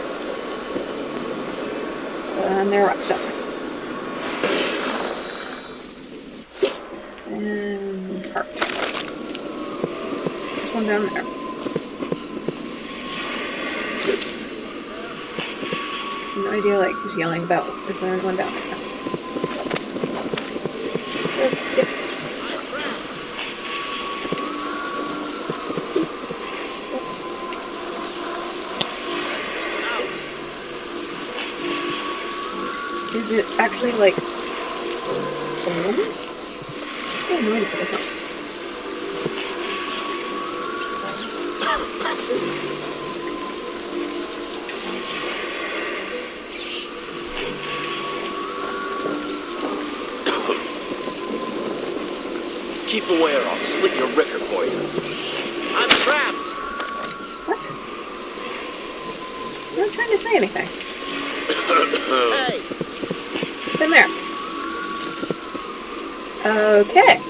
And there are rats down there. And heart. There's one down there. No idea, like, who's yelling about. Is there anyone down there? No. Is it actually, like, a woman? I have no idea what this is. Keep away or I'll slit your ricker for you. I'm trapped! What? I'm not trying to say anything. Hey! It's in there. Okay.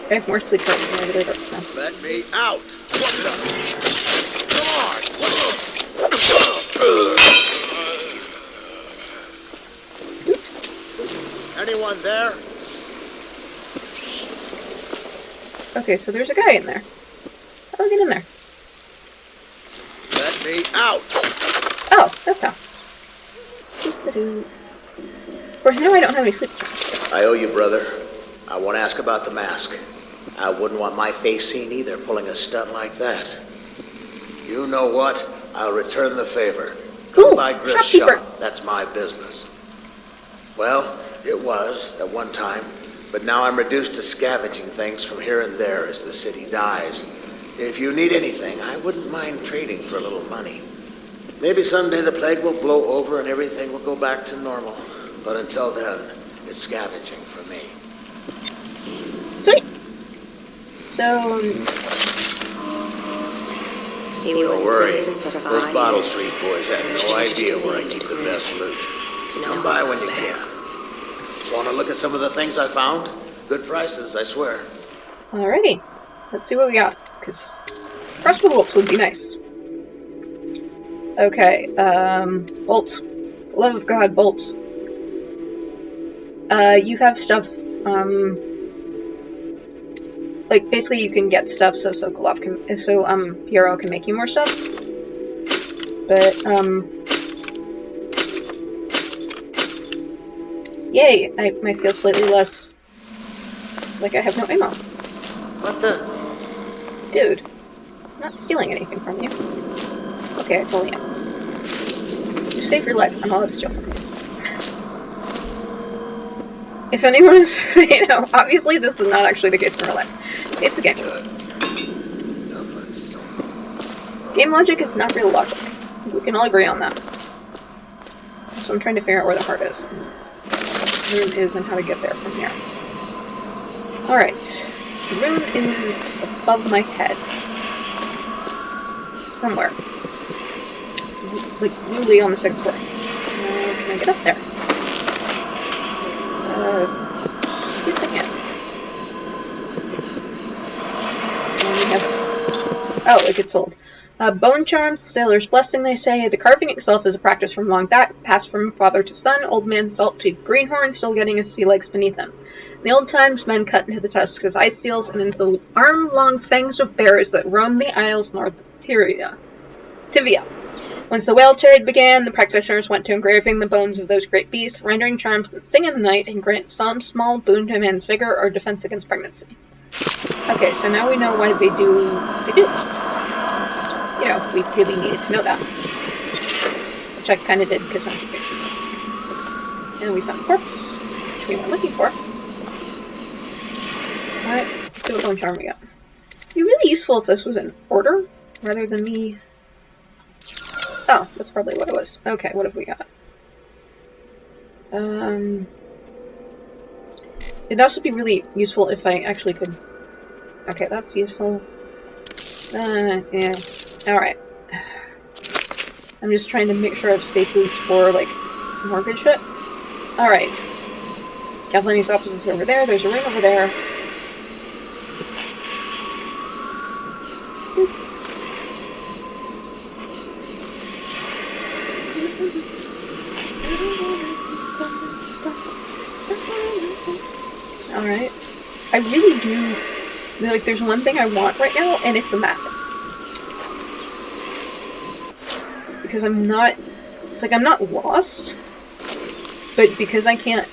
Okay, more sleep right now. Everybody hurts now. Let me out! What the? Anyone there? Okay, so there's a guy in there. How do I get in there? Let me out! Oh, that's how. Of course, now I don't have any sleep. I owe you, brother. I won't ask about the mask. I wouldn't want my face seen either, pulling a stunt like that. You know what? I'll return the favor. Come by Griff's shopkeeper. shop. That's my business. Well, it was at one time, but now I'm reduced to scavenging things from here and there as the city dies. If you need anything, I wouldn't mind trading for a little money. Maybe someday the plague will blow over and everything will go back to normal. But until then, it's scavenging for me. Sweet. So, Don't worry. Those Bottle Street boys had no idea where I keep the best loot. So come by when you can. Want to look at some of the things I found? Good prices, I swear. alrighty. Let's see what we got. Because crossbow bolts would be nice. Okay, bolts. For the love of God, bolts. You have stuff, like, basically you can get stuff so Sokolov can, so, Piero can make you more stuff. But, yay, I might feel slightly less like I have no ammo. What the? Dude, I'm not stealing anything from you. Okay, I totally am. You save your life, I'm allowed to steal from you. If anyone is, obviously this is not actually the case in real life. It's a game. Game logic is not real logic. We can all agree on that. So I'm trying to figure out where the heart is. The room is and how to get there from here. Alright. The room is above my head. Somewhere. Like, literally on the 6th floor. Can I get up there? Yes, I can. Oh, it gets sold. Bone charms, sailor's blessing, they say. The carving itself is a practice from long back, passed from father to son, old man salt to greenhorn, still getting his sea legs beneath him. In the old times, men cut into the tusks of ice seals and into the arm-long fangs of bears that roamed the isles north of Tivia. Once the whale trade began, the practitioners went to engraving the bones of those great beasts, rendering charms that sing in the night and grant some small boon to a man's vigor or defense against pregnancy. Okay, so now we know why they do. We really needed to know that. Which I kind of did, because I'm curious. And we found the corpse, which we were looking for. Alright, let's see what bone charm we got. It'd be really useful if this was in order, rather than me... Oh, that's probably what it was. Okay, what have we got? It'd also be really useful if I actually could... Okay, that's useful. Yeah. Alright. I'm just trying to make sure I have spaces for, like, more good shit. Alright. Kathleen's office is over there. There's a room over there. Alright. I really do... Like, there's one thing I want right now, and it's a map. Because I'm not... It's like, I'm not lost, but because I can't,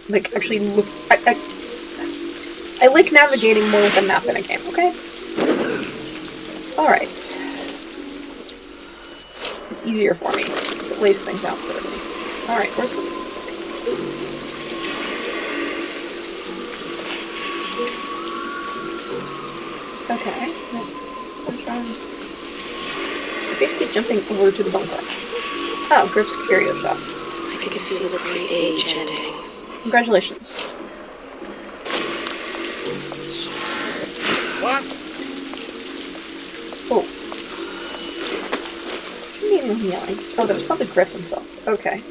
like, actually look... I like navigating more with a map in a game, okay? Alright. It's easier for me, because it lays things out clearly. Alright, where's the... Okay. Basically jumping over to the bunker. Oh, Griff's Curio Shop. I could feel the great age ending. Congratulations. What? Oh. What do you mean I'm yelling? Oh, that was probably Griff himself. Okay.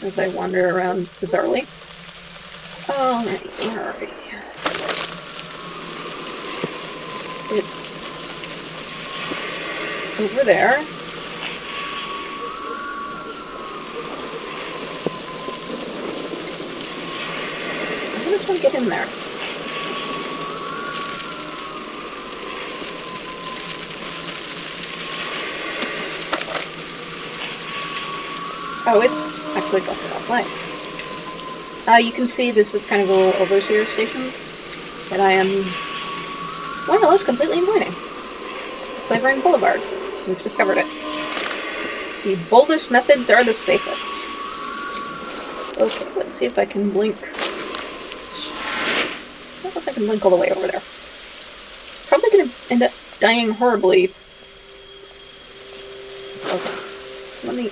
As I wander around bizarrely. Alright, where are we? It's over there. I just want to get in there. Oh, it's actually busted off light. You can see this is kind of a little overseer station that I am more or less completely avoiding. It's Flavoring Boulevard. We've discovered it. The boldest methods are the safest. Okay, let's see if I can blink. I don't know if I can blink all the way over there. Probably gonna end up dying horribly. Okay, let me...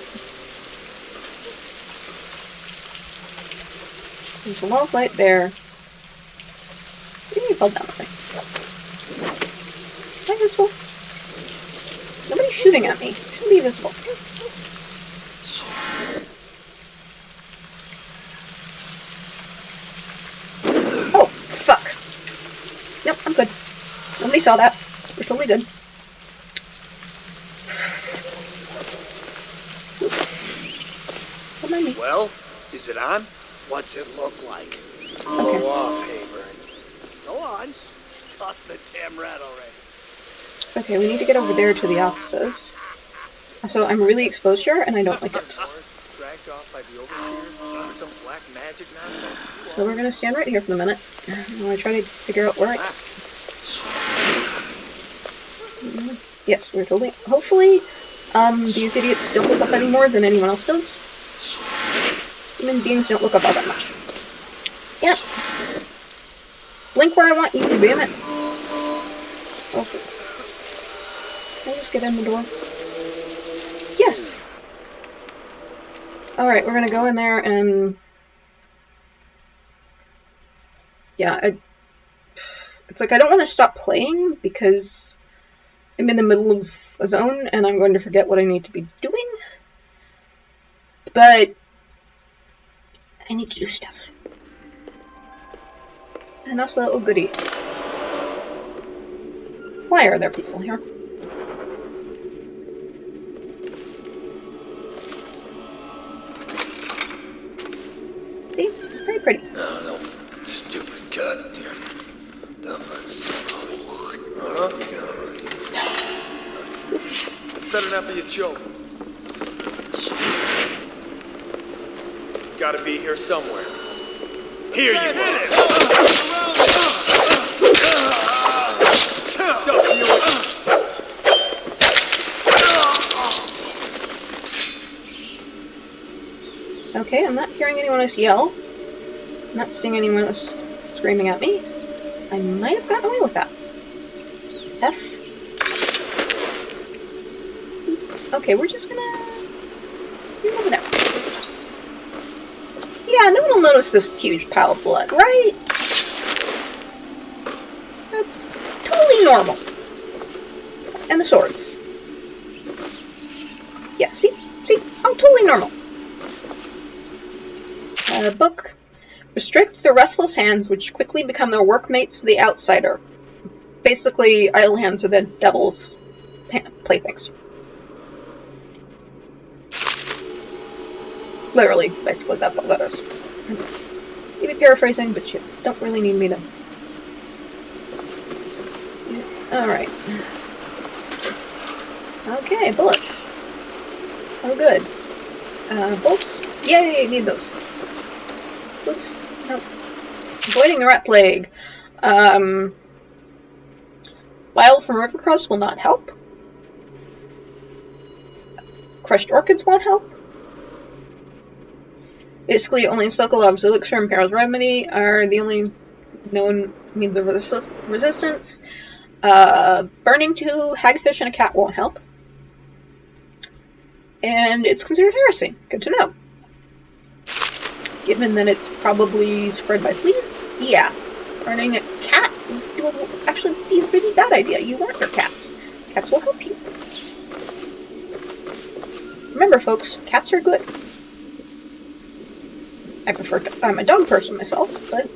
There's a wall right there. Maybe fell down that way. Am I visible? Nobody's shooting at me. Shouldn't be visible. Oh, fuck. Nope, I'm good. Nobody saw that. We're totally good. Come on, me. Well, is it on? What's it look like? Blow off, Haber. Go on. Toss the damn rat already. Okay, we need to get over there to the offices. So I'm really exposed here, and I don't like it. Dragged off by the overseers, some black magic nonsense. So we're gonna stand right here for a minute while I try to figure out where I... Yes, we're totally... Hopefully, these idiots don't look up any more than anyone else does. Human beings don't look up all that much. Yep. Blink where I want you to, damn it. Okay. Can I just get in the door? Yes! Alright, we're gonna go in there and... Yeah, it's like I don't want to stop playing because I'm in the middle of a zone and I'm going to forget what I need to be doing. But I need to do stuff. And also, oh goody. Why are there people here? See? Very pretty. No, stupid goddamn. This better not be a joke. Gotta be here somewhere. Here you are. Okay, I'm not hearing anyone else yell. I'm not seeing anyone else screaming at me. I might have gotten away with that. F. Okay, we're just gonna... Move over there. Yeah, no one will notice this huge pile of blood, right? That's totally normal. And the swords. Yeah, see? Oh, totally normal. Book. Restrict the restless hands, which quickly become the workmates of the outsider. Basically, idle hands are the devil's playthings. Literally, basically, that's all that is. Maybe paraphrasing, but you don't really need me to... Alright. Okay, bullets. Oh, good. Bolts? Yay, need those. Boots? Nope. Avoiding the rat plague. Bile from Rivercrest will not help. Crushed orchids won't help. Basically, only Sokolov's elixir and Peril's remedy are the only known means of resistance. Burning 2 hagfish and a cat won't help. And it's considered heresy. Good to know. Given that it's probably spread by fleas, yeah. Burning a cat will actually be a really bad idea. You want your cats. Cats will help you. Remember, folks, cats are good. I'm a dog person myself, but...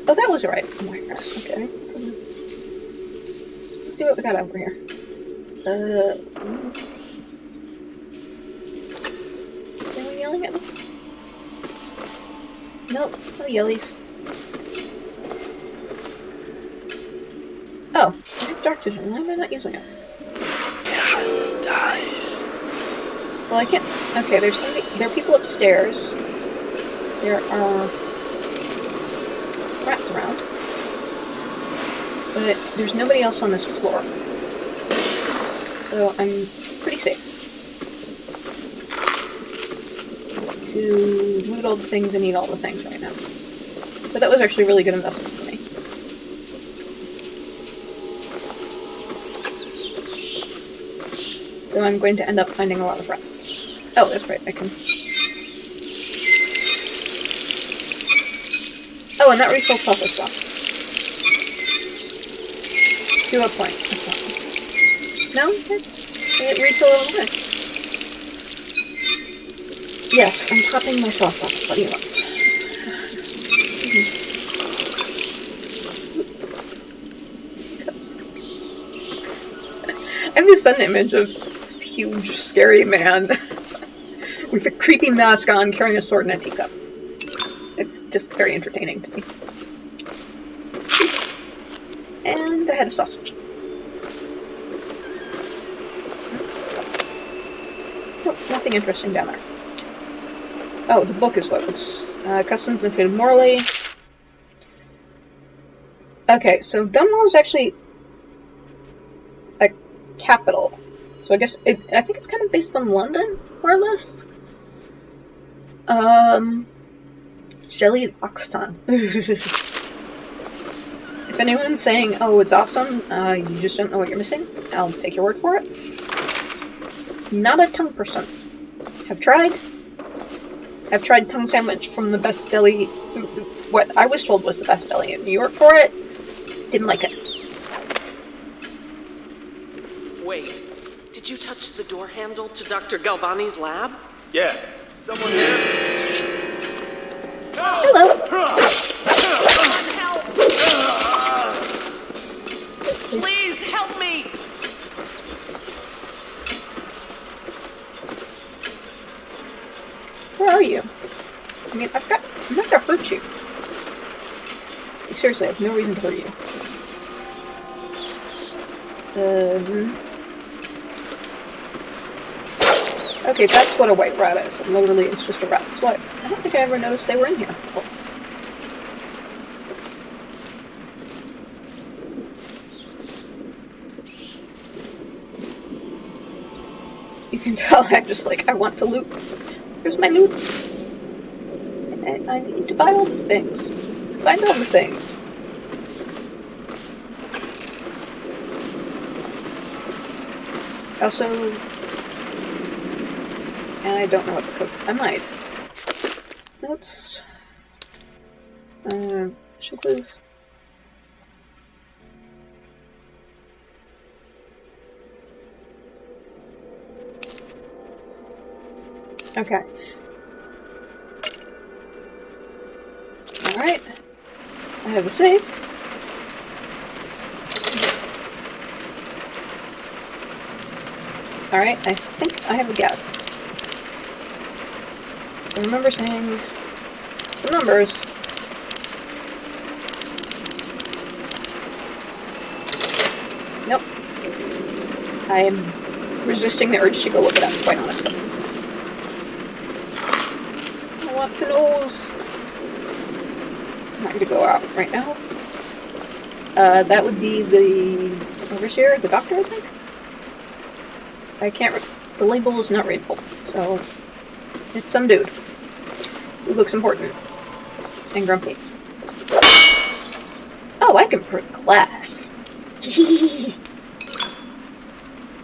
Oh, that was right. Oh my god, okay. Let's see what we got over here. Is anyone yelling at me? Nope, no yellies. Oh, I have dark vision. Why am I not using it? Well, I can't. Okay, there are people upstairs. There are rats around, but there's nobody else on this floor, so I'm pretty safe to loot all the things and eat all the things right now. But that was actually a really good investment for me. So I'm going to end up finding a lot of rats. Oh, that's right, I can... Oh, and that refills health as well. To a point. No? It refills all the way. Yes, I'm topping myself up. What do you want? I have this sudden image of this huge, scary man with a creepy mask on, carrying a sword and a teacup. It's just very entertaining to me. And the head of sausage. Nope, nothing interesting down there. Oh, the book is what it was. Customs and Food Morley. Okay, so Dunwall is actually a capital. So I guess I think it's kind of based on London, more or less. Jelly and Oxton. If anyone's saying, oh, it's awesome, you just don't know what you're missing, I'll take your word for it. Not a tongue person. Have tried. I've tried tongue sandwich from the best deli, what I was told was the best deli in New York for it. Didn't like it. Wait, did you touch the door handle to Dr. Galvani's lab? Yeah. Someone there? Hello. Help! Please help me! Where are you? I mean, I'm not gonna hurt you. Seriously, I have no reason to hurt you. Okay, that's what a white rat is. Literally, it's just a rat. That's why I don't think I ever noticed they were in here before. You can tell I'm just like, I want to loot. Here's my loots. And I need to buy all the things. Find all the things. Also, I don't know what to cook. I might. Notes. Should clues. Okay. Alright. I have a safe. Alright, I think I have a guess. I remember saying some numbers. Nope. I am resisting the urge to go look it up, quite honestly. I want to know. I'm not going to go out right now. That would be the overseer, the doctor, I think? I can't. The label is not readable, so it's some dude who looks important and grumpy. Oh, I can break glass.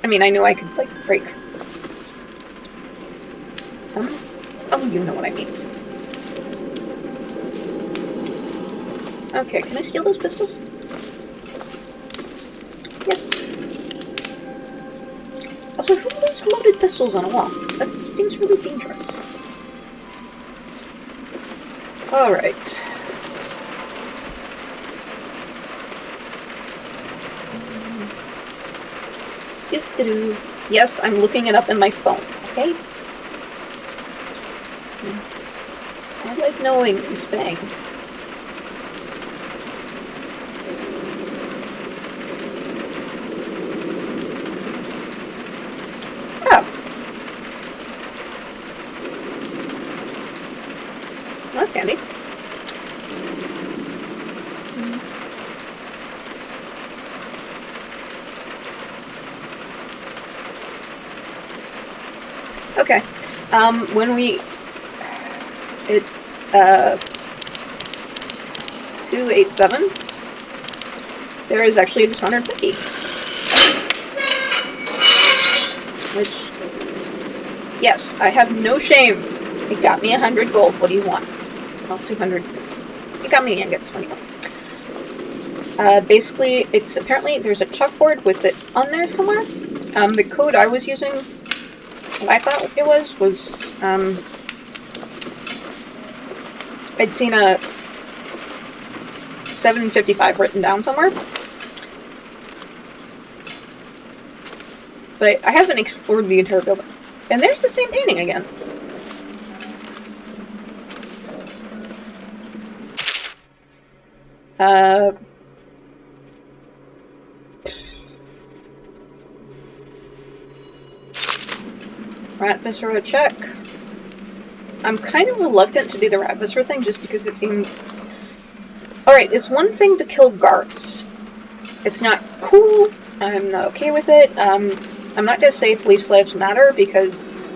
I mean, I knew I could like break some. Oh, you know what I mean. Okay, can I steal those pistols? Yes. Also, who leaves loaded pistols on a wall? That seems really dangerous. Alright. Doo-doo-doo. Yes, I'm looking it up in my phone, okay? I like knowing these things. Okay. It's 287. There is actually a Dishonored wiki. Which, yes, I have no shame. It got me 100 gold. What do you want? Well, 200. It got me ingots, 21. Basically, it's apparently there's a chalkboard with it on there somewhere. The code I was using, what I thought it was I'd seen a 755 written down somewhere. But I haven't explored the entire building. And there's the same painting again. Rat Viscera check. I'm kind of reluctant to do the Rat Viscera thing just because it seems... Alright, it's one thing to kill guards. It's not cool. I'm not okay with it. I'm not going to say police lives matter because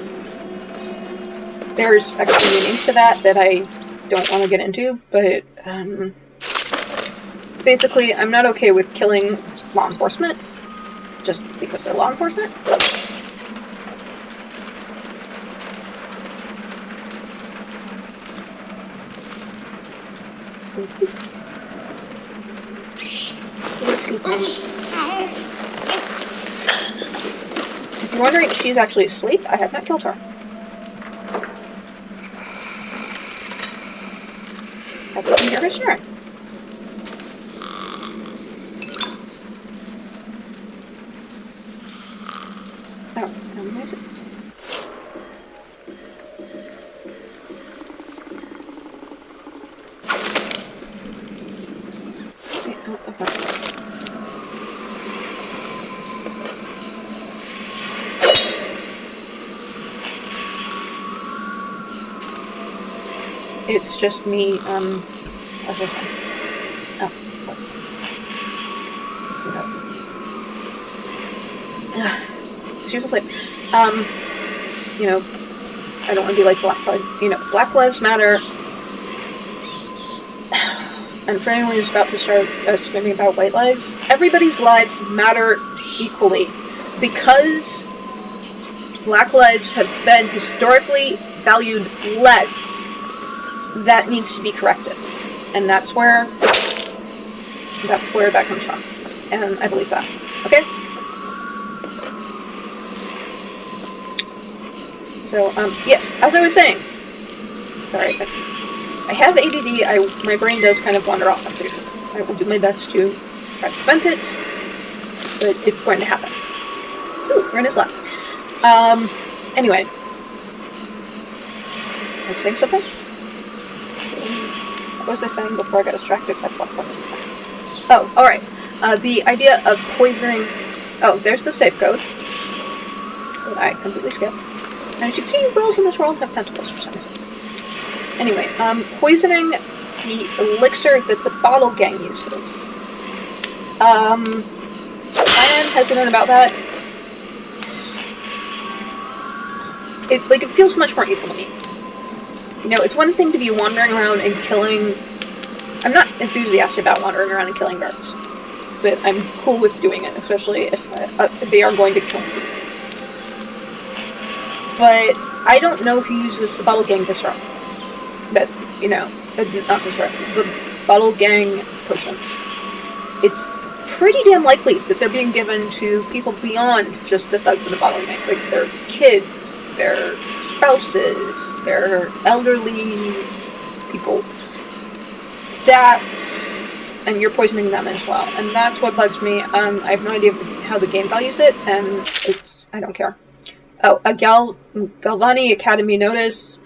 there's a couple meanings to that I don't want to get into, but basically I'm not okay with killing law enforcement just because they're law enforcement. If you're wondering, she's actually asleep. I have not killed her. I couldn't hear her snoring. Oh, where is it? What the fuck? It's just me, what was I saying? Oh, what? She's asleep. You know, I don't want to be like Black Lives Matter. And for anyone who's about to start screaming about white lives, everybody's lives matter equally. Because Black lives have been historically valued less, that needs to be corrected. And that's where that comes from. And I believe that. Okay? So, yes, as I was saying. Sorry, I have ADD. My brain does kind of wander off, I'm pretty sure. I will do my best to try to prevent it, but it's going to happen. Ooh, Ren is left. Anyway. I was saying something? What was I saying before I got distracted by Black Lives? Oh, alright. The idea of poisoning... Oh, there's the safe code. That I completely skipped. And as you can see, whales in this world have tentacles for some reason. Anyway, poisoning the elixir that the bottle gang uses. I am hesitant about that. It feels much more evil to me. You know, it's one thing to be wandering around and killing... I'm not enthusiastic about wandering around and killing guards. But I'm cool with doing it, especially if they are going to kill me. But I don't know who uses the bottle gang disrupt. That, you know, not disrupt, the bottle gang potions. It's pretty damn likely that they're being given to people beyond just the thugs of the bottle gang. Like, their kids, their spouses, their elderly people. And you're poisoning them as well. And that's what bugs me. I have no idea how the game values it, and I don't care. Oh, a Galvani Academy notice.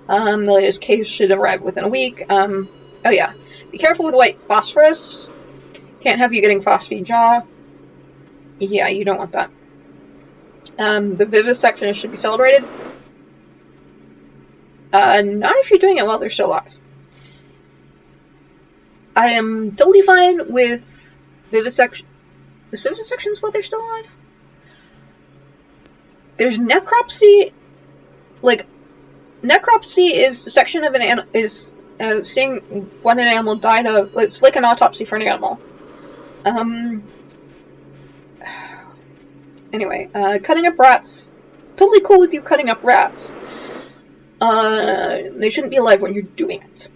The latest case should arrive within a week. Oh yeah. Be careful with white phosphorus. Can't have you getting phosphine jaw. Yeah, you don't want that. The vivisection should be celebrated. Not if you're doing it while they're still alive. I am totally fine with vivisection. Is vivisections while they're still alive? There's necropsy like, necropsy is the section of an is seeing when an animal died of. It's like an autopsy for an animal. Anyway, cutting up rats. Totally cool with you cutting up rats. They shouldn't be alive when you're doing it.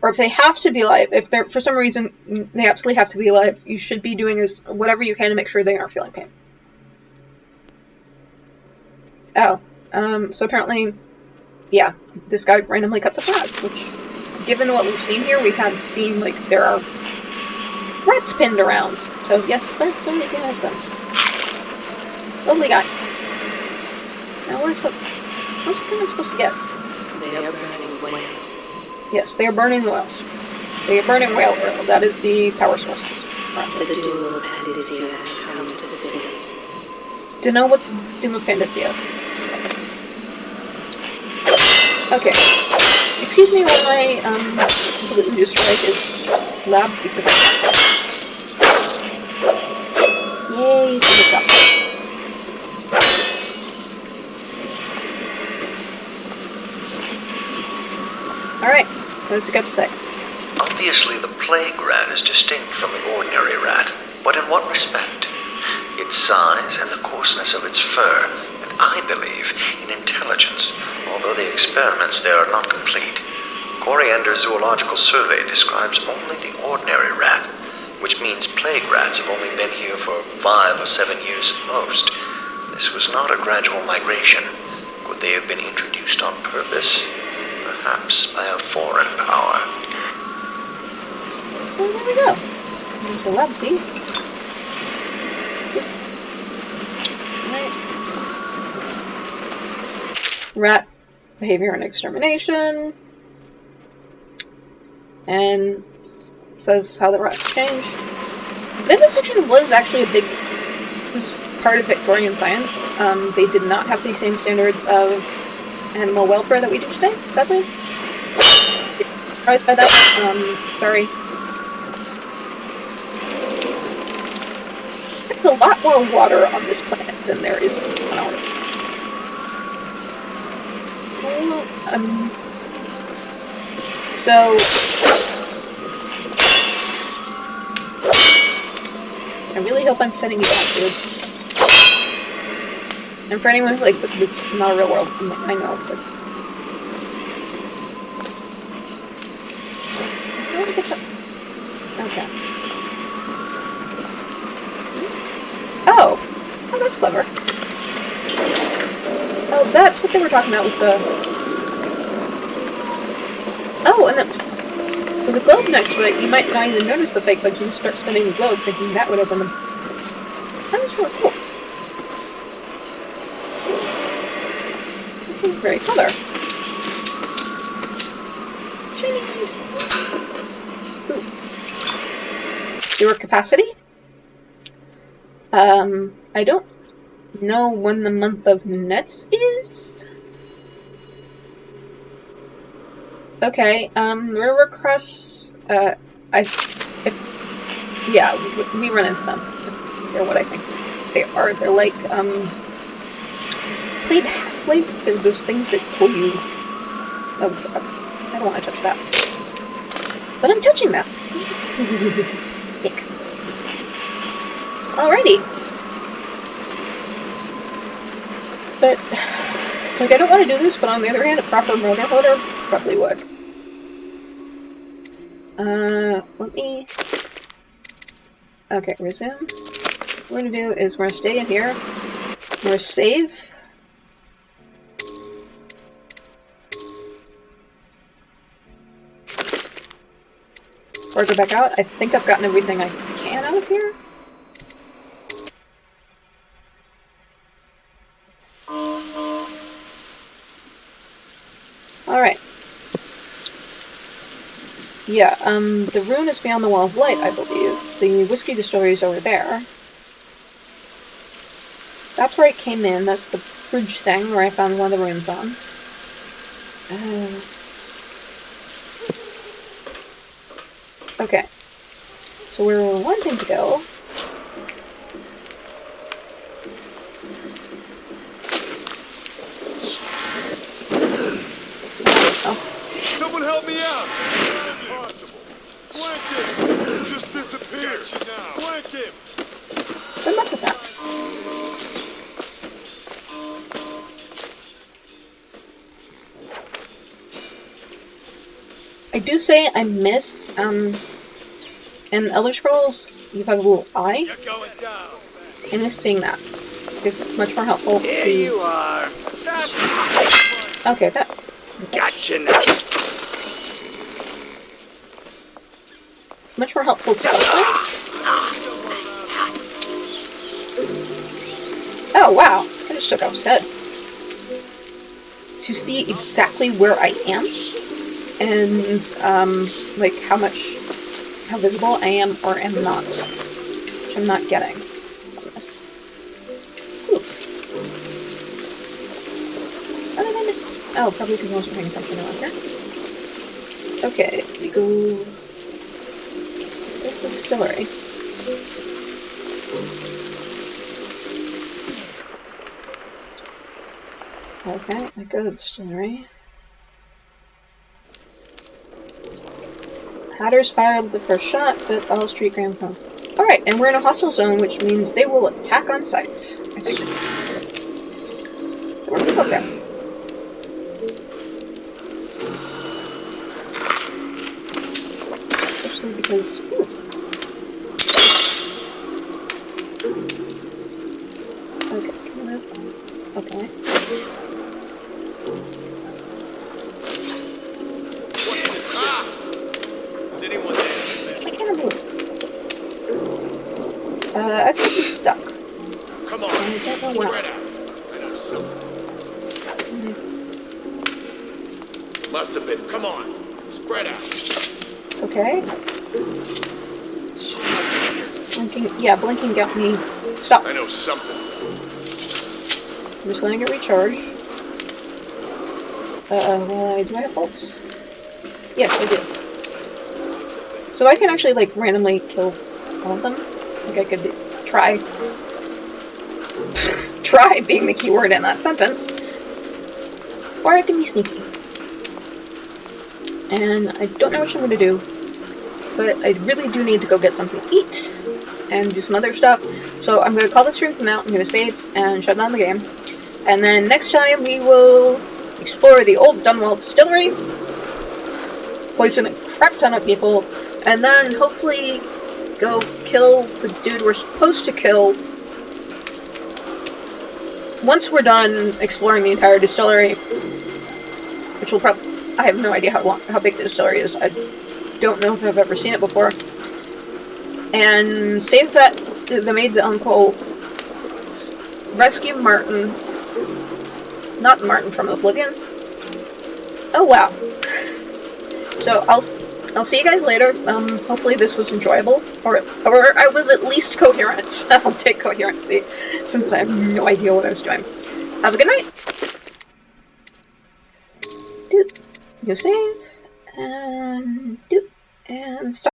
Or if they have to be alive, if they're, for some reason, they absolutely have to be alive, you should be doing whatever you can to make sure they aren't feeling pain. Oh, so apparently, yeah, this guy randomly cuts up rats, which, given what we've seen here, we have seen, like, there are rats pinned around. So, yes, there clearly has been. Lovely guy. Now, what's the thing I'm supposed to get? They are burning whales. Yes, they are burning whales. They are burning whale oil. That is the power source. The doom of Pandacia has come to the city. To know what the doom of Pandacia is. Okay. Excuse me while I completely destroy his lab because yay, stop. Alright, what does it got to say? Obviously, the plague rat is distinct from the ordinary rat, but in what respect? Its size and the coarseness of its fur, and I believe in intelligence, although the experiments there are not complete. Coriander's zoological survey describes only the ordinary rat, which means plague rats have only been here for 5 or 7 years at most. This was not a gradual migration. Could they have been introduced on purpose? Perhaps by a foreign power. Well, there we go. There's the lab key. Rat behavior and extermination. And says how the rats changed. Vivisection was actually was part of Victorian science. They did not have the same standards of animal welfare that we do today, sadly. Surprised by that. Sorry. There's a lot more water on this planet than there is on ours. So I really hope I'm sending you back good. And for anyone who's like, it's not a real world, I know, but okay. Oh, that's clever. Oh, that's what they were talking about with the. Oh, and that's with the globe next to it. You might not even notice the fake bugs when you start spinning the globe, thinking that would open them. That was really cool. This is very clever. Shinies. Ooh. Sewer capacity. I don't know when the month of Nets is. Okay, river crusts, yeah, we run into them. They're what I think they are. They're like, played Half-Life, they're those things that pull you. Oh, I don't want to touch that. But I'm touching that. Ick. Alrighty. But, it's like I don't want to do this, but on the other hand, a proper Murderhobo probably would. Let me... Okay, resume. What we're gonna do is we're gonna stay in here. We're gonna save. Or go back out. I think I've gotten everything I can out of here. Alright. Yeah, the rune is beyond the Wall of Light, I believe. The whiskey distillery is over there. That's where I came in. That's the bridge thing where I found one of the runes on. Okay. So where we're wanting to go... help me out? Impossible. Flank him. He just disappeared. Flank him. Good luck with that. I do say I miss, in Elder Scrolls, you have a little eye. You're going down. I miss seeing that, because it's much more helpful to... Here you are. Okay, that... Gotcha now. It's much more helpful stealth-wise. Oh, wow. I just took off his head. To see exactly where I am, and, like, how visible I am or am not. Which I'm not getting from this. Ooh. How did I miss? Oh, probably because I wasn't paying attention around here. Okay, we go... Where's the distillery? Okay, I go to the distillery. Hatters fired the first shot, but all street gram home. Alright, and we're in a hostile zone, which means they will attack on sight. I think. What's up there? Especially because... Ooh. Okay, can I move? Okay. I could be stuck. Come on. I don't know why. Must have been. Come on. Spread out. Okay. Blinking. Yeah, blinking got me. Stop. I know something. I'm just letting it recharge. Do I have bolts? Yes, I do. So I can actually, like, randomly kill all of them. Like, I could try. Try being the key word in that sentence. Or I can be sneaky. And I don't know what I'm going to do. But I really do need to go get something to eat. And do some other stuff. So I'm going to call this stream from now. I'm going to save and shut down the game. And then next time we will explore the old Dunwell Distillery. Poison a crap ton of people. And then hopefully go kill the dude we're supposed to kill. Once we're done exploring the entire distillery, which will probably... I have no idea how big the distillery is. I don't know if I've ever seen it before. And save the maid's uncle, rescue Martin. Not Martin from Oblivion. Oh wow. So I'll see you guys later. Hopefully this was enjoyable, or I was at least coherent. I'll take coherency, since I have no idea what I was doing. Have a good night. Doop. New save, and doop, and stop.